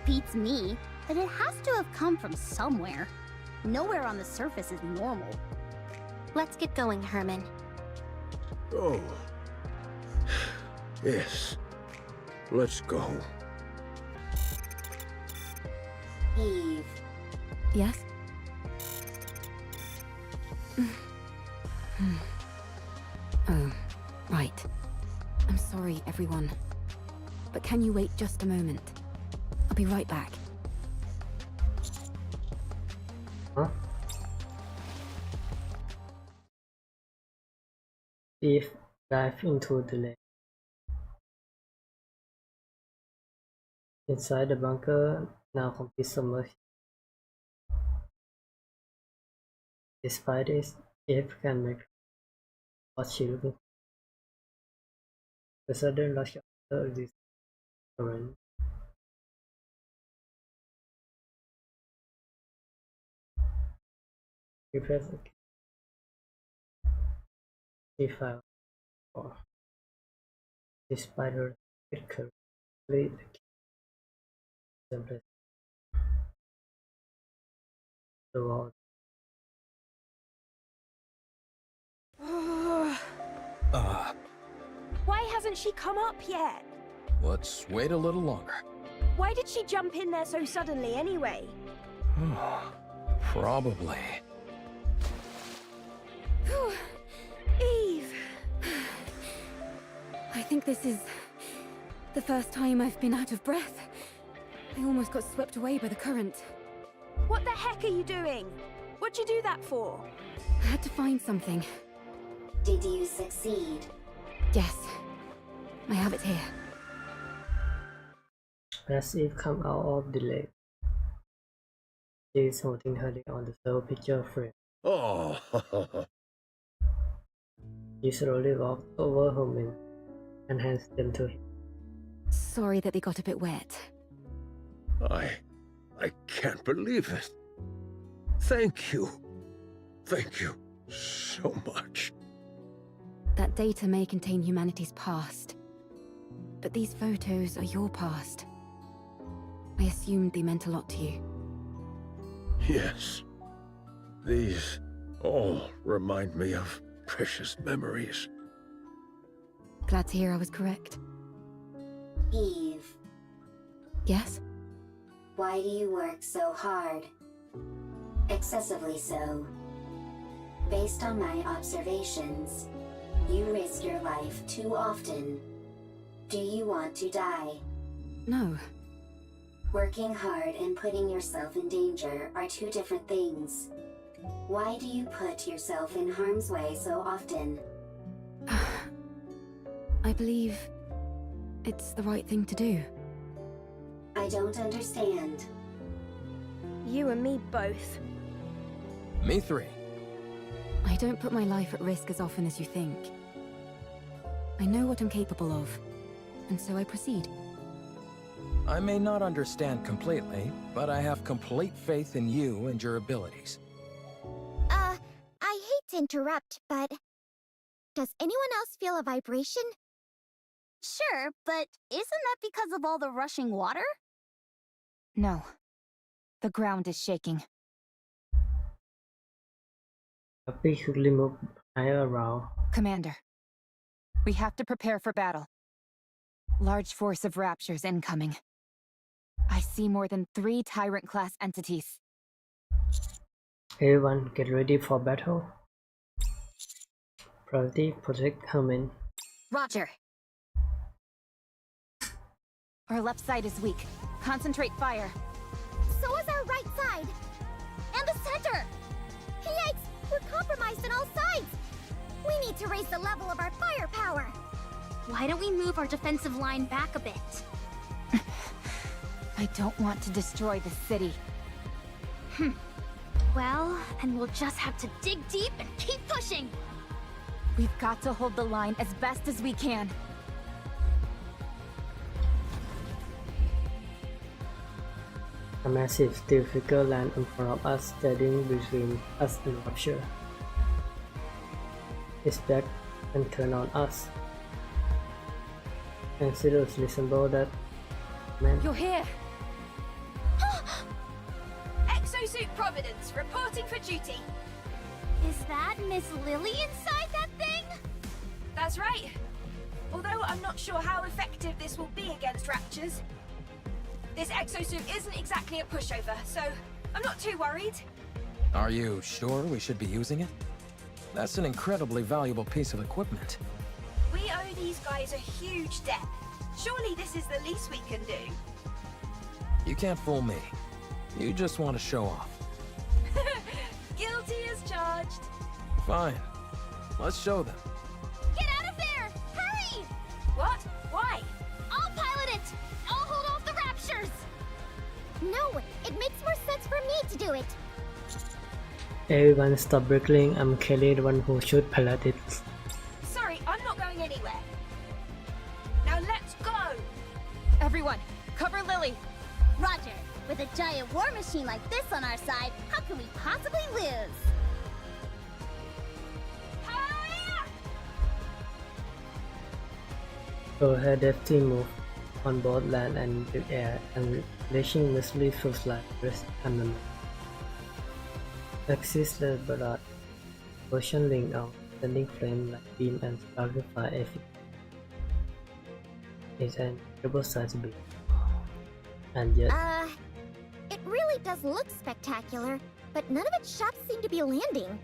Beats me, but it has to have come from somewhere. Nowhere on the surface is normal. Let's get going, Herman. Oh. Yes. Let's go. Eve. Yes? Oh, right. I'm sorry, everyone. But can you wait just a moment? I'll be right back. Huh? Eve dive into the lake. Inside the bunker, now complete submerged. Despite this, Eve can make what she looking for. The sudden rush of this current. Prepare the key file for the spider. It could lead the key template the wall. Why hasn't she come up yet? Let's wait a little longer. Why did she jump in there so suddenly anyway? Probably. Eve! I think this is the first time I've been out of breath. I almost got swept away by the current. What the heck are you doing? What'd you do that for? I had to find something. Did you succeed? Yes. I have it here. As Eve comes out of the lake, she is holding her leg on the third picture frame. Oh, She slowly walks over her men and hands them to him. Sorry that they got a bit wet. I can't believe it. Thank you. Thank you so much. That data may contain humanity's past, but these photos are your past. I assumed they meant a lot to you. Yes. These all remind me of precious memories. Glad to hear I was correct. Eve, Yes? why do you work so hard? Excessively so. Based on my observations, you risk your life too often. Do you want to die? No. Working hard and putting yourself in danger are two different things. Why do you put yourself in harm's way so often? I believe it's the right thing to do. I don't understand. You and me both. Me three. I don't put my life at risk as often as you think. I know what I'm capable of, and so I proceed. I may not understand completely, but I have complete faith in you and your abilities. I hate to interrupt, but does anyone else feel a vibration? Sure, but isn't that because of all the rushing water? No. The ground is shaking. Happy quickly moved higher around. Commander, we have to prepare for battle. Large force of Raptures incoming. I see more than 3 Tyrant-class entities. Everyone get ready for battle. Priority, protect Herman. Roger. Our left side is weak. Concentrate fire. So is our right side! And the center! Yikes! We're compromised on all sides! We need to raise the level of our firepower! Why don't we move our defensive line back a bit? I don't want to destroy the city. Well, then we'll just have to dig deep and keep pushing! We've got to hold the line as best as we can. A massive steel figure lands in front of us, standing between us and Rapture. Its back and turn on us. And seriously resemble that man. You're here! Exosuit Providence, reporting for duty. Is that Miss Lily inside that thing? That's right. Although I'm not sure how effective this will be against Raptures. This exosuit isn't exactly a pushover, so I'm not too worried. Are you sure we should be using it? That's an incredibly valuable piece of equipment. We owe these guys a huge debt. Surely this is the least we can do. You can't fool me. You just want to show off. Guilty as charged. Fine. Let's show them. Get out of there! Hurry! What? Why? I'll pilot it! I'll hold off the raptures! No, it makes more sense for me to do it. Everyone stop wriggling. I'm Kelly, the one who should pilot it. Sorry, I'm not going anywhere. Now let's go! Everyone, cover Lily. Roger. With a giant war machine like this on our side, how can we possibly lose? So her death team move on both land and the air, and reaching mostly feels like rest and Axis the Barad, Ocean Link out, sending flame like beam and sparklify efficacy. It's an incredible size beam. And yet It really does look spectacular, but none of its shots seem to be landing.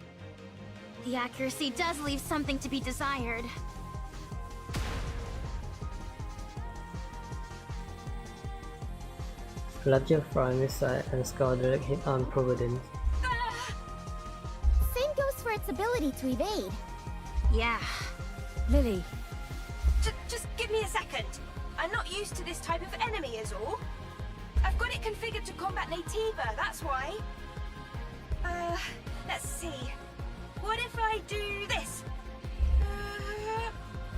The accuracy does leave something to be desired. larger flying missile and scout direct hit on Providence. Same goes for its ability to evade. Yeah. Lily. Just give me a second. I'm not used to this type of enemy is all. I've got it configured to combat Nativa, that's why. Let's see. What if I do this?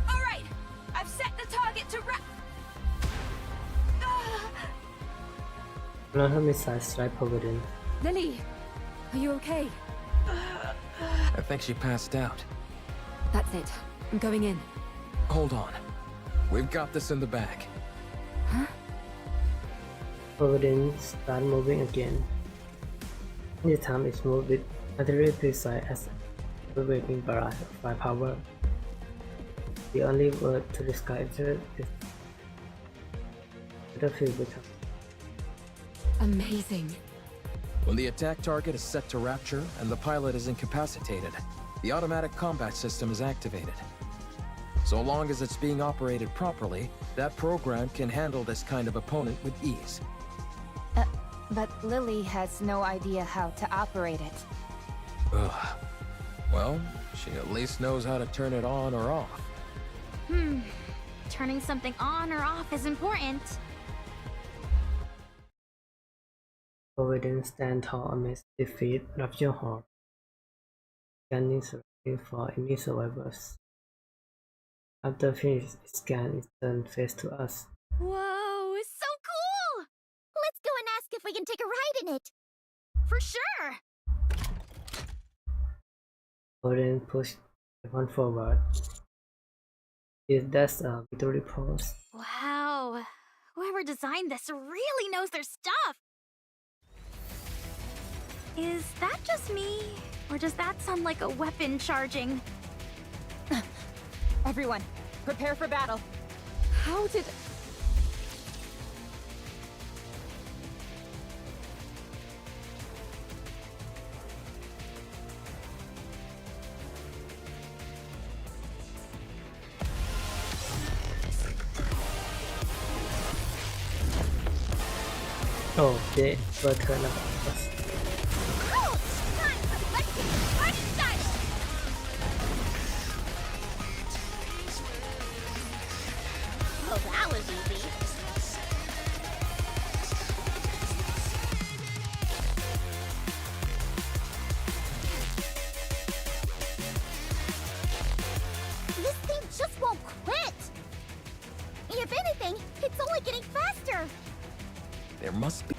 Alright! I've set the target to Another missile strike Providence. Lily, are you okay? I think she passed out. That's it. I'm going in. Hold on. We've got this in the bag. Huh? Providence start moving again. This time it's moved with artillery precise as waving barrage of firepower. The only word to describe it is battlefield with Amazing. When the attack target is set to rapture and the pilot is incapacitated, the automatic combat system is activated. So long as it's being operated properly, that program can handle this kind of opponent with ease. But Lily has no idea how to operate it. Ugh. Well, she at least knows how to turn it on or off. Turning something on or off is important. Providence stand tall amidst defeat Rapture Horde, scanning searching for any survivors. After finished its scan, it turned face to us. Whoa, so cool! Let's go and ask if we can take a ride in it. For sure! Providence pushed everyone forward. That's a victory pose. Wow. Whoever designed this really knows their stuff. Is that just me? Or does that sound like a weapon charging? Everyone, prepare for battle. How did... Oh, they were turned up on us. Well, that was easy. This thing just won't quit. If anything, it's only getting faster. There must be...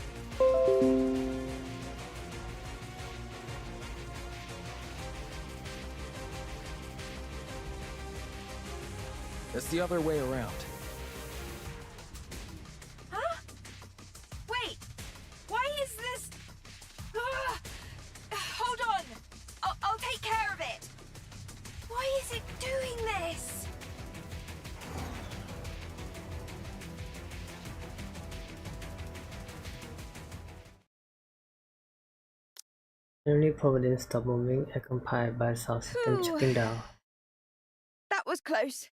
It's the other way around. Huh? Wait! Why is this... Hold on! I'll take care of it! Why is it doing this? Only Providence stopped moving, accompanied by the South system shutting down. That was close.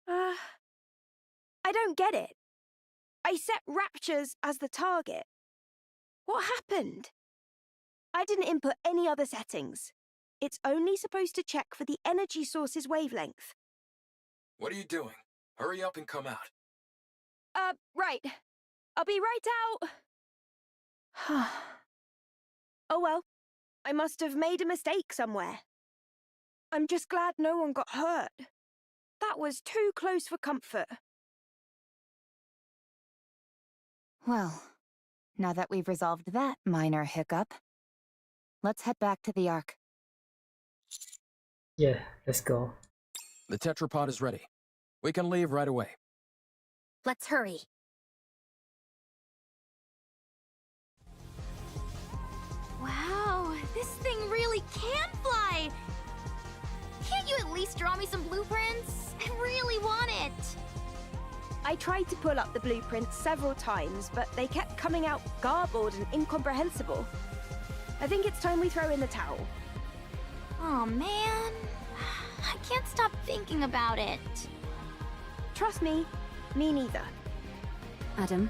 I don't get it. I set Raptures as the target. What happened? I didn't input any other settings. It's only supposed to check for the energy source's wavelength. What are you doing? Hurry up and come out. Right. I'll be right out. Oh well. I must have made a mistake somewhere. I'm just glad no one got hurt. That was too close for comfort. Well, now that we've resolved that minor hiccup, let's head back to the Ark. Yeah, let's go. The tetrapod is ready. We can leave right away. Let's hurry. Wow, this thing really can fly! Can't you at least draw me some blueprints? I really want it! I tried to pull up the blueprints several times, but they kept coming out garbled and incomprehensible. I think it's time we throw in the towel. Oh man, I can't stop thinking about it. Trust me, me neither. Adam,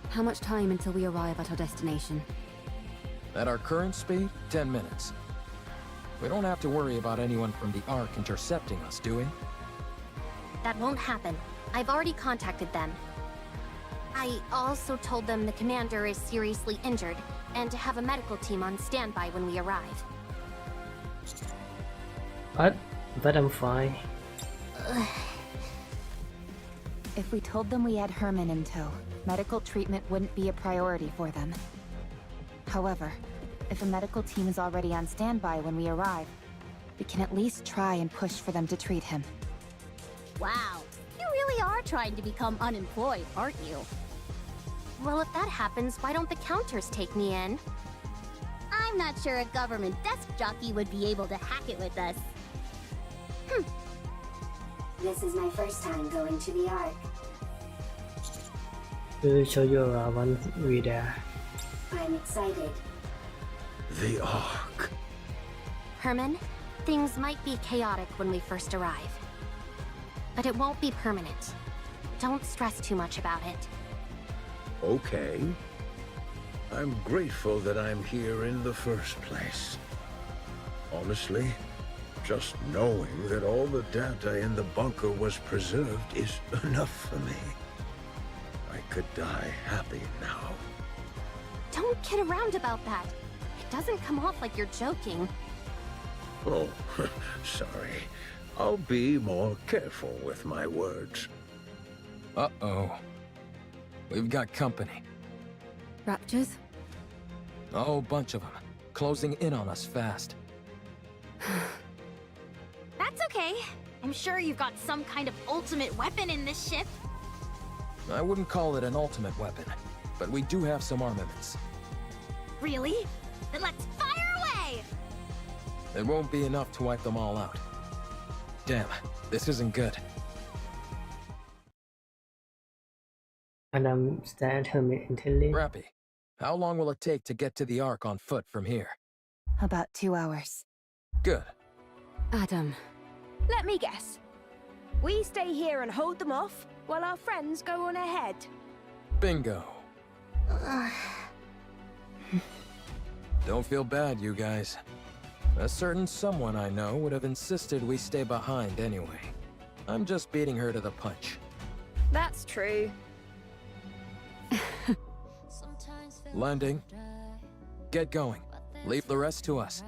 how much time until we arrive at our destination? At our current speed, 10 minutes. We don't have to worry about anyone from the Ark intercepting us, do we? That won't happen. I've already contacted them. I also told them the commander is seriously injured, and to have a medical team on standby when we arrive. But I'm fine. If we told them we had Herman in tow, medical treatment wouldn't be a priority for them. However, if a medical team is already on standby when we arrive, we can at least try and push for them to treat him. Wow, you really are trying to become unemployed, aren't you? Well, if that happens, why don't the counters take me in? I'm not sure a government desk jockey would be able to hack it with us. This is my first time going to the Ark. We will show you around once we're there. I'm excited. The Ark. Herman, things might be chaotic when we first arrive. But it won't be permanent. Don't stress too much about it. Okay. I'm grateful that I'm here in the first place. Honestly, just knowing that all the data in the bunker was preserved is enough for me. I could die happy now. Don't kid around about that. It doesn't come off like you're joking. Oh, sorry. I'll be more careful with my words. Uh-oh. We've got company. Raptures? A whole bunch of them. Closing in on us fast. That's okay. I'm sure you've got some kind of ultimate weapon in this ship. I wouldn't call it an ultimate weapon, but we do have some armaments. Really? Then let's fire away! It won't be enough to wipe them all out. Damn, this isn't good. Adam stared at Herman intently. Rappy, how long will it take to get to the Ark on foot from here? About 2 hours. Good. Adam. Let me guess. We stay here and hold them off, while our friends go on ahead. Bingo. Don't feel bad, you guys. A certain someone I know would have insisted we stay behind anyway. I'm just beating her to the punch. That's true. Landing. Get going. Leave the rest to us.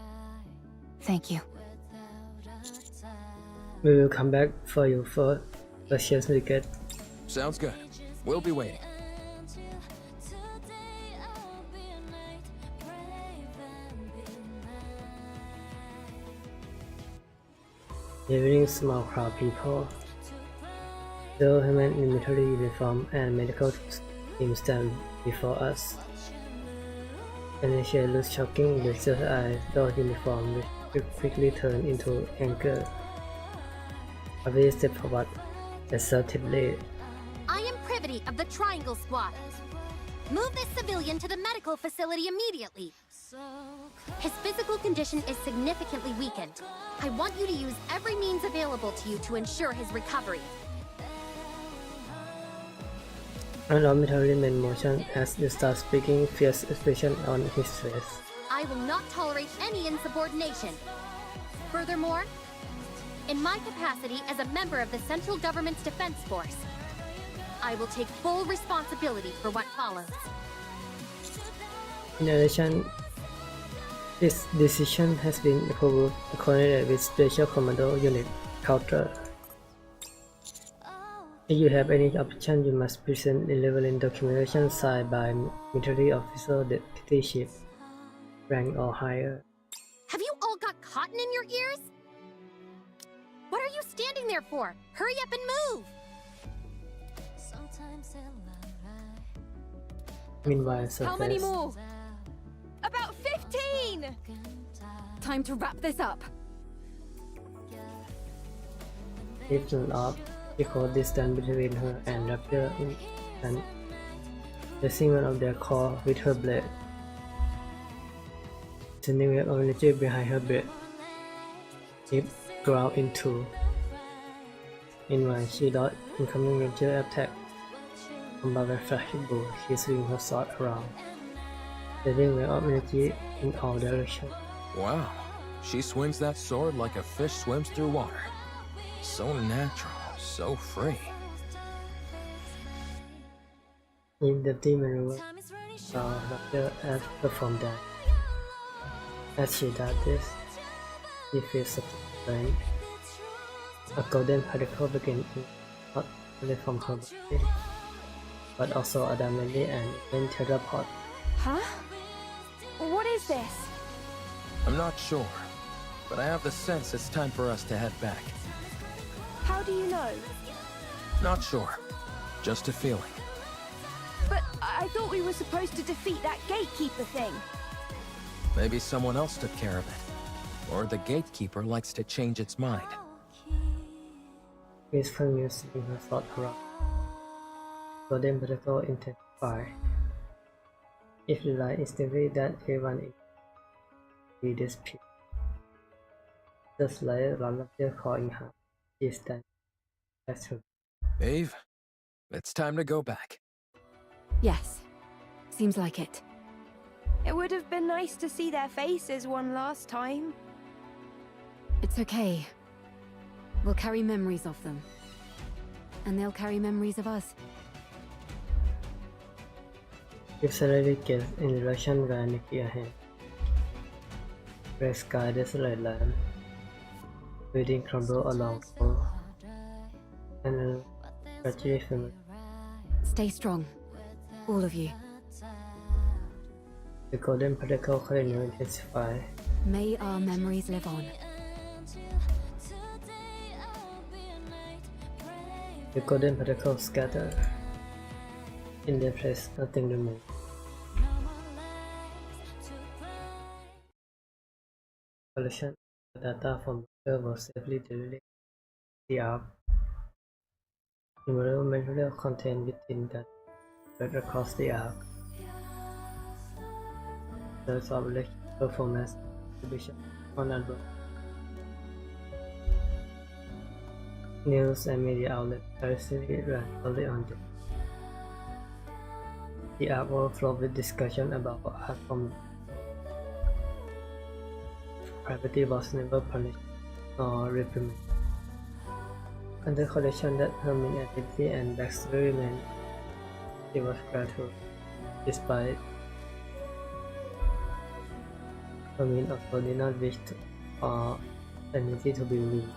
Thank you. We will come back for you for a chance to get. Sounds good. We'll be waiting. Evening small crowd people. Though Herman in military uniform and medical team stand before us. And she looks shocking with just eyes, though uniform will quickly turn into anger. Abby stepped forward assertively. I am privy of the Triangle Squad. Move this civilian to the medical facility immediately. His physical condition is significantly weakened. I want you to use every means available to you to ensure his recovery. Unlock military main motion as you start speaking, fierce expression on his face. I will not tolerate any insubordination. Furthermore, in my capacity as a member of the Central Government's Defense Force, I will take full responsibility for what follows. In addition, this decision has been approved coordinated with Special Commando Unit Counter. If you have any objection, you must present relevant documentation signed by military officer, deputy chief, rank or higher. Have you all got cotton in your ears? What are you standing there for? Hurry up and move! Meanwhile, How many surface. more? About 15! Time to wrap this up. Lifted up, equal distance between her and Raptor and placing one of their core with her blade. Sending wave of energy behind her blade. It ground in two. Meanwhile, she dodged incoming ranger attack. Combat with flashing bolt, she swings her sword around, sending wave of energy in all directions. Wow, she swings that sword like a fish swims through water. So natural, so free. In the demon room, Raptor has performed that. As she does this, she feels something. A golden particle begins not only from her body, but also adamantly and even tetrapod. Huh? What is this? I'm not sure, but I have the sense it's time for us to head back. How do you know? Not sure, just a feeling. But I thought we were supposed to defeat that gatekeeper thing. Maybe someone else took care of it. Or the gatekeeper likes to change its mind. Peaceful music in her sword around. Golden particle intensify. If the light is the that everyone in be disappear. Just like Raptor calling her, she stands as her. Eve, it's time to go back. Yes. Seems like it. It would have been nice to see their faces one last time. It's okay. We'll carry memories of them. And they'll carry memories of us. If Celery gets in direction where NIKKE ahead. Red sky desolate land. Building crumble along floor. And a tragedy family. Stay strong. All of you. The golden particle continue to intensify. May our memories live on. The golden particles scatter. In their place, nothing remains. Collection of data from the was safely deleted. The Ark. Numerous material contained within that spread across the Ark. The subject performance exhibition on album. News and media outlets recently ran early on this. The Ark overflowed with discussion about art from privacy was never punished nor reprimanded. And the collection that her main identity and backstory remained, she was grateful, despite her main also did not wish to, or identity to be revealed.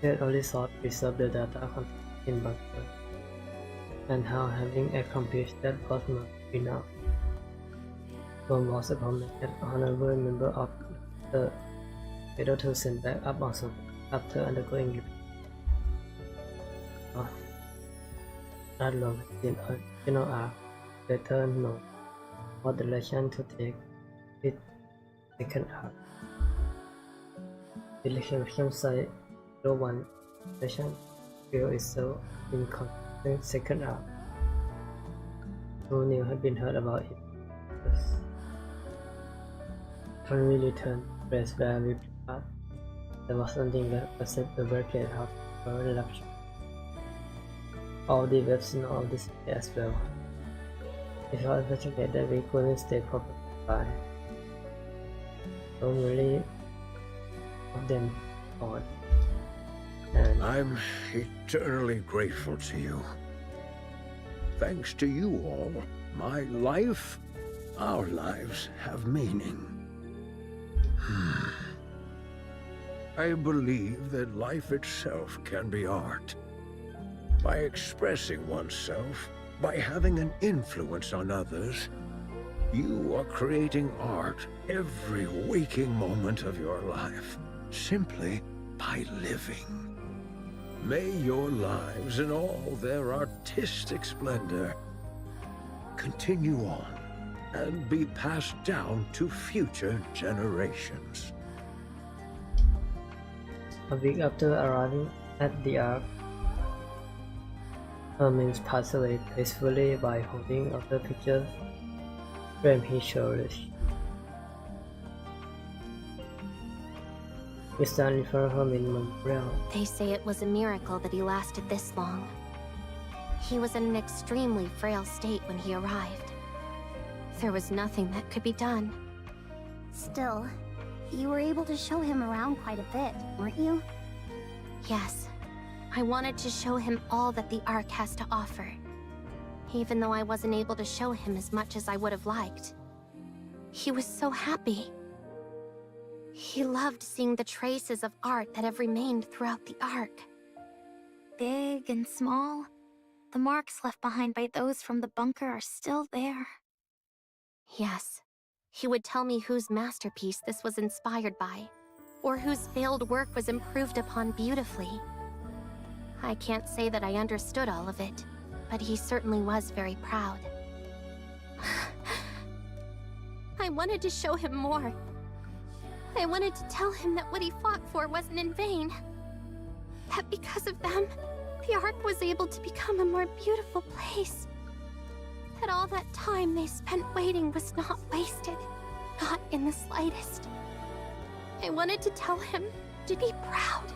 She had only sought to preserve the data contained in bunker, and how having accomplished that was not enough. One was a prominent honorable member of the Federal to send back up also after undergoing not long in original Ark, better known what direction to take with second Ark. The election site 01 direction feel itself in constant second Ark. No news had been heard about it. When we returned to the place where we picked up, there was something that upset the barricade house for eruption. All the webs in all the city as well. It was unfortunate that we couldn't stay properly by. So many of them gone. And I'm eternally grateful to you. Thanks to you all, my life, our lives have meaning. I believe that life itself can be art. By expressing oneself, by having an influence on others, you are creating art every waking moment of your life, simply by living. May your lives in all their artistic splendor continue on and be passed down to future generations. a week after arriving at the Ark, Hermes passed away peacefully by holding up the picture frame he cherished. We stand for Hermes Memorial. They say it was a miracle that he lasted this long. He was in an extremely frail state when he arrived. There was nothing that could be done. Still, you were able to show him around quite a bit, weren't you? Yes, I wanted to show him all that the Ark has to offer, even though I wasn't able to show him as much as I would have liked. He was so happy. He loved seeing the traces of art that have remained throughout the Ark. Big and small, the marks left behind by those from the bunker are still there. Yes, he would tell me whose masterpiece this was inspired by, or whose failed work was improved upon beautifully. I can't say that I understood all of it, but he certainly was very proud. I wanted to show him more. I wanted to tell him that what he fought for wasn't in vain. That because of them, the Ark was able to become a more beautiful place. That all that time they spent waiting was not wasted, not in the slightest. I wanted to tell him to be proud.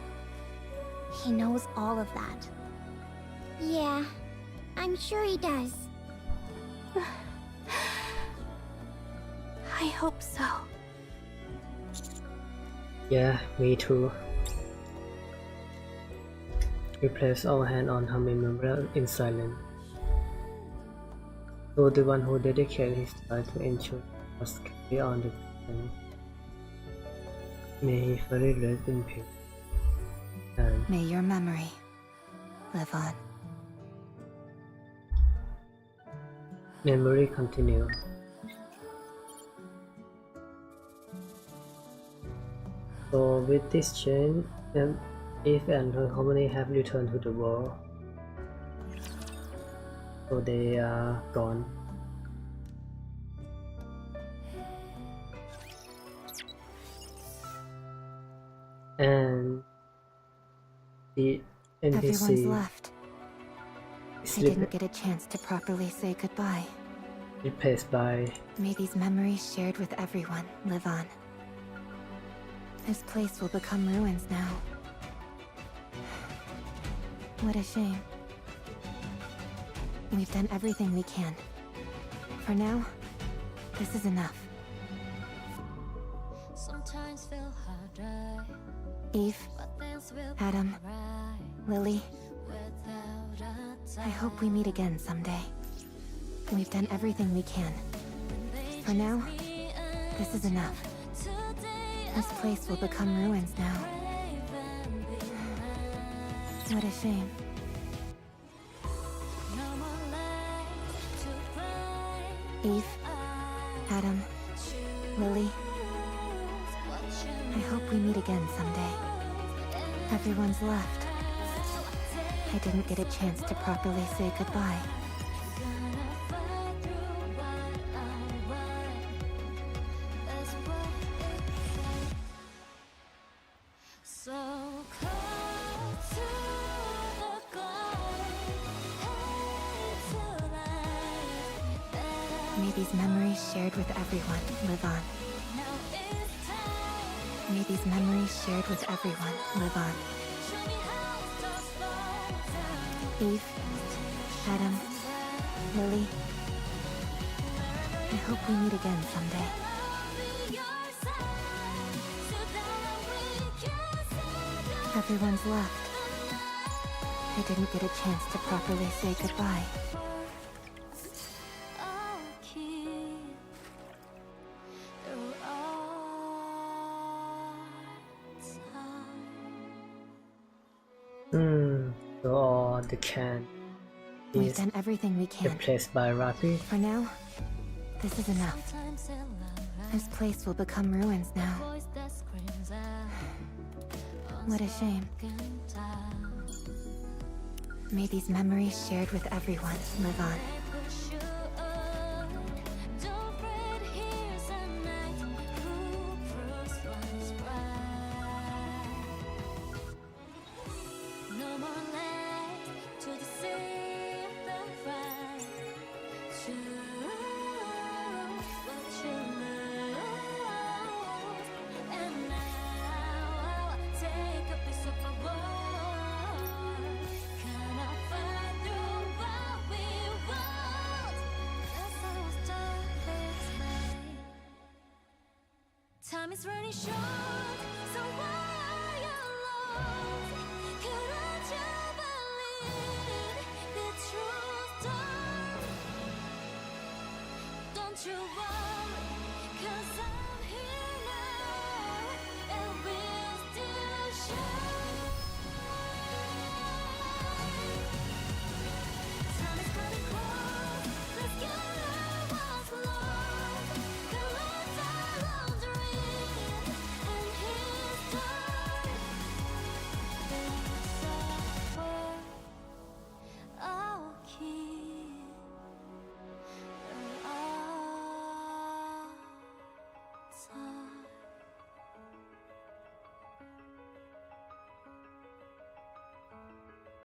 He knows all of that. Yeah, I'm sure he does. I hope so. Yeah, me too. We place our hand on Hermes Memorial in silence. So the one who dedicated his life to ensure us carry on the mission. May he fully rest in peace. And may your memory live on. Memory continue. So with this change, Eve and her company have returned to the world. So they are gone. And the Everyone's NPC left. I didn't get a chance to properly say goodbye. replaced by May these memories shared with everyone live on. This place will become ruins now. What a shame. We've done everything we can. For now, this is enough. Eve, Adam, Lily, I hope we meet again someday. We've done everything we can. For now, this is enough. This place will become ruins now. What a shame. Eve, Adam, Lily, I hope we meet again someday. Everyone's left. I didn't get a chance to properly say goodbye. May these memories shared with everyone live on. May these memories shared with everyone live on. Eve, Adam, Lily, I hope we meet again someday. Everyone's left. I didn't get a chance to properly say goodbye. So the can We've is done everything we can. replaced by Rappi. For now, this is enough. This place will become ruins now. What a shame. May these memories shared with everyone live on. Time is running short, so why are you lost? Couldn't you believe the true story? Don't you want